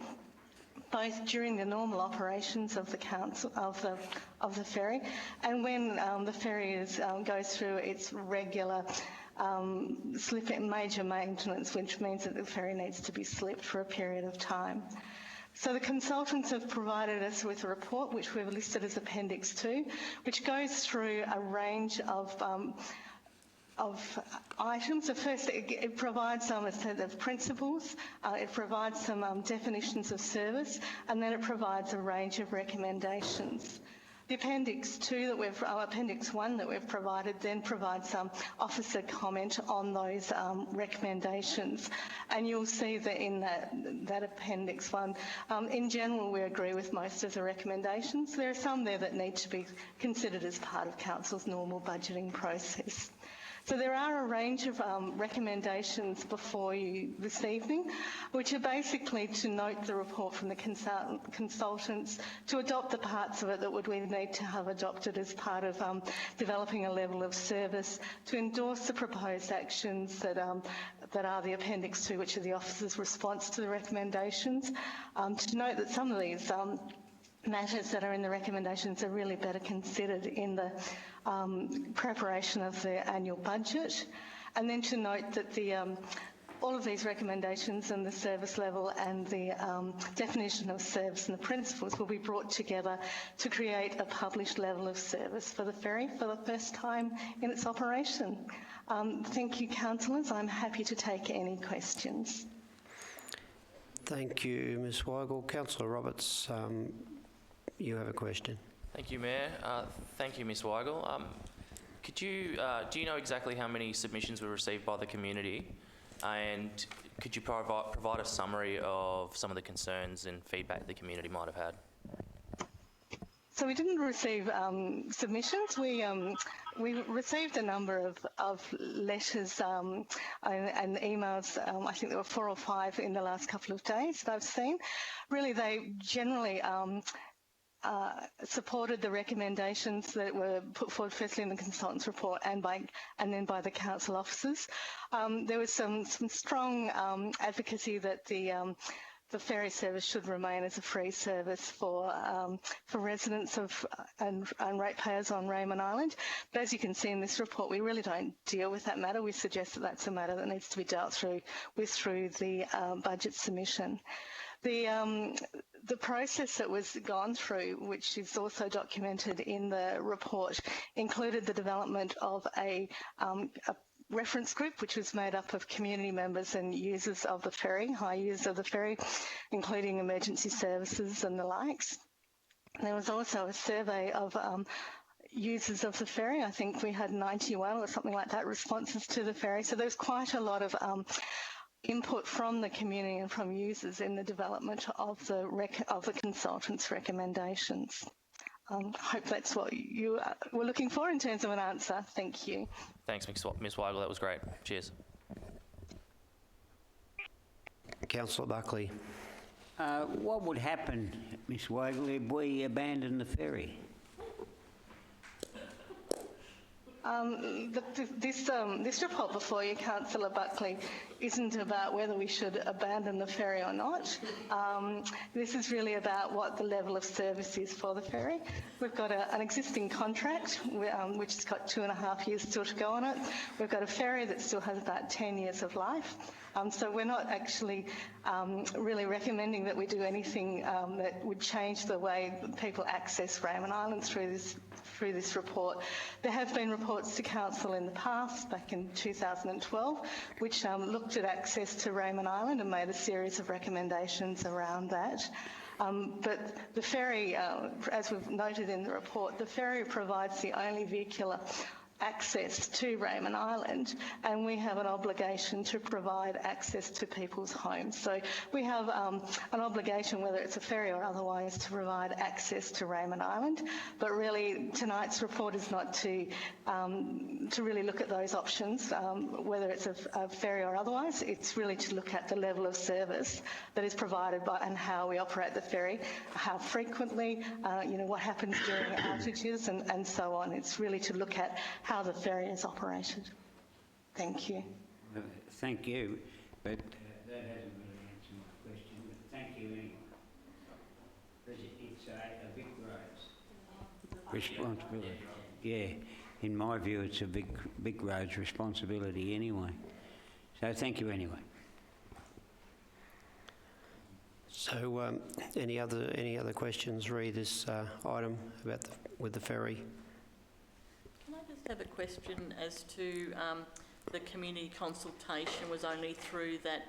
both during the normal operations of the council of the ferry, and when the ferry goes through its regular major maintenance, which means that the ferry needs to be slipped for a period of time. So the consultants have provided us with a report, which we've listed as Appendix 2, which goes through a range of items. So first, it provides some set of principles, it provides some definitions of service, and then it provides a range of recommendations. The Appendix 1 that we've provided then provides some officer comment on those recommendations. And you'll see that in that Appendix 1, in general, we agree with most of the recommendations. There are some there that need to be considered as part of Council's normal budgeting process. So there are a range of recommendations before you this evening, which are basically to note the report from the consultants, to adopt the parts of it that we need to have adopted as part of developing a level of service, to endorse the proposed actions that are the Appendix 2, which are the officer's response to the recommendations, to note that some of these matters that are in the recommendations are really better considered in the preparation of the annual budget, and then to note that all of these recommendations and the service level and the definition of service and the principles will be brought together to create a published level of service for the ferry for the first time in its operation. Thank you, councillors. I'm happy to take any questions. Thank you, Ms Weigel. Councillor Roberts, you have a question. Thank you, Mayor. Thank you, Ms Weigel. Do you know exactly how many submissions were received by the community? And could you provide a summary of some of the concerns and feedback the community might have had? So we didn't receive submissions. We received a number of letters and emails. I think there were 4 or 5 in the last couple of days that I've seen. Really, they generally supported the recommendations that were put forward firstly in the consultants' report and then by the council officers. There was some strong advocacy that the ferry service should remain as a free service for residents and ratepayers on Raymond Island. But as you can see in this report, we really don't deal with that matter. We suggest that that's a matter that needs to be dealt through the budget submission. The process that was gone through, which is also documented in the report, included the development of a reference group, which was made up of community members and users of the ferry, high users of the ferry, including emergency services and the likes. There was also a survey of users of the ferry. I think we had 91 or something like that responses to the ferry. So there's quite a lot of input from the community and from users in the development of the consultants' recommendations. I hope that's what you were looking for in terms of an answer. Thank you. Thanks, Ms Weigel. That was great. Cheers. Councillor Buckley. What would happen, Ms Weigel, if we abandon the ferry? This report before you, Councillor Buckley, isn't about whether we should abandon the ferry or not. This is really about what the level of service is for the ferry. We've got an existing contract which has got 2.5 years still to go on it. We've got a ferry that still has about 10 years of life. So we're not actually really recommending that we do anything that would change the way people access Raymond Island through this report. There have been reports to Council in the past, back in 2012, which looked at access to Raymond Island and made a series of recommendations around that. But the ferry, as we've noted in the report, the ferry provides the only vehicular access to Raymond Island, and we have an obligation to provide access to people's homes. So we have an obligation, whether it's a ferry or otherwise, to provide access to Raymond Island. But really, tonight's report is not to really look at those options, whether it's a ferry or otherwise. It's really to look at the level of service that is provided by and how we operate the ferry, how frequently, what happens during outages, and so on. It's really to look at how the ferry is operated. Thank you. Thank you, but that hasn't really answered my question, but thank you anyway. Because it's a big road's responsibility. Yeah, in my view, it's a big road's responsibility anyway. So thank you anyway. So any other questions re this item about with the ferry? Can I just have a question as to the community consultation was only through that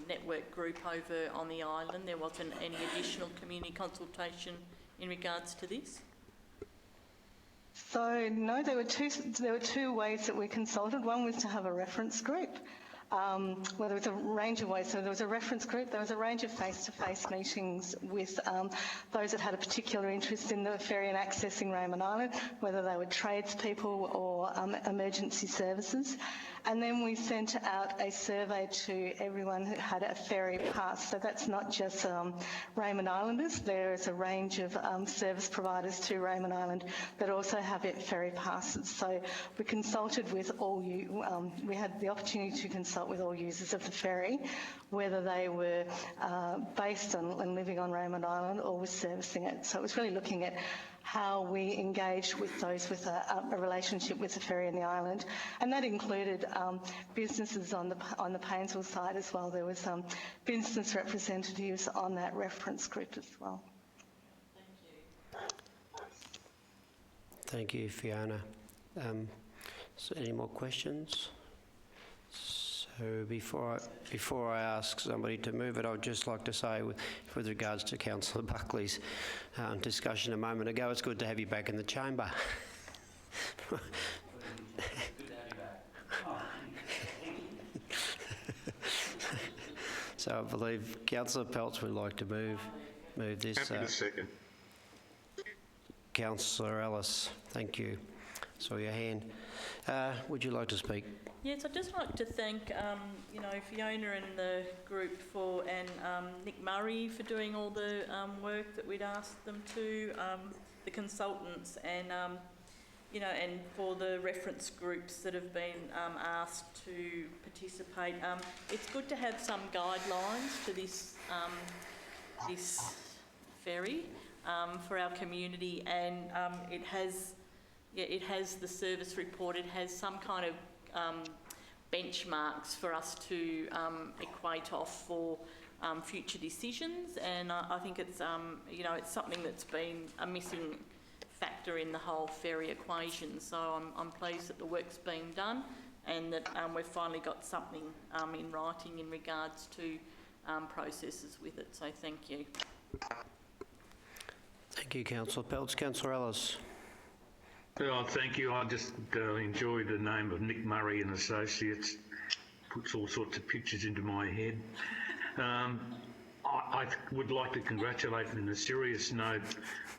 network group over on the island? There wasn't any additional community consultation in regards to this? So no, there were two ways that we consulted. One was to have a reference group. Well, there was a range of ways. So there was a reference group, there was a range of face-to-face meetings with those that had a particular interest in the ferry and accessing Raymond Island, whether they were tradespeople or emergency services. And then we sent out a survey to everyone who had a ferry pass. So that's not just Raymond Islanders. There is a range of service providers to Raymond Island that also have ferry passes. So we consulted with all we had the opportunity to consult with all users of the ferry, whether they were based on and living on Raymond Island or were servicing it. So it was really looking at how we engaged with those with a relationship with the ferry and the island, and that included businesses on the Painesville side as well. There was business representatives on that reference group as well. Thank you, Fiona. So any more questions? So before I ask somebody to move it, I would just like to say, with regards to Councillor Buckley's discussion a moment ago, it's good to have you back in the chamber. So I believe Councillor Peltz would like to move this. Happy to second. Councillor Ellis, thank you. Saw your hand. Would you like to speak? Yes, I'd just like to thank, Fiona and the group and Nick Murray for doing all the work that we'd asked them to, the consultants, and and for the reference groups that have been asked to participate. It's good to have some guidelines to this ferry for our community, and it has the service report. It has some kind of benchmarks for us to equate off for future decisions, and I think it's it's something that's been a missing factor in the whole ferry equation. So I'm pleased that the work's being done and that we've finally got something in writing in regards to processes with it. So thank you. Thank you, Councillor Peltz. Councillor Ellis. Oh, thank you. I just enjoy the name of Nick Murray and Associates. Puts all sorts of pictures into my head. I would like to congratulate them in a serious note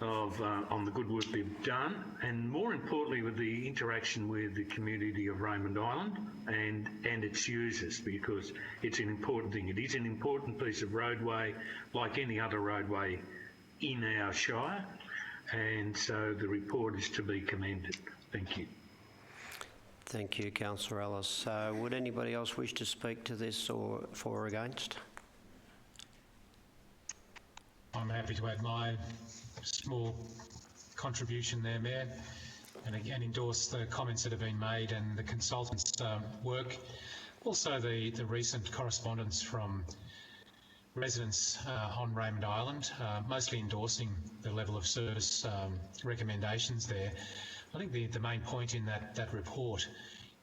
on the good work they've done, and more importantly with the interaction with the community of Raymond Island and its users, because it's an important thing. It is an important piece of roadway, like any other roadway in our shire, and so the report is to be commended. Thank you. Thank you, Councillor Ellis. Would anybody else wish to speak to this or for or against? I'm happy to add my small contribution there, Mayor, and again endorse the comments that have been made and the consultants' work. Also the recent correspondence from residents on Raymond Island, mostly endorsing the level of service recommendations there. I think the main point in that report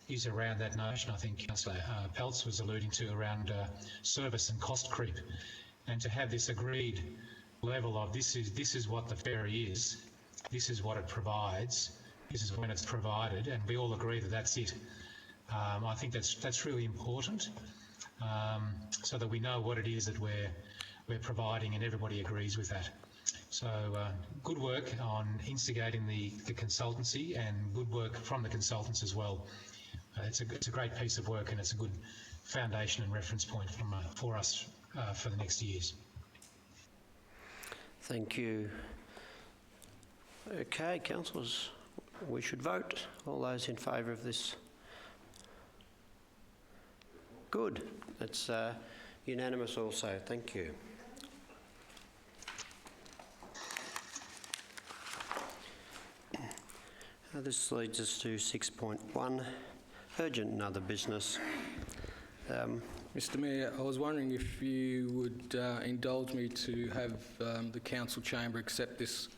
is around that notion I think Councillor Peltz was alluding to around service and cost creep, and to have this agreed level of this is what the ferry is, this is what it provides, this is when it's provided, and we all agree that that's it. I think that's really important, so that we know what it is that we're providing, and everybody agrees with that. So good work on instigating the consultancy, and good work from the consultants as well. It's a great piece of work, and it's a good foundation and reference point for us for the next years. Thank you. Okay, councillors, we should vote. All those in favour of this? Good. It's unanimous also. Thank you. This leads us to 6.1, urgent and other business. Mr Mayor, I was wondering if you would indulge me to have the council chamber accept this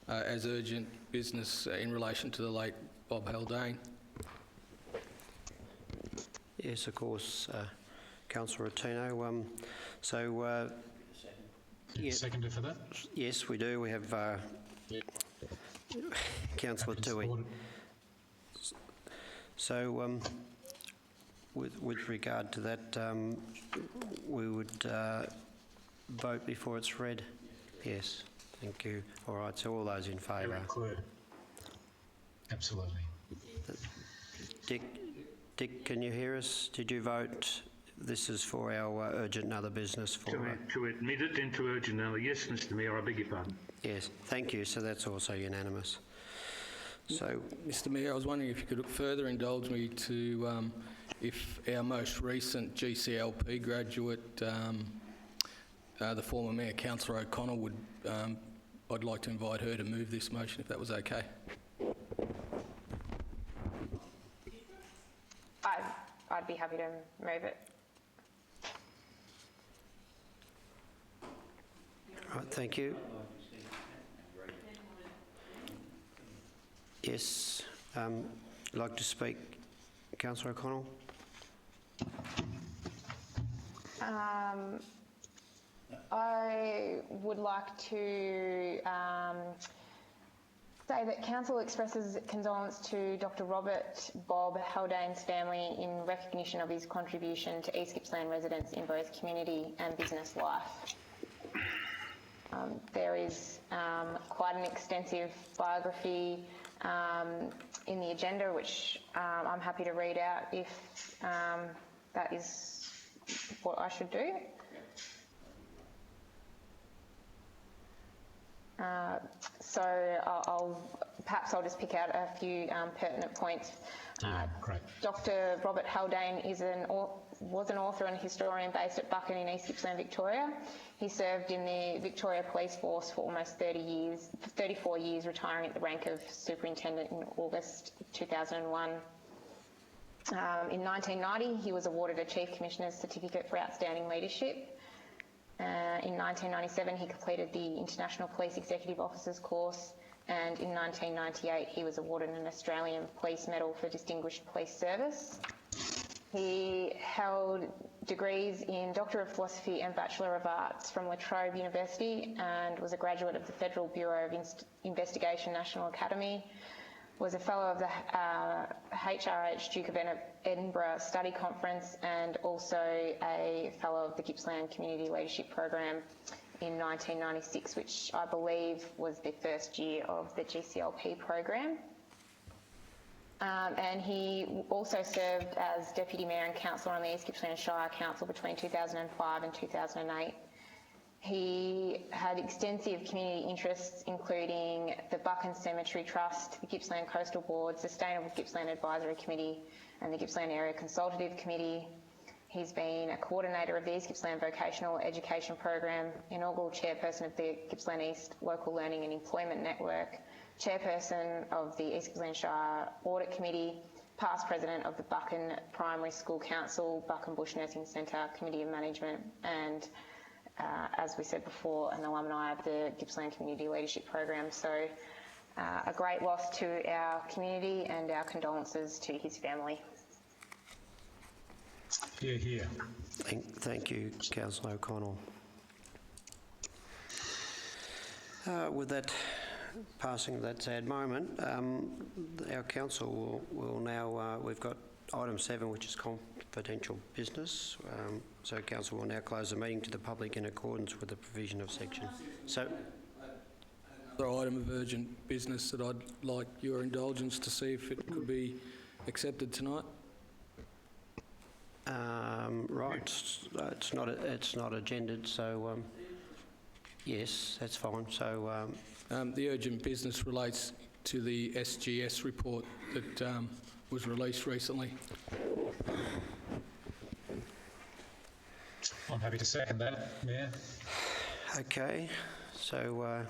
as urgent business in relation to the late Bob Haldane. Yes, of course, Councillor Rotino. Seconder for that? Yes, we do. We have Councillor Tui. So, with regard to that, we would vote before it's read. Yes, thank you. All right, so all those in favour? Absolutely. Dick, can you hear us? Did you vote? This is for our urgent and other business. To admit it into urgent and other. Yes, Mr Mayor, I beg your pardon. Yes, thank you. So that's also unanimous. So, Mr Mayor, I was wondering if you could further indulge me to, if our most recent GCLP graduate, the former Mayor, Councillor O'Connell, would, I'd like to invite her to move this motion, if that was okay. I'd be happy to move it. Right, thank you. Yes, like to speak, Councillor O'Connell? I would like to say that Council expresses condolence to Dr Robert Bob Haldane's family in recognition of his contribution to East Gippsland residents in both community and business life. There is quite an extensive biography in the agenda, which I'm happy to read out if that is what I should do. So perhaps I'll just pick out a few pertinent points. Great. Dr Robert Haldane was an author and historian based at Buchan in East Gippsland, Victoria. He served in the Victoria Police Force for almost 34 years, retiring at the rank of Superintendent in August 2001. In 1990, he was awarded a Chief Commissioner's Certificate for Outstanding Leadership. In 1997, he completed the International Police Executive Officers course, and in 1998, he was awarded an Australian Police Medal for Distinguished Police Service. He held degrees in Doctor of Philosophy and Bachelor of Arts from La Trobe University, and was a graduate of the Federal Bureau of Investigation National Academy, was a fellow of the HRH Duke of Edinburgh Study Conference, and also a fellow of the Gippsland Community Leadership Program in 1996, which I believe was the first year of the GCLP program. And he also served as Deputy Mayor and Councillor on the East Gippsland Shire Council between 2005 and 2008. He had extensive community interests, including the Buchan Cemetery Trust, the Gippsland Coastal Board, Sustainable Gippsland Advisory Committee, and the Gippsland Area Consultative Committee. He's been a coordinator of the East Gippsland Vocational Education Program, inaugural chairperson of the Gippsland East Local Learning and Employment Network, chairperson of the East Gippsland Shire Audit Committee, past president of the Buchan Primary School Council, Buchan Bush Nursing Centre Committee of Management, and as we said before, an alumni of the Gippsland Community Leadership Program. So a great loss to our community, and our condolences to his family. Hear, hear. Thank you, Councillor O'Connell. With that passing of that sad moment, our council will now, we've got item 7, which is confidential business. So council will now close the meeting to the public in accordance with the provision of section. So, another item of urgent business that I'd like your indulgence to see if it could be accepted tonight. Right, it's not agendaed, so yes, that's fine. So the urgent business relates to the SGS report that was released recently. I'm happy to second that, Mayor. Okay, so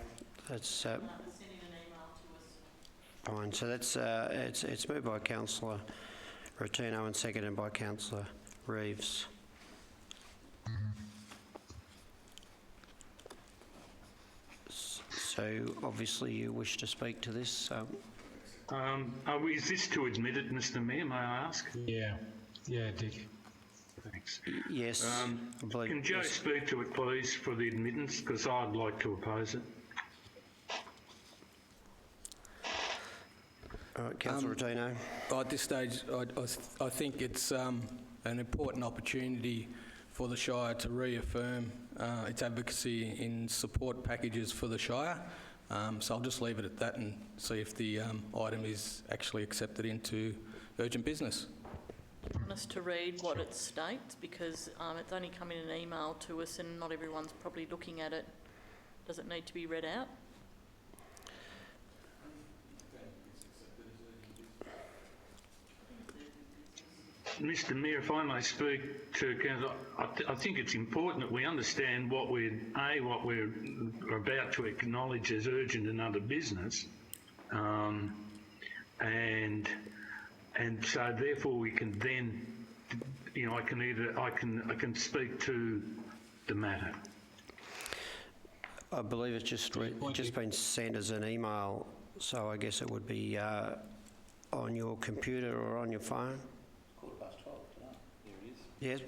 that's fine. So that's it's moved by Councillor Rotino and seconded by Councillor Reeves. So obviously you wish to speak to this. Is this to admit it, Mr Mayor, may I ask? Yeah, Dick. Thanks. Yes. I believe, can Joe speak to it, please, for the admittance, because I'd like to oppose it. All right, Councillor Rotino. At this stage, I think it's an important opportunity for the Shire to reaffirm its advocacy in support packages for the Shire. So I'll just leave it at that and see if the item is actually accepted into urgent business. I want us to read what it states, because it's only come in an email to us and not everyone's probably looking at it. Does it need to be read out? Mr Mayor, if I may speak to Council, I think it's important that we understand what we're about to acknowledge as urgent and other business, and so therefore we can then, you know, I can speak to the matter. I believe it's just been sent as an email, so I guess it would be on your computer or on your phone. Yes,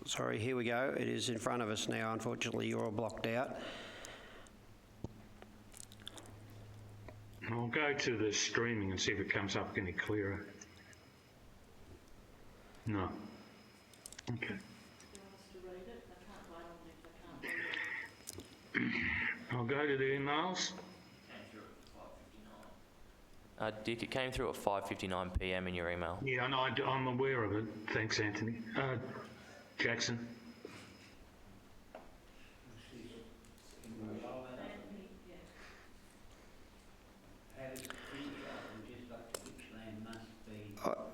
sorry, here we go. It is in front of us now. Unfortunately, you're all blocked out. I'll go to the streaming and see if it comes up any clearer. No. Okay. I'll go to the emails. Dick, it came through at 5:59 p.m. in your email. Yeah, I know, I'm aware of it. Thanks, Anthony. Jackson.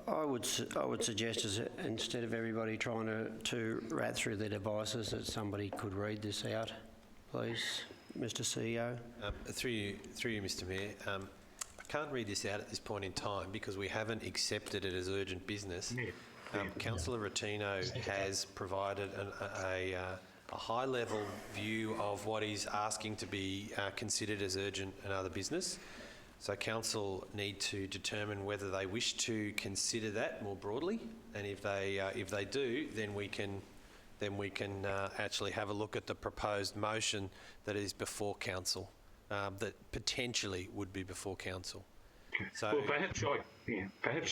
I would suggest, instead of everybody trying to rat through their devices, that somebody could read this out, please, Mr. CEO. Through you, Mr. Mayor. I can't read this out at this point in time because we haven't accepted it as urgent business. Councillor Rotino has provided a high-level view of what he's asking to be considered as urgent and other business. So council need to determine whether they wish to consider that more broadly, and if they do, then we can actually have a look at the proposed motion that is before council. That potentially would be before council. So, well, perhaps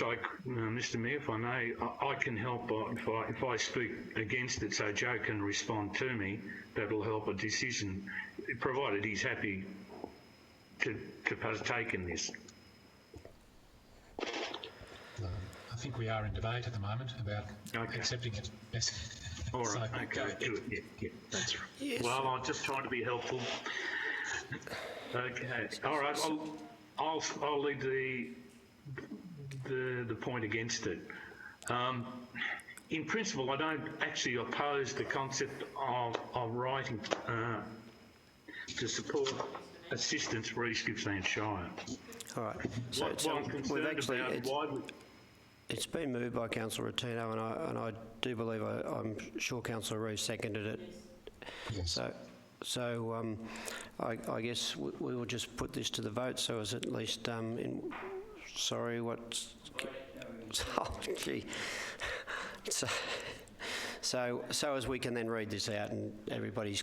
I, Mr. Mayor, if I may, I can help if I speak against it, so Joe can respond to me. That'll help a decision, provided he's happy to partake in this. I think we are in debate at the moment about accepting it. Yes. All right. So, Okay. Good. Yeah. That's right. Yes. Well, I'm just trying to be helpful. Okay. All right. I'll leave the point against it. In principle, I don't actually oppose the concept of writing to support assistance for East Gippsland Shire. All right. What I'm concerned about, why would... It's been moved by Councillor Rottino, and I do believe I'm sure Councillor Reeve seconded it. Yes. So I guess we will just put this to the vote. So as at least sorry, what? Oh, gee. So as we can then read this out and everybody's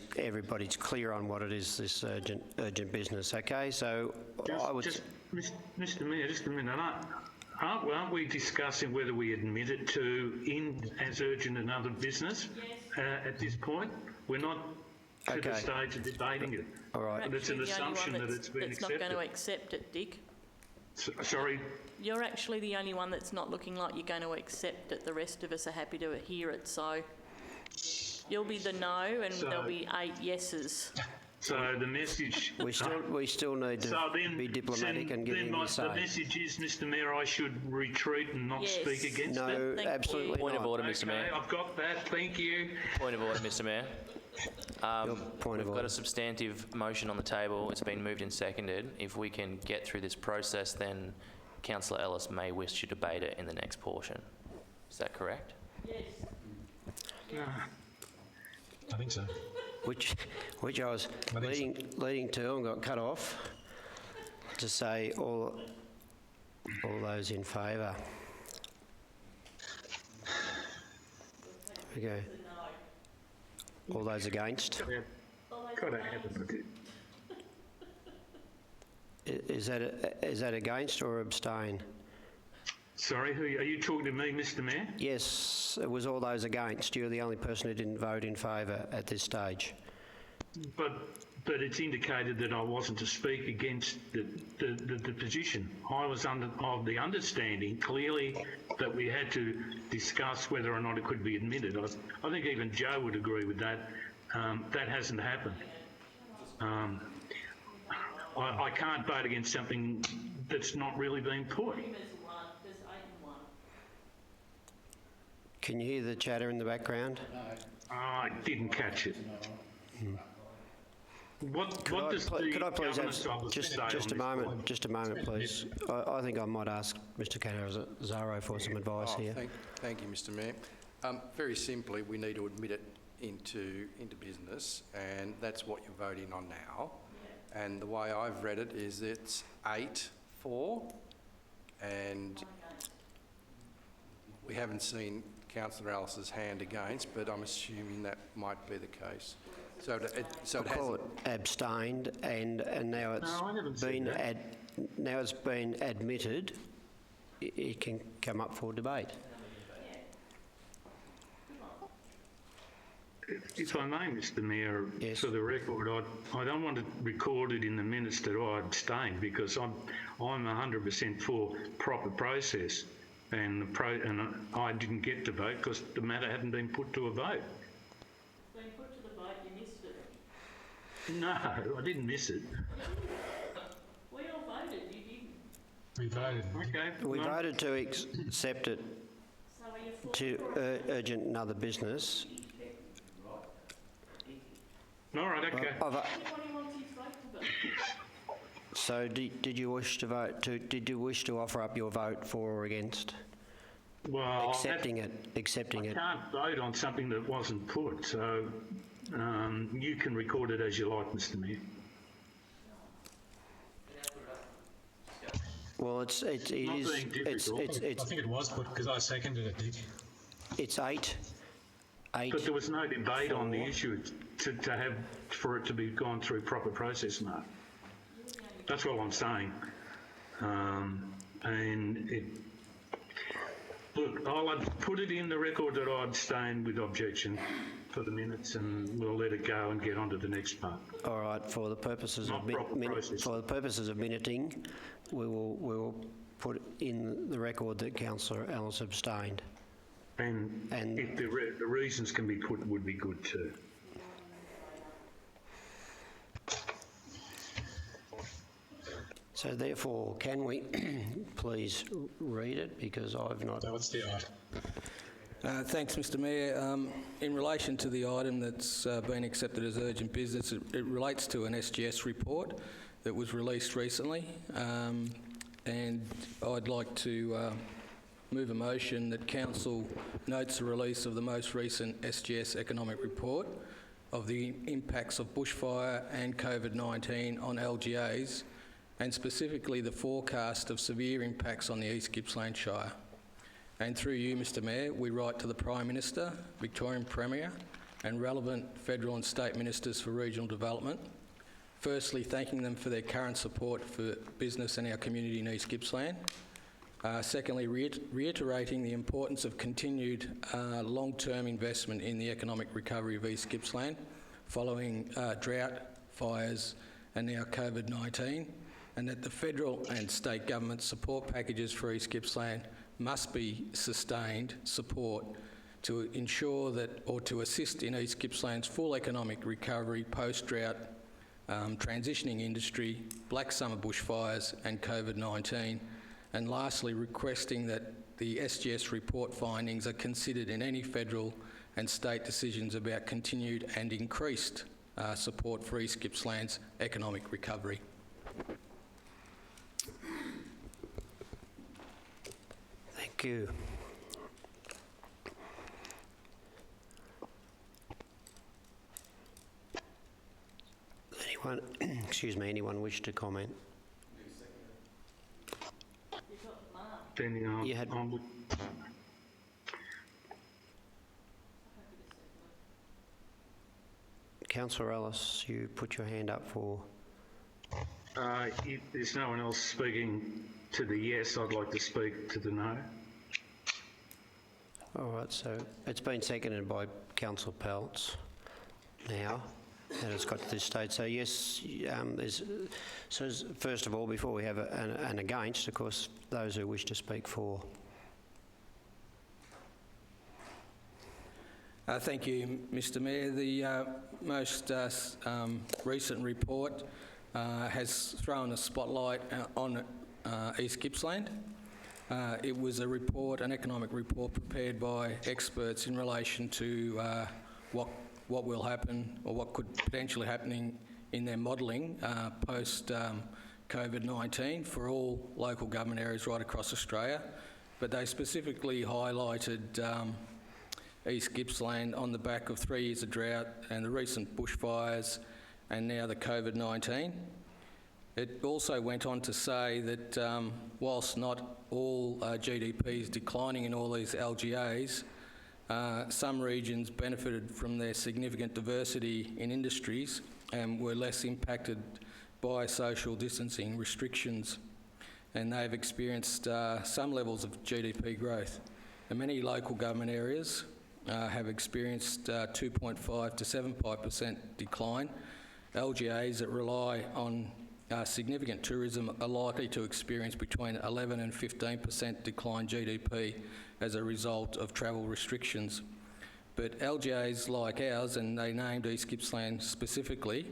clear on what it is, this urgent business. Okay. So I would. Mr. Mayor, just a minute. Aren't we discussing whether we admit it as urgent another business at this point? We're not to the stage of debating it. All right. But it's an assumption that it's been accepted. That's not going to accept it, Dick. Sorry? You're actually the only one that's not looking like you're going to accept it. The rest of us are happy to hear it. So you'll be the no, and there'll be 8 yeses. So the message... We still need to be diplomatic and give him his say. The message is, Mr Mayor, I should retreat and not speak against it? No, absolutely not. Point of order, Mr Mayor. I've got that. Thank you. Point of order, Mr Mayor. We've got a substantive motion on the table. It's been moved and seconded. If we can get through this process, then Councillor Ellis may wish to debate it in the next portion. Is that correct? Yes. I think so. Which I was leading to and got cut off to say all those in favour. There we go. All those against? Is that against or abstain? Sorry, are you talking to me, Mr Mayor? Yes, it was all those against. You're the only person who didn't vote in favour at this stage. But it's indicated that I wasn't to speak against the position. I was of the understanding clearly that we had to discuss whether or not it could be admitted. I think even Joe would agree with that. That hasn't happened. I can't vote against something that's not really been put. Can you hear the chatter in the background? No. I didn't catch it. Could I please have just a moment, please? I think I might ask Mr. Canizaro for some advice here. Thank you, Mr. Mayor. Very simply, we need to admit it into business, and that's what you're voting on now. Yeah. And the way I've read it is it's 8-4, and we haven't seen Councillor Ellis's hand against, but I'm assuming that might be the case. So I'll call it abstained, and now it's been admitted. It can come up for debate. If I may, Mr Mayor, yes. For the record, I don't want it recorded in the minutes that I abstained, because I'm 100% for proper process, and I didn't get to vote because the matter hadn't been put to a vote. When put to the vote, you missed it. No, I didn't miss it. We all voted, you didn't. We voted. Okay. We voted to accept it to urgent another business. All right, okay. So did you wish to vote? Did you wish to offer up your vote for or against? Well, accepting it. I can't vote on something that wasn't put, so you can record it as you like, Mr Mayor. Well, it is. I think it was put because I seconded it, Dick. It's 8. But there was no debate on the issue for it to be gone through proper process, no. That's what I'm saying. Look, I'll put it in the record that I abstained with objection for the minutes, and we'll let it go and get on to the next part. All right. For the purposes of minuting, we will put in the record that Councillor Ellis abstained. And if the reasons can be put, would be good too. So therefore, can we please read it, because I've not... So what's the item? Thanks, Mr Mayor. In relation to the item that's been accepted as urgent business, it relates to an SGS report that was released recently, and I'd like to move a motion that Council notes the release of the most recent SGS economic report of the impacts of bushfire and COVID-19 on LGAs, and specifically the forecast of severe impacts on the East Gippsland Shire. And through you, Mr Mayor, we write to the Prime Minister, Victorian Premier and relevant federal and state ministers for regional development, firstly thanking them for their current support for business and our community in East Gippsland. Secondly, reiterating the importance of continued long-term investment in the economic recovery of East Gippsland following drought, fires and now COVID-19, and that the federal and state government support packages for East Gippsland must be sustained support to ensure that, or to assist in East Gippsland's full economic recovery post-drought, transitioning industry, black summer bushfires and COVID-19. And lastly, requesting that the SGS report findings are considered in any federal and state decisions about continued and increased support for East Gippsland's economic recovery. Thank you. Anyone, excuse me, anyone wish to comment? You had... Councillor Ellis, you put your hand up for... If there's no one else speaking to the yes, I'd like to speak to the no. All right, so it's been seconded by Councillor Peltz now, and it's got to this stage. So yes, so first of all, before we have an against, of course, those who wish to speak for. Thank you, Mr Mayor. The most recent report has thrown a spotlight on East Gippsland. It was a report, an economic report prepared by experts in relation to what will happen, or what could potentially happen in their modelling post COVID-19 for all local government areas right across Australia. But they specifically highlighted East Gippsland on the back of 3 years of drought and the recent bushfires and now the COVID-19. It also went on to say that whilst not all GDP is declining in all these LGAs, some regions benefited from their significant diversity in industries and were less impacted by social distancing restrictions, and they've experienced some levels of GDP growth. And many local government areas have experienced 2.5 to 7.5% decline. LGAs that rely on significant tourism are likely to experience between 11 and 15% decline GDP as a result of travel restrictions. But LGAs like ours, and they named East Gippsland specifically,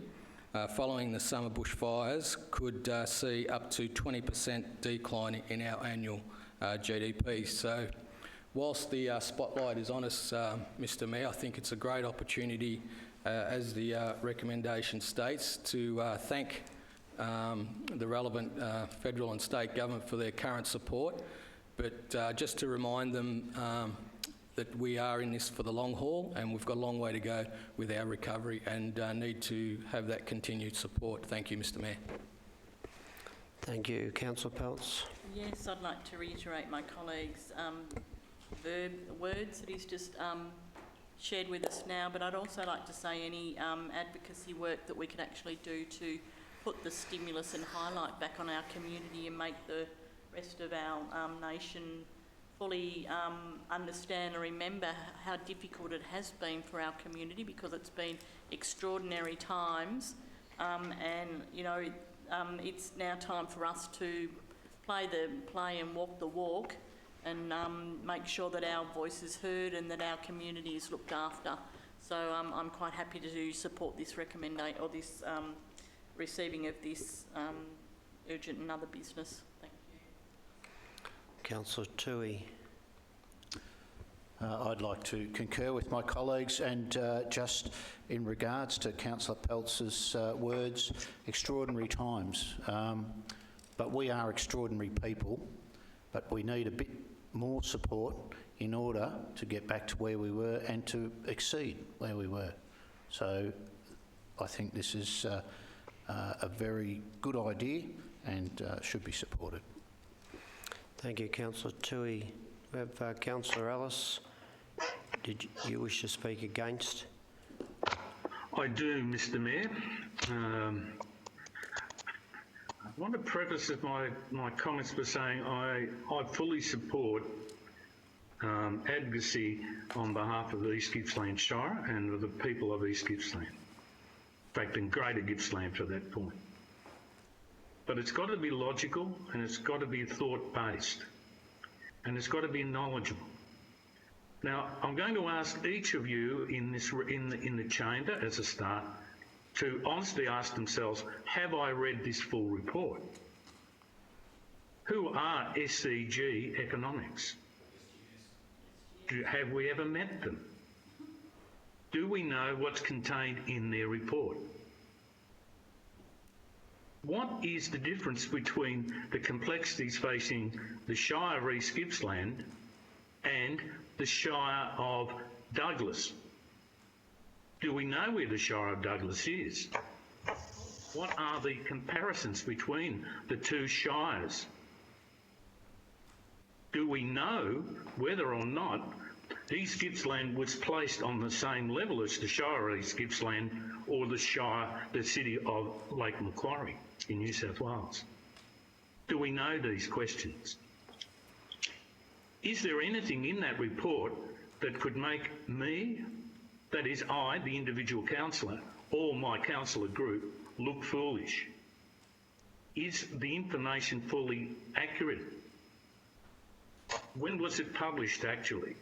following the summer bushfires, could see up to 20% decline in our annual GDP. So whilst the spotlight is on us, Mr Mayor, I think it's a great opportunity, as the recommendation states, to thank the relevant federal and state government for their current support, but just to remind them that we are in this for the long haul, and we've got a long way to go with our recovery, and need to have that continued support. Thank you, Mr Mayor. Thank you. Councillor Peltz. Yes, I'd like to reiterate my colleague's words that he's just shared with us now, but I'd also like to say any advocacy work that we can actually do to put the stimulus and highlight back on our community and make the rest of our nation fully understand and remember how difficult it has been for our community, because it's been extraordinary times, and you know, it's now time for us to play and walk the walk, and make sure that our voice is heard and that our community is looked after. So I'm quite happy to support this recommendation, or this receiving of this urgent and other business. Thank you. Councillor Toohey. I'd like to concur with my colleagues, and just in regards to Councillor Peltz's words, extraordinary times. But we are extraordinary people, but we need a bit more support in order to get back to where we were and to exceed where we were. So I think this is a very good idea and should be supported. Thank you, Councillor Toohey. We have Councillor Ellis. Did you wish to speak against? I do, Mr Mayor. I want to preface my comments by saying I fully support advocacy on behalf of East Gippsland Shire and of the people of East Gippsland. In fact, in Greater Gippsland for that point. But it's got to be logical, and it's got to be thought-based, and it's got to be knowledgeable. Now, I'm going to ask each of you in the chamber as a start to honestly ask themselves, have I read this full report? Who are SCG Economics? Have we ever met them? Do we know what's contained in their report? What is the difference between the complexities facing the Shire of East Gippsland and the Shire of Douglas? Do we know where the Shire of Douglas is? What are the comparisons between the two shires? Do we know whether or not East Gippsland was placed on the same level as the Shire of East Gippsland or the city of Lake Macquarie in New South Wales? Do we know these questions? Is there anything in that report that could make me, that is I, the individual councillor, or my councillor group, look foolish? Is the information fully accurate? When was it published, actually?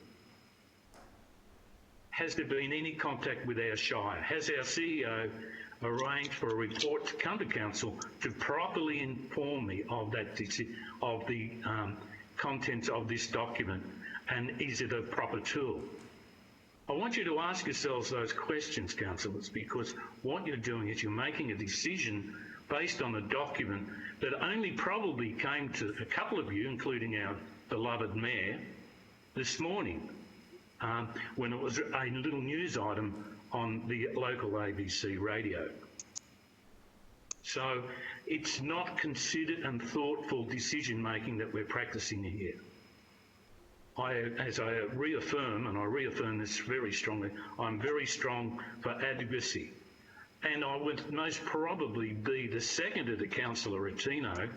Has there been any contact with our Shire? Has our CEO arranged for a report to come to council to properly inform me of the contents of this document, and is it a proper tool? I want you to ask yourselves those questions, councillors, because what you're doing is you're making a decision based on a document that only probably came to a couple of you, including our beloved Mayor, this morning, when it was a little news item on the local ABC radio. So it's not considered and thoughtful decision making that we're practicing here. As I reaffirm, and I reaffirm this very strongly, I'm very strong for advocacy. And I would most probably be the seconder to Councillor Rottino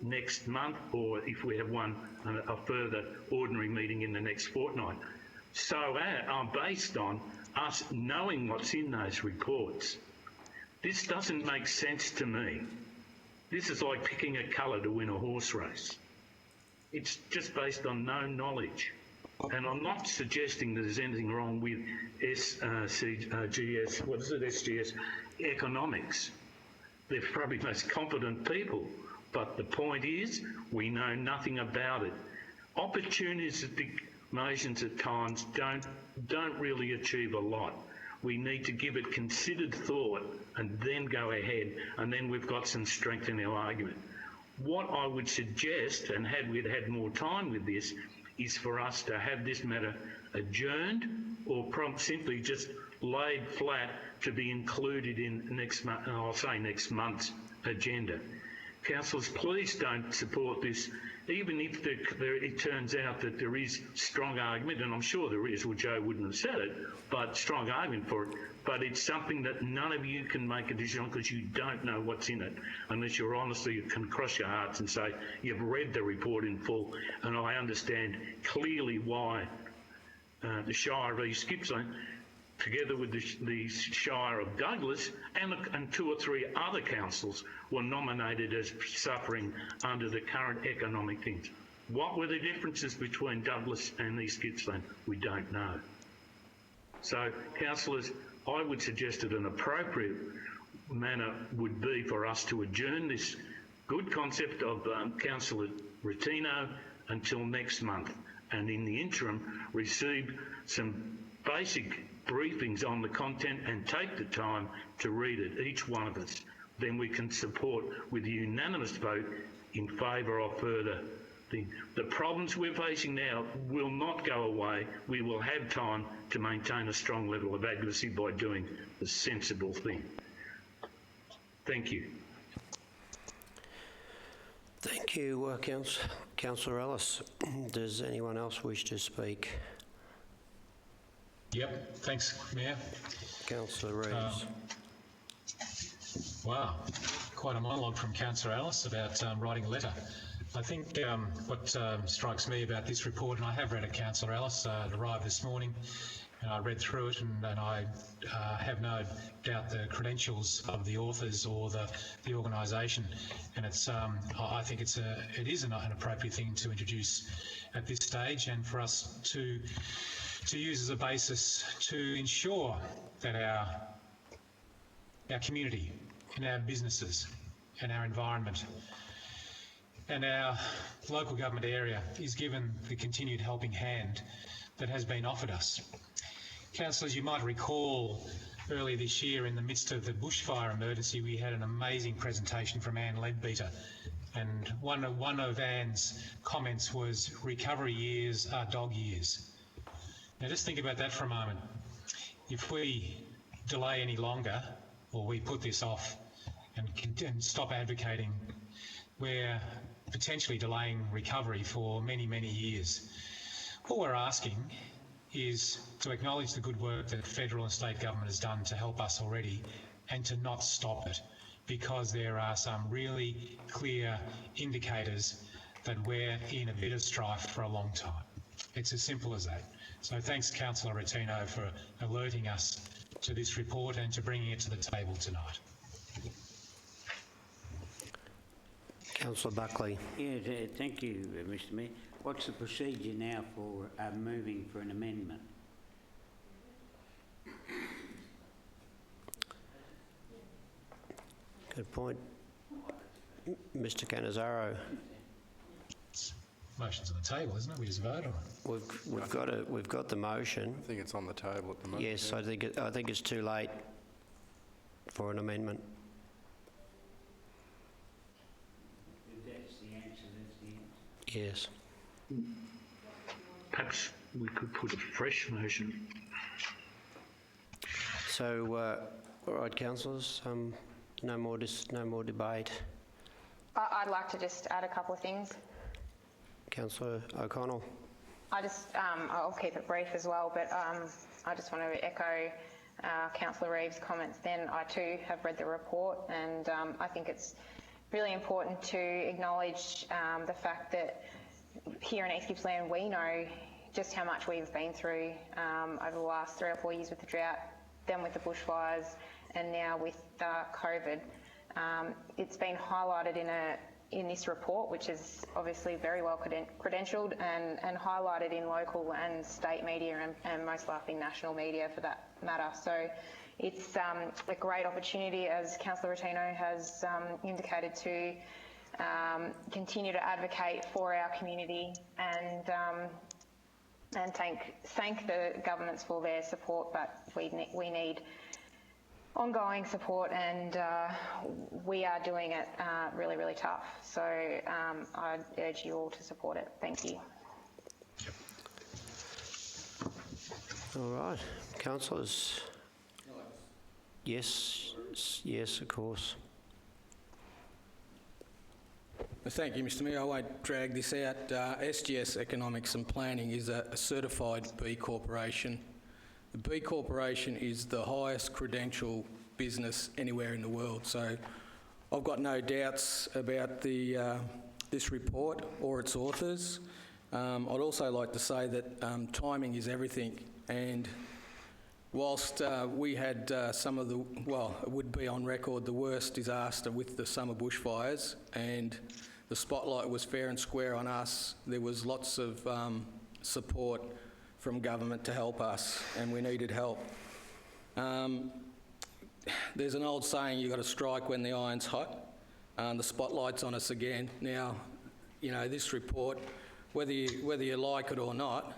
next month, or if we have a further ordinary meeting in the next fortnight. So based on us knowing what's in those reports, this doesn't make sense to me. This is like picking a colour to win a horse race. It's just based on no knowledge. And I'm not suggesting that there's anything wrong with SGS economics. They're probably the most competent people. But the point is, we know nothing about it. Opportunistic motions at times don't really achieve a lot. We need to give it considered thought and then go ahead, and then we've got some strength in our argument. What I would suggest, and had we had more time with this, is for us to have this matter adjourned or simply just laid flat to be included in next month's agenda. Councillors, please don't support this, even if it turns out that there is strong argument, and I'm sure there is, or Joe wouldn't have said it, but strong argument for it. But it's something that none of you can make a decision on because you don't know what's in it, unless you're honestly, you can cross your hearts and say you've read the report in full, and I understand clearly why the Shire of East Gippsland together with the Shire of Douglas and 2 or 3 other councils, were nominated as suffering under the current economic things. What were the differences between Douglas and East Gippsland? We don't know. So, councillors, I would suggest that an appropriate manner would be for us to adjourn this good concept of Councillor Rotino until next month, and in the interim receive some basic briefings on the content and take the time to read it, each one of us. Then we can support with a unanimous vote in favour of further thing. The problems we're facing now will not go away. We will have time to maintain a strong level of advocacy by doing the sensible thing. Thank you. Thank you, Councillor Ellis. Does anyone else wish to speak? Yep, thanks, Mayor. Councillor Reeves. Wow, quite a monologue from Councillor Ellis about writing a letter. I think what strikes me about this report, and I have read it, Councillor Ellis, it arrived this morning, and I read through it, and I have no doubt the credentials of the authors or the organisation, and it's I think it is an appropriate thing to introduce at this stage, and for us to use as a basis to ensure that our community and our businesses and our environment and our local government area is given the continued helping hand that has been offered us. Councillors, you might recall earlier this year in the midst of the bushfire emergency, we had an amazing presentation from Anne Leadbeater, and one of Anne's comments was, recovery years are dog years. Now just think about that for a moment. If we delay any longer, or we put this off and stop advocating, we're potentially delaying recovery for many, many years. What we're asking is to acknowledge the good work that federal and state government has done to help us already, and to not stop it, because there are some really clear indicators that we're in a bit of strife for a long time. It's as simple as that. So thanks, Councillor Rotino, for alerting us to this report and to bringing it to the table tonight. Councillor Buckley. Yeah, thank you, Mr Mayor. What's the procedure now for moving for an amendment? Good point. Mr Cannizzaro. Motion's on the table, isn't it? We just vote on it. We've got the motion. I think it's on the table at the moment. Yes, yeah. I think it's too late for an amendment. If that's the answer, that's the answer. Yes. Perhaps we could put a fresh motion. So, all right, councillors, no more debate. I'd like to just add a couple of things. Councillor O'Connell. I'll keep it brief as well, but I just want to echo Councillor Reeves' comments then. I too have read the report, and I think it's really important to acknowledge the fact that here in East Gippsland we know just how much we've been through over the last 3 or 4 years with the drought, then with the bushfires, and now with COVID. It's been highlighted in this report, which is obviously very well credentialed and highlighted in local and state media and most likely national media for that matter. So it's a great opportunity, as Councillor Rotino has indicated, to continue to advocate for our community and thank the governments for their support, but we need ongoing support, and we are doing it really, really tough. So I urge you all to support it. Thank you. All right, councillors. Yes, of course. Thank you, Mr Mayor. I won't drag this out. SGS Economics and Planning is a certified B Corporation. The B Corporation is the highest credential business anywhere in the world, so I've got no doubts about this report or its authors. I'd also like to say that timing is everything, and whilst we had some of the, well, it would be on record, the worst disaster with the summer bushfires, and the spotlight was fair and square on us, there was lots of support from government to help us, and we needed help. There's an old saying, you've got to strike when the iron's hot. The spotlight's on us again. Now, you know, this report, whether you like it or not,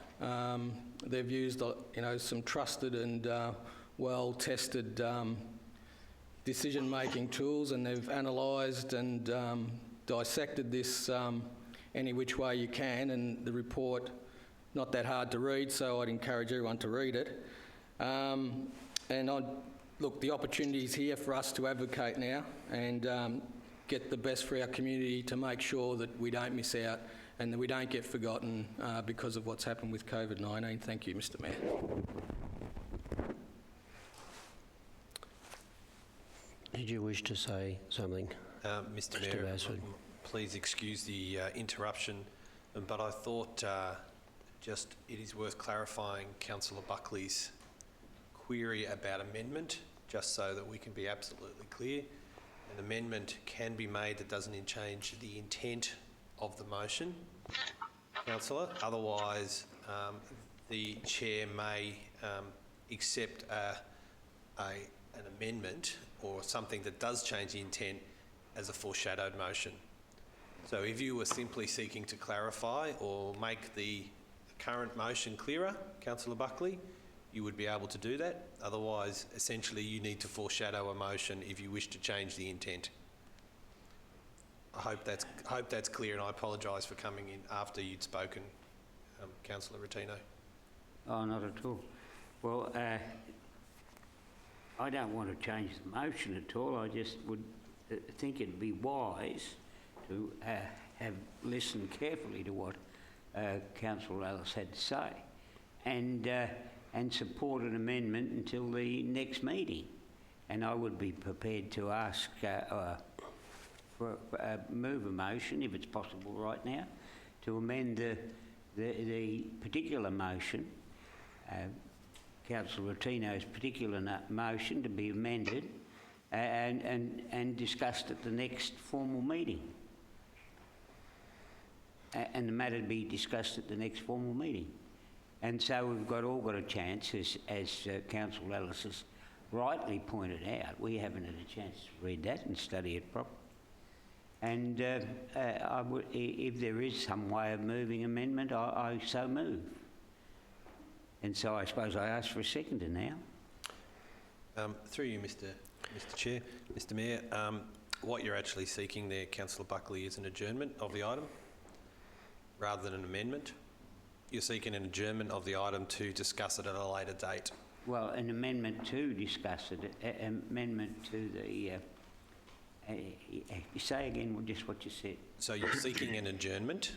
they've used, you know, some trusted and well-tested decision-making tools, and they've analysed and dissected this any which way you can, and the report, not that hard to read, so I'd encourage everyone to read it. Look, the opportunity is here for us to advocate now and get the best for our community to make sure that we don't miss out and that we don't get forgotten because of what's happened with COVID-19. Thank you, Mr. Mayor. Did you wish to say something? Mr. Mayor, please excuse the interruption, but I thought it is worth clarifying Councillor Buckley's query about amendment, just so that we can be absolutely clear. An amendment can be made that doesn't change the intent of the motion, Councillor. Otherwise, the chair may accept an amendment or something that does change the intent as a foreshadowed motion. So if you were simply seeking to clarify or make the current motion clearer, Councillor Buckley, you would be able to do that. Otherwise, essentially, you need to foreshadow a motion if you wish to change the intent. I hope that's clear, and I apologise for coming in after you'd spoken, Councillor Rotino. Oh, not at all. Well, I don't want to change the motion at all. I just would think it'd be wise to have listened carefully to what Councillor Ellis had to say, and support an amendment until the next meeting. And I would be prepared to ask move a motion, if it's possible right now, to amend the particular motion, Councillor Rotino's particular motion, to be amended and discussed at the next formal meeting. And the matter to be discussed at the next formal meeting. And so we've all got a chance, as Councillor Ellis has rightly pointed out, we haven't had a chance to read that and study it properly. And if there is some way of moving amendment, I so move. And so I suppose I ask for a seconder now. Through you, Mr. Chair. Mr. Mayor, what you're actually seeking there, Councillor Buckley, is an adjournment of the item rather than an amendment. You're seeking an adjournment of the item to discuss it at a later date. Well, an amendment to discuss it, amendment to the... say again just what you said. So you're seeking an adjournment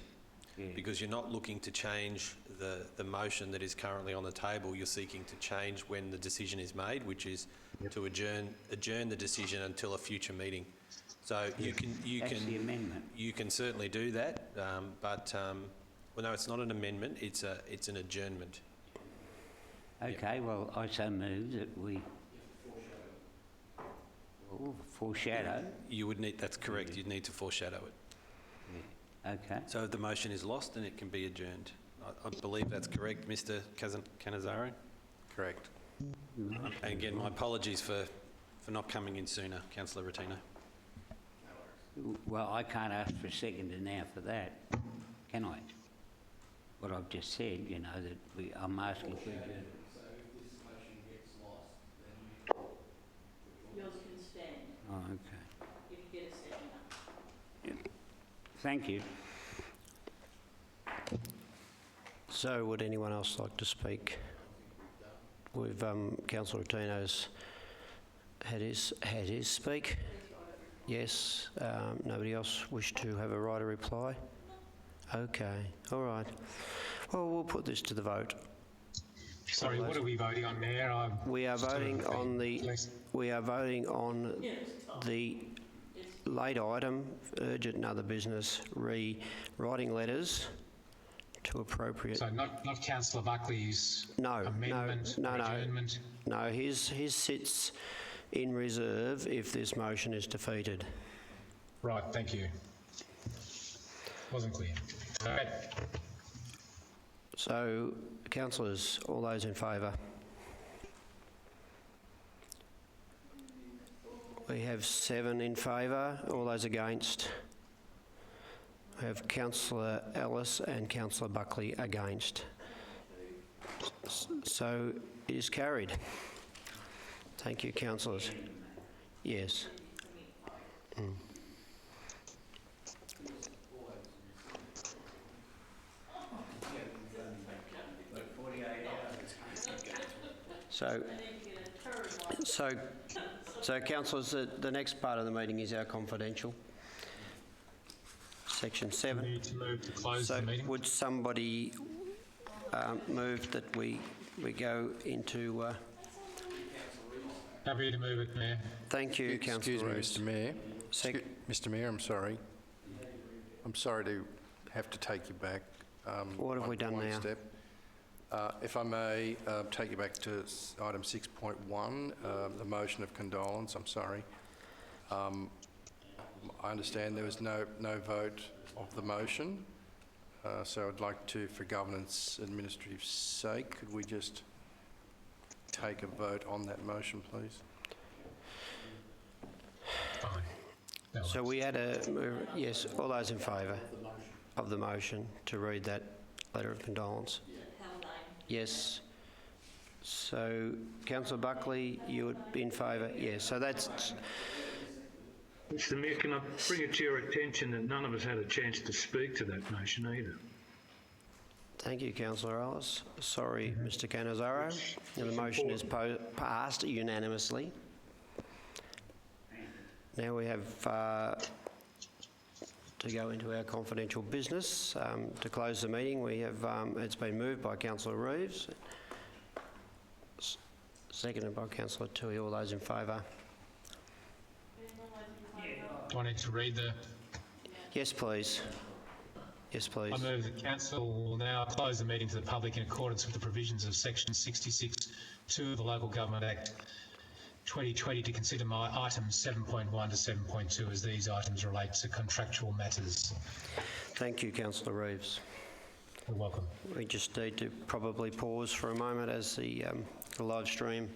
because you're not looking to change the motion that is currently on the table. You're seeking to change when the decision is made, which is to adjourn the decision until a future meeting. So That's the amendment. You can certainly do that, but well, no, it's not an amendment. It's an adjournment. Okay, well, I so move that we foreshadow. You would need. That's correct. You'd need to foreshadow it. Yeah. Okay. So if the motion is lost, then it can be adjourned. I believe that's correct, Mr. Canizaro. Correct. And again, my apologies for not coming in sooner, Councillor Rotino. Well, I can't ask for a seconder now for that, can I? What I've just said, you know, that I'm asking for adjournment. So if this motion gets lost, then yours can stand. Oh, okay. If you get a seconder. Yeah. Thank you. So would anyone else like to speak? We've Councillor Rotino's had his speak. Yes. Nobody else wish to have a right of reply? Okay. All right. Well, we'll put this to the vote. Sorry, what are we voting on, Mayor? We are voting on the late item, urgent and other business, writing letters to appropriate. So not Councillor Buckley's amendment, adjournment? No, his sits in reserve if this motion is defeated. Right, thank you. Wasn't clear. Okay. So, councillors, all those in favour? We have 7 in favour. All those against? We have Councillor Ellis and Councillor Buckley against. So it is carried. Thank you, councillors. Yes. So councillors, the next part of the meeting is our confidential. Section 7. We need to move to close the meeting. Would somebody move that we go into... Happy to move it, Mayor. Thank you, Councillor. Excuse me, Mr Mayor. Mr Mayor, I'm sorry. I'm sorry to have to take you back. What have we done now? Step. If I may take you back to item 6.1, the motion of condolence. I'm sorry. I understand there was no vote of the motion, so I'd like to, for governance administrative sake, could we just take a vote on that motion, please? Fine. So we had a... Yes, all those in favour of the motion to read that letter of condolence? Yes. So, Councillor Buckley, you would be in favour? Yes. So that's... Mr Mayor, can I bring it to your attention that none of us had a chance to speak to that motion either? Thank you, Councillor Ellis. Sorry, Mr Cannizzaro. The motion is passed unanimously. Now we have to go into our confidential business. To close the meeting, we have it's been moved by Councillor Reeves, seconded by Councillor Toohey. All those in favour? Do I need to read the... Yes, please. Yes, please. I move that Council will now close the meeting to the public in accordance with the provisions of Section 66(2) of the Local Government Act 2020 to consider my items 7.1 to 7.2 as these items relate to contractual matters. Thank you, Councillor Reeves. You're welcome. We just need to probably pause for a moment as the live stream